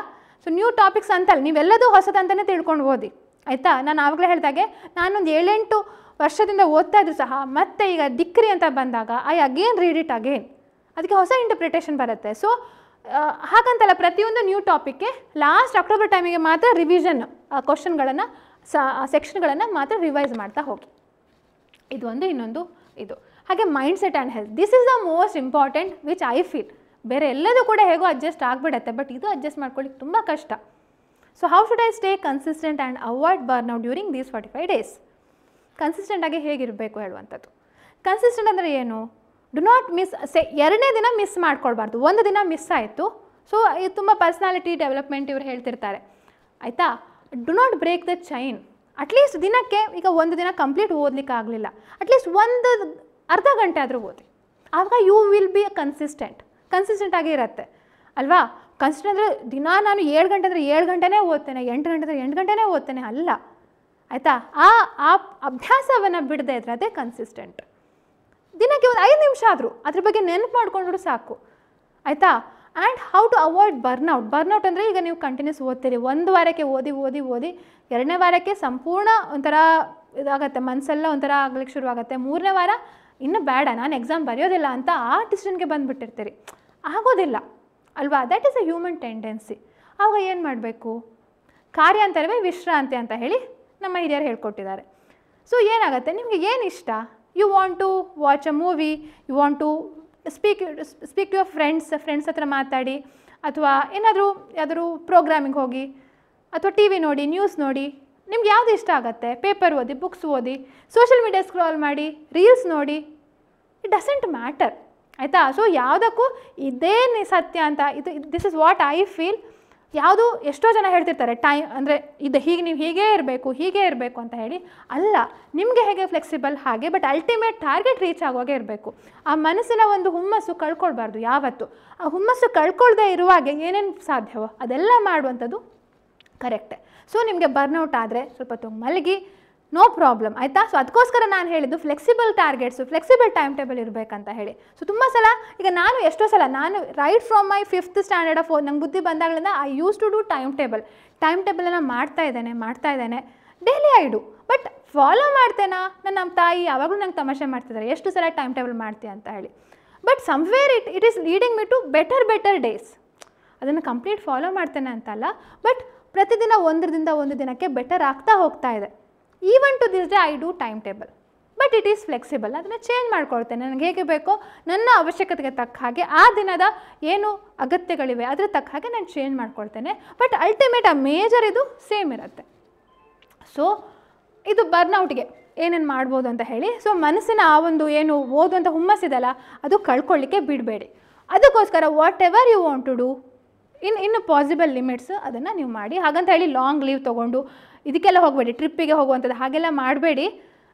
A: ಸೊ ನ್ಯೂ ಟಾಪಿಕ್ಸ್ ಅಂತಲ್ಲ, ನೀವೆಲ್ಲದೂ ಹೊಸದಂತಲೇ ತಿಳ್ಕೊಂಡು ಓದಿ ಆಯಿತಾ. ನಾನು ಆವಾಗಲೇ ಹೇಳಿದಾಗೆ ನಾನೊಂದು 7-8 ವರ್ಷದಿಂದ ಓದ್ತಾ ಇದ್ರು ಸಹ ಮತ್ತೆ ಈಗ ಡಿಗ್ರಿ ಅಂತ ಬಂದಾಗ I again read it again, ಅದಕ್ಕೆ ಹೊಸ ಇಂಟರ್ಪ್ರಿಟೇಷನ್ ಬರುತ್ತೆ. ಸೊ ಹಾಗಂತಲ್ಲ, ಪ್ರತಿಯೊಂದು ನ್ಯೂ ಟಾಪಿಕ್ಗೆ ಲಾಸ್ಟ್ ಅಕ್ಟೋಬರ್ ಟೈಮಿಗೆ ಮಾತ್ರ ರಿವಿಷನ್ ಕ್ವಶನ್ಗಳನ್ನು ಸೆಕ್ಷನ್ಗಳನ್ನು ಮಾತ್ರ ರಿವೈಸ್ ಮಾಡ್ತಾ ಹೋಗಿ. ಇದು ಒಂದು. ಇನ್ನೊಂದು ಇದು ಹಾಗೆ mind set and health, this is the most important which I feel. ಬೇರೆ ಎಲ್ಲದೂ ಕೂಡ ಹೇಗೋ ಅಡ್ಜಸ್ಟ್ ಆಗಿಬಿಡತ್ತೆ, ಬಟ್ ಇದು ಅಡ್ಜಸ್ಟ್ ಮಾಡ್ಕೊಳ್ಳಿಕ್ಕೆ ತುಂಬ ಕಷ್ಟ. So how should I stay consistent and avoid burnout during these 45 days? ಕನ್ಸಿಸ್ಟೆಂಟಾಗಿ ಹೇಗಿರಬೇಕು ಹೇಳುವಂಥದ್ದು. ಕನ್ಸಿಸ್ಟೆಂಟ್ ಅಂದರೆ ಏನು? Do not miss. 2ನೇ ದಿನ ಮಿಸ್ ಮಾಡ್ಕೊಳ್ಬಾರ್ದು. 1 ದಿನ ಮಿಸ್ ಆಯಿತು, ಸೊ ಇದು ತುಂಬ ಪರ್ಸ್ನಾಲಿಟಿ ಡೆವಲಪ್ಮೆಂಟ್ ಇವ್ರು ಹೇಳ್ತಿರ್ತಾರೆ ಆಯಿತಾ. Do not break the chain. At least ದಿನಕ್ಕೆ ಈಗ 1 ದಿನ ಕಂಪ್ಲೀಟ್ ಓದಲಿಕ್ಕೆ ಆಗಲಿಲ್ಲ, ಅಟ್ಲೀಸ್ಟ್ ಒಂದು ಅರ್ಧ ಗಂಟೆ ಆದರೂ ಓದಿ, ಆವಾಗ ಯು ವಿಲ್ ಬಿ ಕನ್ಸಿಸ್ಟೆಂಟ್ ಆಗಿ ಇರುತ್ತೆ ಅಲ್ವಾ. ಕನ್ಸಿಸ್ಟೆಂಟ್ ಅಂದರೆ ದಿನ ನಾನು 7 ಗಂಟೆ ಅಂದರೆ 7 ಗಂಟೆನೇ ಓದ್ತೇನೆ, 8 ಗಂಟೆ ಅಂದರೆ 8 ಗಂಟೆನೇ ಓದ್ತೇನೆ ಅಲ್ಲ ಆಯಿತಾ. ಆ ಅಭ್ಯಾಸವನ್ನು ಬಿಡದೆ ಇದ್ರೆ ಅದೇ ಕನ್ಸಿಸ್ಟೆಂಟ್. ದಿನಕ್ಕೆ ಒಂದು 5 ನಿಮಿಷ ಆದರೂ ಅದ್ರ ಬಗ್ಗೆ ನೆನಪು ಮಾಡ್ಕೊಂಡ್ರು ಸಾಕು ಆಯಿತಾ. And how to avoid burnout ಅಂದರೆ ಈಗ ನೀವು ಕಂಟಿನ್ಯೂಸ್ ಓದ್ತೀರಿ, 1 ವಾರಕ್ಕೆ ಓದಿ 2ನೇ ವಾರಕ್ಕೆ ಸಂಪೂರ್ಣ ಒಂಥರ ಇದಾಗತ್ತೆ, ಮನಸ್ಸೆಲ್ಲ ಒಂಥರ ಆಗ್ಲಿಕ್ಕೆ ಶುರುವಾಗುತ್ತೆ. 3ನೇ ವಾರ ಇನ್ನೂ ಬೇಡ, ನಾನು ಎಕ್ಸಾಮ್ ಬರೆಯೋದಿಲ್ಲ ಅಂತ ಆ ಡಿಸಿಷನ್ಗೆ ಬಂದುಬಿಟ್ಟಿರ್ತೀರಿ, ಆಗೋದಿಲ್ಲ ಅಲ್ವಾ. That is a human tendency. ಆವಾಗ ಏನು ಮಾಡಬೇಕು? ಕಾರ್ಯಾಂತರವೇ ವಿಶ್ರಾಂತಿ ಅಂತ ಹೇಳಿ ನಮ್ಮ ಹಿರಿಯರು ಹೇಳ್ಕೊಟ್ಟಿದ್ದಾರೆ. ಸೊ ಏನಾಗುತ್ತೆ, ನಿಮಗೆ ಏನು ಇಷ್ಟ, you want to watch a movie, you want to speak to your friends ಹತ್ರ ಮಾತಾಡಿ, ಅಥವಾ ಯಾವ್ದಾದ್ರು ಪ್ರೋಗ್ರಾಮಿಗೆ ಹೋಗಿ, ಅಥವಾ ಟಿ ವಿ ನೋಡಿ, ನ್ಯೂಸ್ ನೋಡಿ, ನಿಮ್ಗೆ ಯಾವುದು ಇಷ್ಟ ಆಗುತ್ತೆ, ಪೇಪರ್ ಓದಿ, ಬುಕ್ಸ್ ಓದಿ, ಸೋಷಿಯಲ್ ಮೀಡಿಯಾ ಸ್ಕ್ರಾಲ್ ಮಾಡಿ, ರೀಲ್ಸ್ ನೋಡಿ, ಇಟ್ ಡಸಂಟ್ ಮ್ಯಾಟರ್ ಆಯಿತಾ. ಸೊ ಯಾವುದಕ್ಕೂ ಇದೇ ಸತ್ಯ ಅಂತ this is what I feel. ಯಾವುದು ಎಷ್ಟೋ ಜನ ಹೇಳ್ತಿರ್ತಾರೆ ಟೈಮ್ ಅಂದರೆ ಇದು ಹೀಗೆ ನೀವು ಹೀಗೇ ಇರಬೇಕು ಅಂತ ಹೇಳಿ. ಅಲ್ಲ, ನಿಮಗೆ ಹೇಗೆ ಫ್ಲೆಕ್ಸಿಬಲ್ ಹಾಗೆ, ಬಟ್ ಅಲ್ಟಿಮೇಟ್ ಟಾರ್ಗೆಟ್ ರೀಚ್ ಆಗುವಾಗೆ ಇರಬೇಕು. ಆ ಮನಸ್ಸಿನ ಒಂದು ಹುಮ್ಮಸ್ಸು ಕಳ್ಕೊಳ್ಬಾರ್ದು ಯಾವತ್ತು. ಆ ಹುಮ್ಮಸ್ಸು ಕಳ್ಕೊಳ್ದೇ ಇರುವಾಗೆ ಏನೇನು ಸಾಧ್ಯವೋ ಅದೆಲ್ಲ ಮಾಡುವಂಥದ್ದು ಕರೆಕ್ಟೇ. ಸೊ ನಿಮಗೆ ಬರ್ನೌಟ್ ಆದರೆ ಸ್ವಲ್ಪ ಹೊತ್ತು ಮಲಗಿ, ನೋ ಪ್ರಾಬ್ಲಮ್ ಆಯಿತಾ. ಸೊ ಅದಕ್ಕೋಸ್ಕರ ನಾನು ಹೇಳಿದ್ದು flexible targets, flexible time table ಇರಬೇಕಂತ ಹೇಳಿ. ಸೊ ತುಂಬ ಸಲ ಈಗ ನಾನು ಎಷ್ಟೋ ಸಲ ನಾನು right from my 5th standard of ನಂಗೆ ಬುದ್ಧಿ ಬಂದಾಗಲಿಂದ I use to do time ಟೇಬಲನ್ನು ಮಾಡ್ತಾ ಇದ್ದೇನೆ daily I do. But follow ಮಾಡ್ತೇನಾ? ನಮ್ಮ ತಾಯಿ ಯಾವಾಗಲೂ ನಂಗೆ ತಮಾಷೆ ಮಾಡ್ತಿದ್ದಾರೆ, ಎಷ್ಟು ಸಲ ಟೈಮ್ ಟೇಬಲ್ ಮಾಡ್ತೀಯ ಅಂತ ಹೇಳಿ. But somewhere it is leading me to better days. ಅದನ್ನು ಕಂಪ್ಲೀಟ್ ಫಾಲೋ ಮಾಡ್ತೇನೆ ಅಂತಲ್ಲ, ಬಟ್ ಪ್ರತಿದಿನ ಒಂದರಿಂದ ಒಂದು ದಿನಕ್ಕೆ ಬೆಟರ್ ಆಗ್ತಾ ಹೋಗ್ತಾ ಇದೆ. Even to this day I do time table, but it is flexible. ಅದನ್ನು ಚೇಂಜ್ ಮಾಡ್ಕೊಳ್ತೇನೆ, ನನಗೆ ಹೇಗೆ ಬೇಕೋ ನನ್ನ ಅವಶ್ಯಕತೆಗೆ ತಕ್ಕ ಹಾಗೆ, ಆ ದಿನದ ಏನು ಅಗತ್ಯಗಳಿವೆ ಅದರ ತಕ್ಕ ಹಾಗೆ ನಾನು ಚೇಂಜ್ ಮಾಡ್ಕೊಳ್ತೇನೆ. ಬಟ್ ಅಲ್ಟಿಮೇಟ್ ಆ ಮೇಜರ್ ಇದು ಸೇಮ್ ಇರುತ್ತೆ. ಸೊ ಇದು ಬರ್ನೌಟ್ಗೆ ಏನೇನು ಮಾಡ್ಬೋದು ಅಂತ ಹೇಳಿ. ಸೊ ಮನಸ್ಸಿನ ಆ ಒಂದು ಏನು ಓದುವಂಥ ಹುಮ್ಮಸ್ಸಿದೆಲ್ಲ ಅದು ಕಳ್ಕೊಳ್ಳಿಕ್ಕೆ ಬಿಡಬೇಡಿ. ಅದಕ್ಕೋಸ್ಕರ whatever you want to do ಇನ್ನು ಪಾಸಿಬಲ್ ಲಿಮಿಟ್ಸ್ ಅದನ್ನು ನೀವು ಮಾಡಿ. ಹಾಗಂತ ಹೇಳಿ ಲಾಂಗ್ ಲೀವ್ ತೊಗೊಂಡು ಇದಕ್ಕೆಲ್ಲ ಹೋಗಬೇಡಿ, ಟ್ರಿಪ್ಪಿಗೆ ಹೋಗುವಂಥದ್ದು ಹಾಗೆಲ್ಲ ಮಾಡಬೇಡಿ.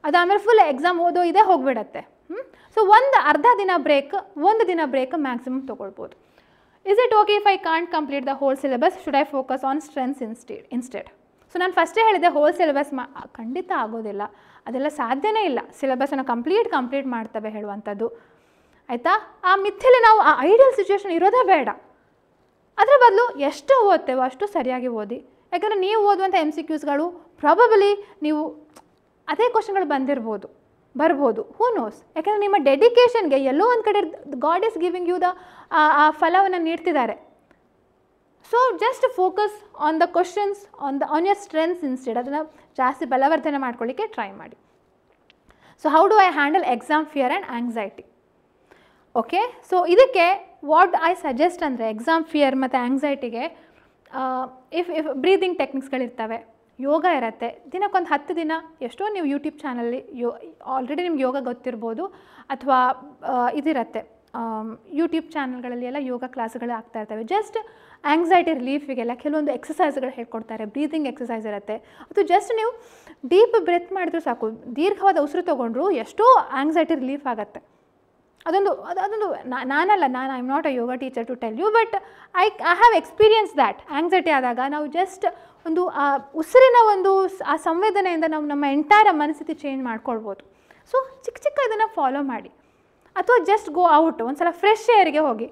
A: ಅದಾದಮೇಲೆ ಫುಲ್ ಎಕ್ಸಾಮ್ ಓದೋ ಇದೇ ಹೋಗಿಬಿಡತ್ತೆ. ಸೊ ಅರ್ಧ ದಿನ ಬ್ರೇಕ್ ಮ್ಯಾಕ್ಸಿಮಮ್ ತೊಗೊಳ್ಬೋದು. Is it okay if I can't complete the whole syllabus, should I focus on strengths instead? So ನಾನು ಫಸ್ಟೇ ಹೇಳಿದೆ, ಹೋಲ್ ಸಿಲೆಬಸ್ ಖಂಡಿತ ಆಗೋದಿಲ್ಲ, ಅದೆಲ್ಲ ಸಾಧ್ಯನೇ ಇಲ್ಲ. ಸಿಲೆಬಸನ್ನು ಕಂಪ್ಲೀಟ್ ಮಾಡ್ತವೆ ಹೇಳುವಂಥದ್ದು ಆಯಿತಾ. ಆ ಮಿಥ್ಯೆಲಿ ನಾವು ಆ ಐಡಿಯಲ್ ಸಿಚುವೇಶನ್ ಇರೋದೇ ಬೇಡ. ಅದರ ಬದಲು ಎಷ್ಟು ಓದ್ತೇವೋ ಅಷ್ಟು ಸರಿಯಾಗಿ ಓದಿ. ಯಾಕಂದರೆ ನೀವು ಓದುವಂಥ MCQsಗಳು ಪ್ರಾಬಬಲಿ ನೀವು ಅದೇ ಕ್ವಶನ್ಗಳು ಬರ್ಬೋದು, ಹೂ ನೋಸ್. ಯಾಕಂದರೆ ನಿಮ್ಮ ಡೆಡಿಕೇಷನ್ಗೆ ಎಲ್ಲೋ ಒಂದು ಕಡೆ ಗಾಡ್ ಈಸ್ ಗಿವಿಂಗ್ ಯು ಆ ಫಲವನ್ನು ನೀಡ್ತಿದ್ದಾರೆ. So just focus on the questions, on your strengths instead. ಅದನ್ನು ಜಾಸ್ತಿ ಬಲವರ್ಧನೆ ಮಾಡ್ಕೊಳ್ಳಿಕ್ಕೆ ಟ್ರೈ ಮಾಡಿ. So how do I handle exam fear and anxiety? Okay, so ಇದಕ್ಕೆ ವಾಟ್ ಐ ಸಜೆಸ್ಟ್ ಅಂದರೆ, ಎಕ್ಸಾಮ್ ಫಿಯರ್ ಮತ್ತು ಆಂಗ್ಸೈಟಿಗೆ ಇಫ್ ಬ್ರೀದಿಂಗ್ ಟೆಕ್ನಿಕ್ಸ್ಗಳಿರ್ತವೆ, ಯೋಗ ಇರುತ್ತೆ. ದಿನಕ್ಕೊಂದು 10 ದಿನ ಎಷ್ಟೋ ನೀವು ಯೂಟ್ಯೂಬ್ ಚಾನಲ್ಲಿ ಆಲ್ರೆಡಿ ನಿಮ್ಗೆ ಯೋಗ ಗೊತ್ತಿರ್ಬೋದು, ಅಥವಾ ಇದಿರುತ್ತೆ ಯೂಟ್ಯೂಬ್ ಚಾನಲ್ಗಳಲ್ಲಿ ಎಲ್ಲ ಯೋಗ ಕ್ಲಾಸ್ಗಳು ಆಗ್ತಾ ಇರ್ತವೆ. ಜಸ್ಟ್ ಆಂಗ್ಸೈಟಿ ರಿಲೀಫಿಗೆಲ್ಲ ಕೆಲವೊಂದು ಎಕ್ಸಸೈಸ್ಗಳು ಹೇಳ್ಕೊಡ್ತಾರೆ, ಬ್ರೀದಿಂಗ್ ಎಕ್ಸಸೈಸ್ ಇರುತ್ತೆ. ಅಥವಾ ಜಸ್ಟ್ ನೀವು ಡೀಪ್ ಬ್ರೆತ್ ಮಾಡಿದ್ರು ಸಾಕು, ದೀರ್ಘವಾದ ಉಸಿರು ತೊಗೊಂಡ್ರು ಎಷ್ಟೋ ಆಂಗ್ಸೈಟಿ ರಿಲೀಫ್ ಆಗುತ್ತೆ. ಅದೊಂದು ನಾನಲ್ಲ, I am not a yoga teacher to tell you, but I have experience that. Anxiety ಆದಾಗ ನಾವು ಜಸ್ಟ್ ಒಂದು ಆ ಉಸಿರಿನ ಒಂದು ಆ ಸಂವೇದನೆಯಿಂದ ನಾವು ನಮ್ಮ ಎಂಟೈರ್ ಮನಸ್ಥಿತಿ ಚೇಂಜ್ ಮಾಡ್ಕೊಳ್ಬೋದು. ಸೊ ಚಿಕ್ಕ ಇದನ್ನು ಫಾಲೋ ಮಾಡಿ. ಅಥವಾ ಜಸ್ಟ್ ಗೋ ಔಟ್, ಒಂದು ಸಲ ಫ್ರೆಶ್ ಏರ್ಗೆ ಹೋಗಿ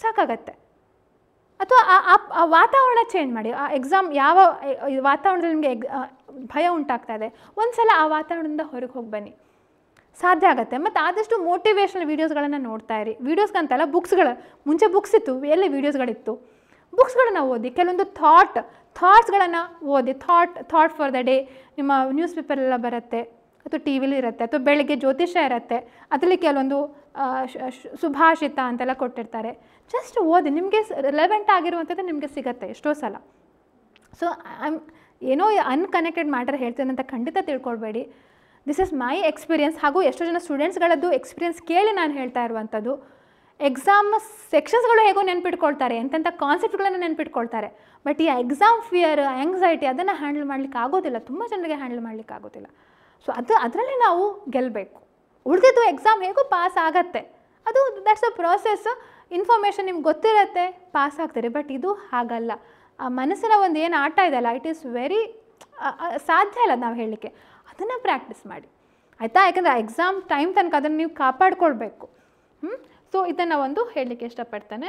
A: ಸಾಕಾಗತ್ತೆ. ಅಥವಾ ಆ ವಾತಾವರಣ ಚೇಂಜ್ ಮಾಡಿ. ಆ ಎಕ್ಸಾಮ್ ಯಾವ ವಾತಾವರಣದಲ್ಲಿ ನಿಮಗೆ ಭಯ ಉಂಟಾಗ್ತಾ ಇದೆ, ಒಂದು ಸಲ ಆ ವಾತಾವರಣದಿಂದ ಹೊರಗೆ ಹೋಗಿ ಬನ್ನಿ, ಸಾಧ್ಯ ಆಗುತ್ತೆ. ಮತ್ತು ಆದಷ್ಟು ಮೋಟಿವೇಶ್ನಲ್ ವೀಡಿಯೋಸ್ಗಳನ್ನು ನೋಡ್ತಾ ಇರಿ. ವೀಡಿಯೋಸ್ಗಂತಲ್ಲ, ಮುಂಚೆ ಬುಕ್ಸ್ ಇತ್ತು, ಎಲ್ಲಿ ವೀಡಿಯೋಸ್ಗಳಿತ್ತು. ಬುಕ್ಸ್ಗಳನ್ನು ಓದಿ, ಕೆಲವೊಂದು ಥಾಟ್ಸ್ಗಳನ್ನು ಓದಿ. ಥಾಟ್ ಫಾರ್ ದ ಡೇ ನಿಮ್ಮ ನ್ಯೂಸ್ ಪೇಪರೆಲ್ಲ ಬರುತ್ತೆ, ಅಥವಾ ಟಿ ವಿಲಿ ಇರುತ್ತೆ, ಅಥವಾ ಬೆಳಗ್ಗೆ ಜ್ಯೋತಿಷ್ಯ ಇರುತ್ತೆ, ಅದರಲ್ಲಿ ಕೆಲವೊಂದು ಸುಭಾಷಿತ ಅಂತೆಲ್ಲ ಕೊಟ್ಟಿರ್ತಾರೆ. ಜಸ್ಟ್ ಓದಿ, ನಿಮಗೆ ರಿಲೆವೆಂಟ್ ಆಗಿರುವಂಥದ್ದು ನಿಮಗೆ ಸಿಗುತ್ತೆ ಎಷ್ಟೋ ಸಲ. ಸೊ ಏನೋ ಅನ್ಕನೆಕ್ಟೆಡ್ ಮ್ಯಾಟರ್ ಹೇಳ್ತೇನೆ ಅಂತ ಖಂಡಿತ ತಿಳ್ಕೊಳ್ಬೇಡಿ. This is my experience. ಹಾಗೂ ಎಷ್ಟೋ ಜನ ಸ್ಟೂಡೆಂಟ್ಸ್ಗಳದ್ದು ಎಕ್ಸ್ಪೀರಿಯನ್ಸ್ ಕೇಳಿ ನಾನು ಹೇಳ್ತಾ ಇರುವಂಥದ್ದು. ಎಕ್ಸಾಮ್ ಸೆಕ್ಷನ್ಸ್ಗಳು ಹೇಗೋ ನೆನ್ಪಿಟ್ಕೊಳ್ತಾರೆ, ಎಂತೆಂಥ ಕಾನ್ಸೆಪ್ಟ್ಗಳನ್ನು ನೆನ್ಪಿಟ್ಕೊಳ್ತಾರೆ. ಬಟ್ ಈ ಎಕ್ಸಾಮ್ ಫಿಯರ್, ಆಂಗ್ಸೈಟಿ ಅದನ್ನು ಹ್ಯಾಂಡಲ್ ಮಾಡಲಿಕ್ಕೆ ಆಗೋದಿಲ್ಲ, ತುಂಬ ಜನರಿಗೆ ಹ್ಯಾಂಡಲ್ ಮಾಡಲಿಕ್ಕೆ ಆಗೋದಿಲ್ಲ. ಸೊ ಅದರಲ್ಲಿ ನಾವು ಗೆಲ್ಲಬೇಕು. ಉಳಿದಿದ್ದು ಎಕ್ಸಾಮ್ ಹೇಗೋ ಪಾಸ್ ಆಗತ್ತೆ, ಅದು ದಟ್ಸ್ ಅ ಪ್ರಾಸೆಸ್. ಇನ್ಫಾರ್ಮೇಷನ್ ನಿಮ್ಗೆ ಗೊತ್ತಿರುತ್ತೆ, ಪಾಸ್ ಆಗ್ತೀರಿ. ಬಟ್ ಇದು ಹಾಗಲ್ಲ. ಆ ಮನಸ್ಸಿನ ಒಂದು ಏನು ಆಟ ಇದೆಯಲ್ಲ, ಇಟ್ ಈಸ್ ವೆರಿ ಸಾಧ್ಯ ಇಲ್ಲ ನಾವು ಹೇಳಲಿಕ್ಕೆ. ಅದನ್ನು ಪ್ರಾಕ್ಟೀಸ್ ಮಾಡಿ ಆಯಿತಾ. ಯಾಕಂದರೆ ಎಕ್ಸಾಮ್ ಟೈಮ್ ತನಕ ಅದನ್ನು ನೀವು ಕಾಪಾಡ್ಕೊಳ್ಬೇಕು. ಸೊ ಇದನ್ನು ಒಂದು ಹೇಳಲಿಕ್ಕೆ ಇಷ್ಟಪಡ್ತೇನೆ.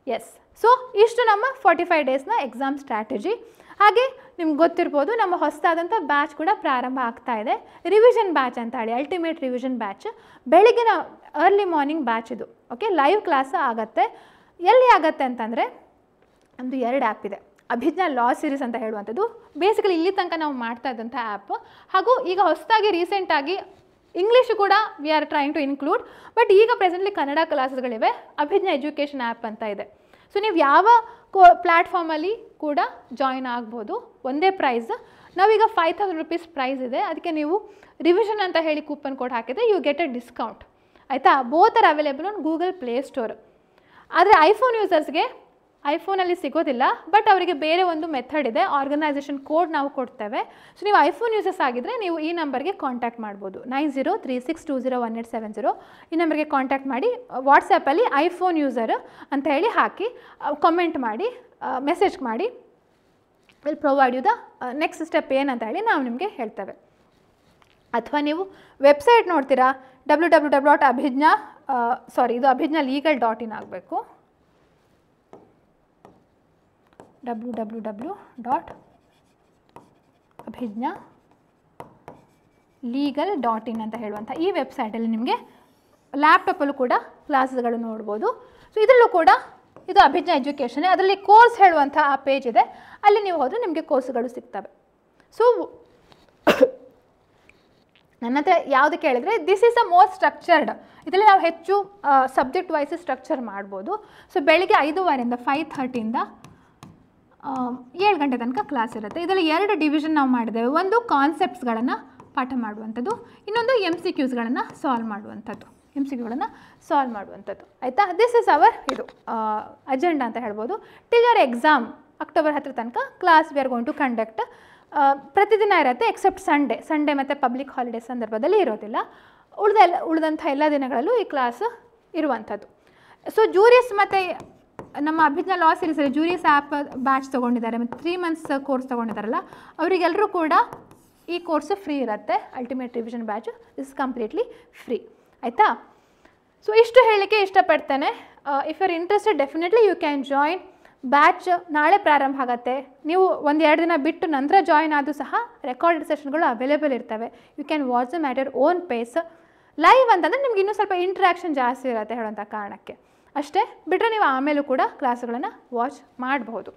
A: ಎಸ್, ಸೊ ಇಷ್ಟು ನಮ್ಮ 45 ಡೇಸ್ನ ಎಕ್ಸಾಮ್ ಸ್ಟ್ರಾಟಜಿ. ಹಾಗೆ ನಿಮ್ಗೆ ಗೊತ್ತಿರ್ಬೋದು, ನಮ್ಮ ಹೊಸದಾದಂಥ ಬ್ಯಾಚ್ ಕೂಡ ಪ್ರಾರಂಭ ಆಗ್ತಾ ಇದೆ. ರಿವಿಷನ್ ಬ್ಯಾಚ್ ಅಂತ ಹೇಳಿ, ಅಲ್ಟಿಮೇಟ್ ರಿವಿಷನ್ ಬ್ಯಾಚ್. ಬೆಳಗಿನ ಅರ್ಲಿ ಮಾರ್ನಿಂಗ್ ಬ್ಯಾಚ್ ಇದು. ಓಕೆ, ಲೈವ್ ಕ್ಲಾಸ್ ಆಗುತ್ತೆ. ಎಲ್ಲಿ ಆಗುತ್ತೆ ಅಂತಂದರೆ, ನಮ್ಮದು 2 ಆ್ಯಪ್ ಇದೆ. ಅಭಿಜ್ಞಾ ಲಾ ಸೀರೀಸ್ ಅಂತ ಹೇಳುವಂಥದ್ದು ಬೇಸಿಕಲಿ ಇಲ್ಲಿ ತನಕ ನಾವು ಮಾಡ್ತಾ ಇದ್ದಂಥ ಆ್ಯಪ್. ಹಾಗೂ ಈಗ ಹೊಸದಾಗಿ ರೀಸೆಂಟಾಗಿ ಇಂಗ್ಲೀಷು ಕೂಡ we are trying to include. But ಈಗ ಪ್ರೆಸೆಂಟ್ಲಿ ಕನ್ನಡ ಕ್ಲಾಸಸ್ಗಳಿವೆ. ಅಭಿಜ್ಞಾ ಎಜುಕೇಷನ್ ಆ್ಯಪ್ ಅಂತ ಇದೆ. ಸೊ ನೀವು ಯಾವ ಪ್ಲ್ಯಾಟ್ಫಾರ್ಮಲ್ಲಿ ಕೂಡ ಜಾಯಿನ್ ಆಗ್ಬೋದು. ಒಂದೇ ಪ್ರೈಸ್. ನಾವೀಗ 5000 ರೂಪೀಸ್ ಪ್ರೈಸ್ ಇದೆ. ಅದಕ್ಕೆ ನೀವು ರಿವಿಷನ್ ಅಂತ ಹೇಳಿ ಕೂಪನ್ ಕೋಡ್ ಹಾಕಿದರೆ ಯು ಗೆಟ್ ಎ ಡಿಸ್ಕೌಂಟ್ ಆಯಿತಾ. Both are available on Google play store. ಆದರೆ ಐಫೋನ್ ಯೂಸರ್ಸ್ಗೆ ಐಫೋನಲ್ಲಿ ಸಿಗೋದಿಲ್ಲ, ಬಟ್ ಅವರಿಗೆ ಬೇರೆ ಒಂದು ಮೆಥಡ್ ಇದೆ, ಆರ್ಗನೈಸೇಷನ್ ಕೋಡ್ ನಾವು ಕೊಡ್ತೇವೆ. ಸೊ ನೀವು ಐಫೋನ್ ಯೂಸರ್ಸ್ ಆಗಿದ್ದರೆ ನೀವು ಈ ನಂಬರ್ಗೆ ಕಾಂಟ್ಯಾಕ್ಟ್ ಮಾಡ್ಬೋದು, 9036201870 ಈ ನಂಬರ್ಗೆ ಕಾಂಟ್ಯಾಕ್ಟ್ ಮಾಡಿ. ವಾಟ್ಸಪ್ಪಲ್ಲಿ ಐಫೋನ್ ಯೂಸರ್ ಅಂತ ಹೇಳಿ ಹಾಕಿ ಕಾಮೆಂಟ್ ಮಾಡಿ, ಮೆಸೇಜ್ ಮಾಡಿ, will provide you the next step ಏನಂತ ಹೇಳಿ ನಾವು ನಿಮಗೆ ಹೇಳ್ತೇವೆ. ಅಥವಾ ನೀವು ವೆಬ್ಸೈಟ್ ನೋಡ್ತೀರಾ, www.abhijna ಇದು abhijnalegal.in ಆಗಬೇಕು, www.abhijnalegal.in ಅಂತ ಹೇಳುವಂಥ ಈ ವೆಬ್ಸೈಟಲ್ಲಿ ನಿಮಗೆ ಲ್ಯಾಪ್ಟಾಪಲ್ಲೂ ಕೂಡ ಕ್ಲಾಸಸ್ಗಳು ನೋಡ್ಬೋದು. ಸೊ ಇದರಲ್ಲೂ ಕೂಡ ಇದು ಅಭಿಜ್ಞಾ ಎಜುಕೇಷನ್, ಅದರಲ್ಲಿ ಕೋರ್ಸ್ ಹೇಳುವಂಥ ಆ ಪೇಜ್ ಇದೆ, ಅಲ್ಲಿ ನೀವು ಹೋದರೆ ನಿಮಗೆ ಕೋರ್ಸ್ಗಳು ಸಿಗ್ತವೆ. ಸೊ ನನ್ನ ಹತ್ರ ಯಾವುದು ಕೇಳಿದರೆ this is a more structured, ಇದರಲ್ಲಿ ನಾವು ಹೆಚ್ಚು ಸಬ್ಜೆಕ್ಟ್ ವೈಸ್ ಸ್ಟ್ರಕ್ಚರ್ ಮಾಡ್ಬೋದು. ಸೊ ಬೆಳಿಗ್ಗೆ 5:15 5:30 7 ಗಂಟೆ ತನಕ ಕ್ಲಾಸ್ ಇರುತ್ತೆ. ಇದರಲ್ಲಿ 2 ಡಿವಿಷನ್ ನಾವು ಮಾಡಿದ್ದೇವೆ. ಒಂದು ಕಾನ್ಸೆಪ್ಟ್ಸ್ಗಳನ್ನು ಪಾಠ ಮಾಡುವಂಥದ್ದು, ಇನ್ನೊಂದು MCQsಗಳನ್ನು ಸಾಲ್ವ್ ಮಾಡುವಂಥದ್ದು, ಆಯಿತಾ. ದಿಸ್ ಇಸ್ ಅವರ್ ಇದು ಅಜೆಂಡಾ ಅಂತ ಹೇಳ್ಬೋದು. ಟಿಲ್ ಯುವರ್ ಎಕ್ಸಾಮ್ ಅಕ್ಟೋಬರ್ 10 ತನಕ class we are going to conduct. ಪ್ರತಿದಿನ ಇರುತ್ತೆ ಎಕ್ಸೆಪ್ಟ್ ಸಂಡೇ ಮತ್ತು ಪಬ್ಲಿಕ್ ಹಾಲಿಡೇ ಸಂದರ್ಭದಲ್ಲಿ ಇರೋದಿಲ್ಲ. ಉಳಿದಂಥ ಎಲ್ಲ ದಿನಗಳಲ್ಲೂ ಈ ಕ್ಲಾಸ್ ಇರುವಂಥದ್ದು. ಸೊ ಜೂರಿಯಸ್ ಮತ್ತು ನಮ್ಮ ಅಭಿಜ್ಞಾ ಲಾ ಸೀರೀಸಲ್ಲಿ ಜೂರಿಯಸ್ ಆ್ಯಪ್ ಬ್ಯಾಚ್ ತೊಗೊಂಡಿದ್ದಾರೆ ಮತ್ತು 3 months ಕೋರ್ಸ್ ತೊಗೊಂಡಿದ್ದಾರಲ್ಲ, ಅವರಿಗೆಲ್ಲರೂ ಕೂಡ ಈ ಕೋರ್ಸು ಫ್ರೀ ಇರುತ್ತೆ. Ultimate revision batch is completely free, ಆಯಿತಾ. ಸೊ ಇಷ್ಟು ಹೇಳಲಿಕ್ಕೆ ಇಷ್ಟಪಡ್ತೇನೆ. If you are interested definitely you can join. Batch ನಾಳೆ ಪ್ರಾರಂಭ ಆಗುತ್ತೆ. ನೀವು 1-2 ದಿನ ಬಿಟ್ಟು ನಂತರ ಜಾಯಿನ್ ಆದರೂ ಸಹ ರೆಕಾರ್ಡೆಡ್ ಸೆಷನ್ಗಳು ಅವೈಲೇಬಲ್ ಇರ್ತವೆ. You can watch them at your own pace. Live ಅಂತಂದರೆ ನಿಮ್ಗೆ ಇನ್ನೂ ಸ್ವಲ್ಪ ಇಂಟ್ರ್ಯಾಕ್ಷನ್ ಜಾಸ್ತಿ ಇರುತ್ತೆ ಹೇಳುವಂಥ ಕಾರಣಕ್ಕೆ ಅಷ್ಟೇ. ಬಿಟ್ಟರೆ ನೀವು ಆಮೇಲೂ ಕೂಡ ಕ್ಲಾಸ್ಗಳನ್ನು ವಾಚ್ ಮಾಡಬಹುದು.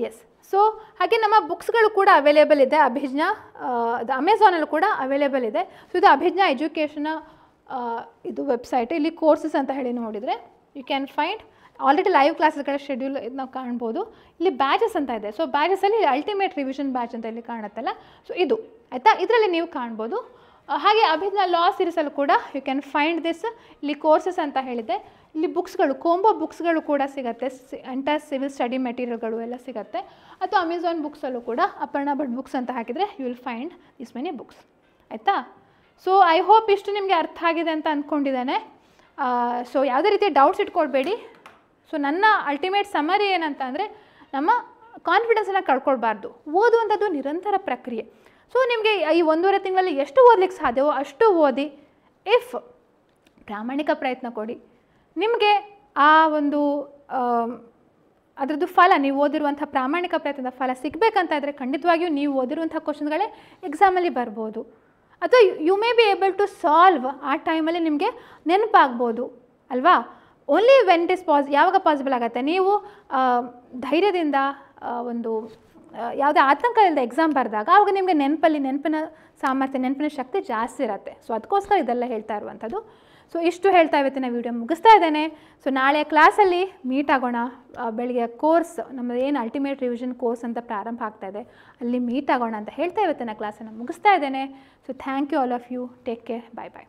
A: ಎಸ್, ಸೊ ಹಾಗೆ ನಮ್ಮ ಬುಕ್ಸ್ಗಳು ಕೂಡ ಅವೈಲೇಬಲ್ ಇದೆ. ಅಭಿಜ್ಞಾ ಅಮೆಝಾನಲ್ಲೂ ಕೂಡ ಅವೈಲೇಬಲ್ ಇದೆ. ಸೊ ಇದು ಅಭಿಜ್ಞಾ ಎಜುಕೇಷನ್ ಇದು ವೆಬ್ಸೈಟ್. ಇಲ್ಲಿ ಕೋರ್ಸಸ್ ಅಂತ ಹೇಳಿ ನೋಡಿದರೆ you can find already live ಕ್ಲಾಸಸ್ಗಳ ಶೆಡ್ಯೂಲ್ ಇದು ನಾವು ಕಾಣ್ಬೋದು. ಇಲ್ಲಿ ಬ್ಯಾಚಸ್ ಅಂತ ಇದೆ. ಸೊ ಬ್ಯಾಚಸಲ್ಲಿ ಅಲ್ಟಿಮೇಟ್ ರಿವಿಷನ್ ಬ್ಯಾಚ್ ಅಂತ ಇಲ್ಲಿ ಕಾಣುತ್ತಲ್ಲ, ಸೊ ಇದು ಆಯಿತಾ, ಇದರಲ್ಲಿ ನೀವು ಕಾಣ್ಬೋದು. ಹಾಗೆ ಅಭಿಜ್ಞಾ ಲಾ ಸೀರೀಸಲ್ಲೂ ಕೂಡ ಯು ಕ್ಯಾನ್ ಫೈಂಡ್ ದಿಸ್. ಇಲ್ಲಿ ಕೋರ್ಸಸ್ ಅಂತ ಹೇಳಿದೆ. ಇಲ್ಲಿ ಬುಕ್ಸ್ಗಳು, ಕೋಂಬೋ ಬುಕ್ಸ್ಗಳು ಕೂಡ ಸಿಗುತ್ತೆ. ಎಂಟೈರ್ ಸಿವಿಲ್ ಸ್ಟಡಿ ಮೆಟೀರಿಯಲ್ಗಳು ಎಲ್ಲ ಸಿಗುತ್ತೆ. ಅಥವಾ ಅಮೆಝಾನ್ ಬುಕ್ಸಲ್ಲೂ ಕೂಡ ಅಪರ್ಣಾ ಭಟ್ ಬುಕ್ಸ್ ಅಂತ ಹಾಕಿದರೆ you will find this many books, ಆಯಿತಾ. ಸೊ ಐ ಹೋಪ್ ಇಷ್ಟು ನಿಮಗೆ ಅರ್ಥ ಆಗಿದೆ ಅಂತ ಅಂದ್ಕೊಂಡಿದ್ದೇನೆ. ಸೊ ಯಾವುದೇ ರೀತಿಯ ಡೌಟ್ಸ್ ಇಟ್ಕೊಳ್ಬೇಡಿ. ಸೊ ನನ್ನ ಅಲ್ಟಿಮೇಟ್ ಸಮರಿ ಏನಂತ ಅಂದರೆ, ನಮ್ಮ ಕಾನ್ಫಿಡೆನ್ಸನ್ನು ಕಳ್ಕೊಳ್ಬಾರ್ದು. ಓದುವಂಥದ್ದು ನಿರಂತರ ಪ್ರಕ್ರಿಯೆ. ಸೊ ನಿಮಗೆ ಈ 1.5 ತಿಂಗಳಲ್ಲಿ ಎಷ್ಟು ಓದಲಿಕ್ಕೆ ಸಾಧ್ಯವೋ ಅಷ್ಟು ಓದಿ. ಇಫ್ ಪ್ರಾಮಾಣಿಕ ಪ್ರಯತ್ನ ಕೊಡಿ, ನಿಮಗೆ ಆ ಒಂದು ಅದರದ್ದು ಫಲ, ನೀವು ಓದಿರುವಂಥ ಪ್ರಾಮಾಣಿಕ ಪ್ರಯತ್ನದ ಫಲ ಸಿಗಬೇಕಂತ ಇದ್ದರೆ ಖಂಡಿತವಾಗಿಯೂ ನೀವು ಓದಿರುವಂಥ ಕ್ವಶನ್ಗಳೇ ಎಕ್ಸಾಮಲ್ಲಿ ಬರ್ಬೋದು. ಅಥವಾ you may be able to solve, ಆ ಟೈಮಲ್ಲಿ ನಿಮಗೆ ನೆನಪಾಗ್ಬೋದು ಅಲ್ವಾ. ಓನ್ಲಿ ವೆನ್ ಇಟ್ ಇಸ್ ಯಾವಾಗ ಪಾಸಿಬಲ್ ಆಗುತ್ತೆ, ನೀವು ಧೈರ್ಯದಿಂದ ಒಂದು ಯಾವುದೇ ಆತಂಕ ಇಲ್ಲದೆ ಎಕ್ಸಾಮ್ ಬರೆದಾಗ ಆವಾಗ ನಿಮಗೆ ನೆನಪಿನ ಸಾಮರ್ಥ್ಯ, ನೆನಪಿನ ಶಕ್ತಿ ಜಾಸ್ತಿ ಇರುತ್ತೆ. ಸೊ ಅದಕ್ಕೋಸ್ಕರ ಇದೆಲ್ಲ ಹೇಳ್ತಾ ಇರುವಂಥದ್ದು. ಸೊ ಇಷ್ಟು ಹೇಳ್ತಾ ಇವತ್ತಿನ ವೀಡಿಯೋ ಮುಗಿಸ್ತಾ ಇದ್ದೇನೆ. ಸೊ ನಾಳೆ ಕ್ಲಾಸಲ್ಲಿ ಮೀಟ್ ಆಗೋಣ. ಬೆಳಿಗ್ಗೆ ಕೋರ್ಸ್ ನಮ್ಮದು ಏನು ಅಲ್ಟಿಮೇಟ್ ರಿವಿಷನ್ ಕೋರ್ಸ್ ಅಂತ ಪ್ರಾರಂಭ ಆಗ್ತಾ ಇದೆ, ಅಲ್ಲಿ ಮೀಟ್ ಆಗೋಣ ಅಂತ ಹೇಳ್ತಾ ಇವತ್ತಿನ ಕ್ಲಾಸನ್ನು ಮುಗಿಸ್ತಾ ಇದ್ದೇನೆ. So thank you all of you. Take care. Bye bye.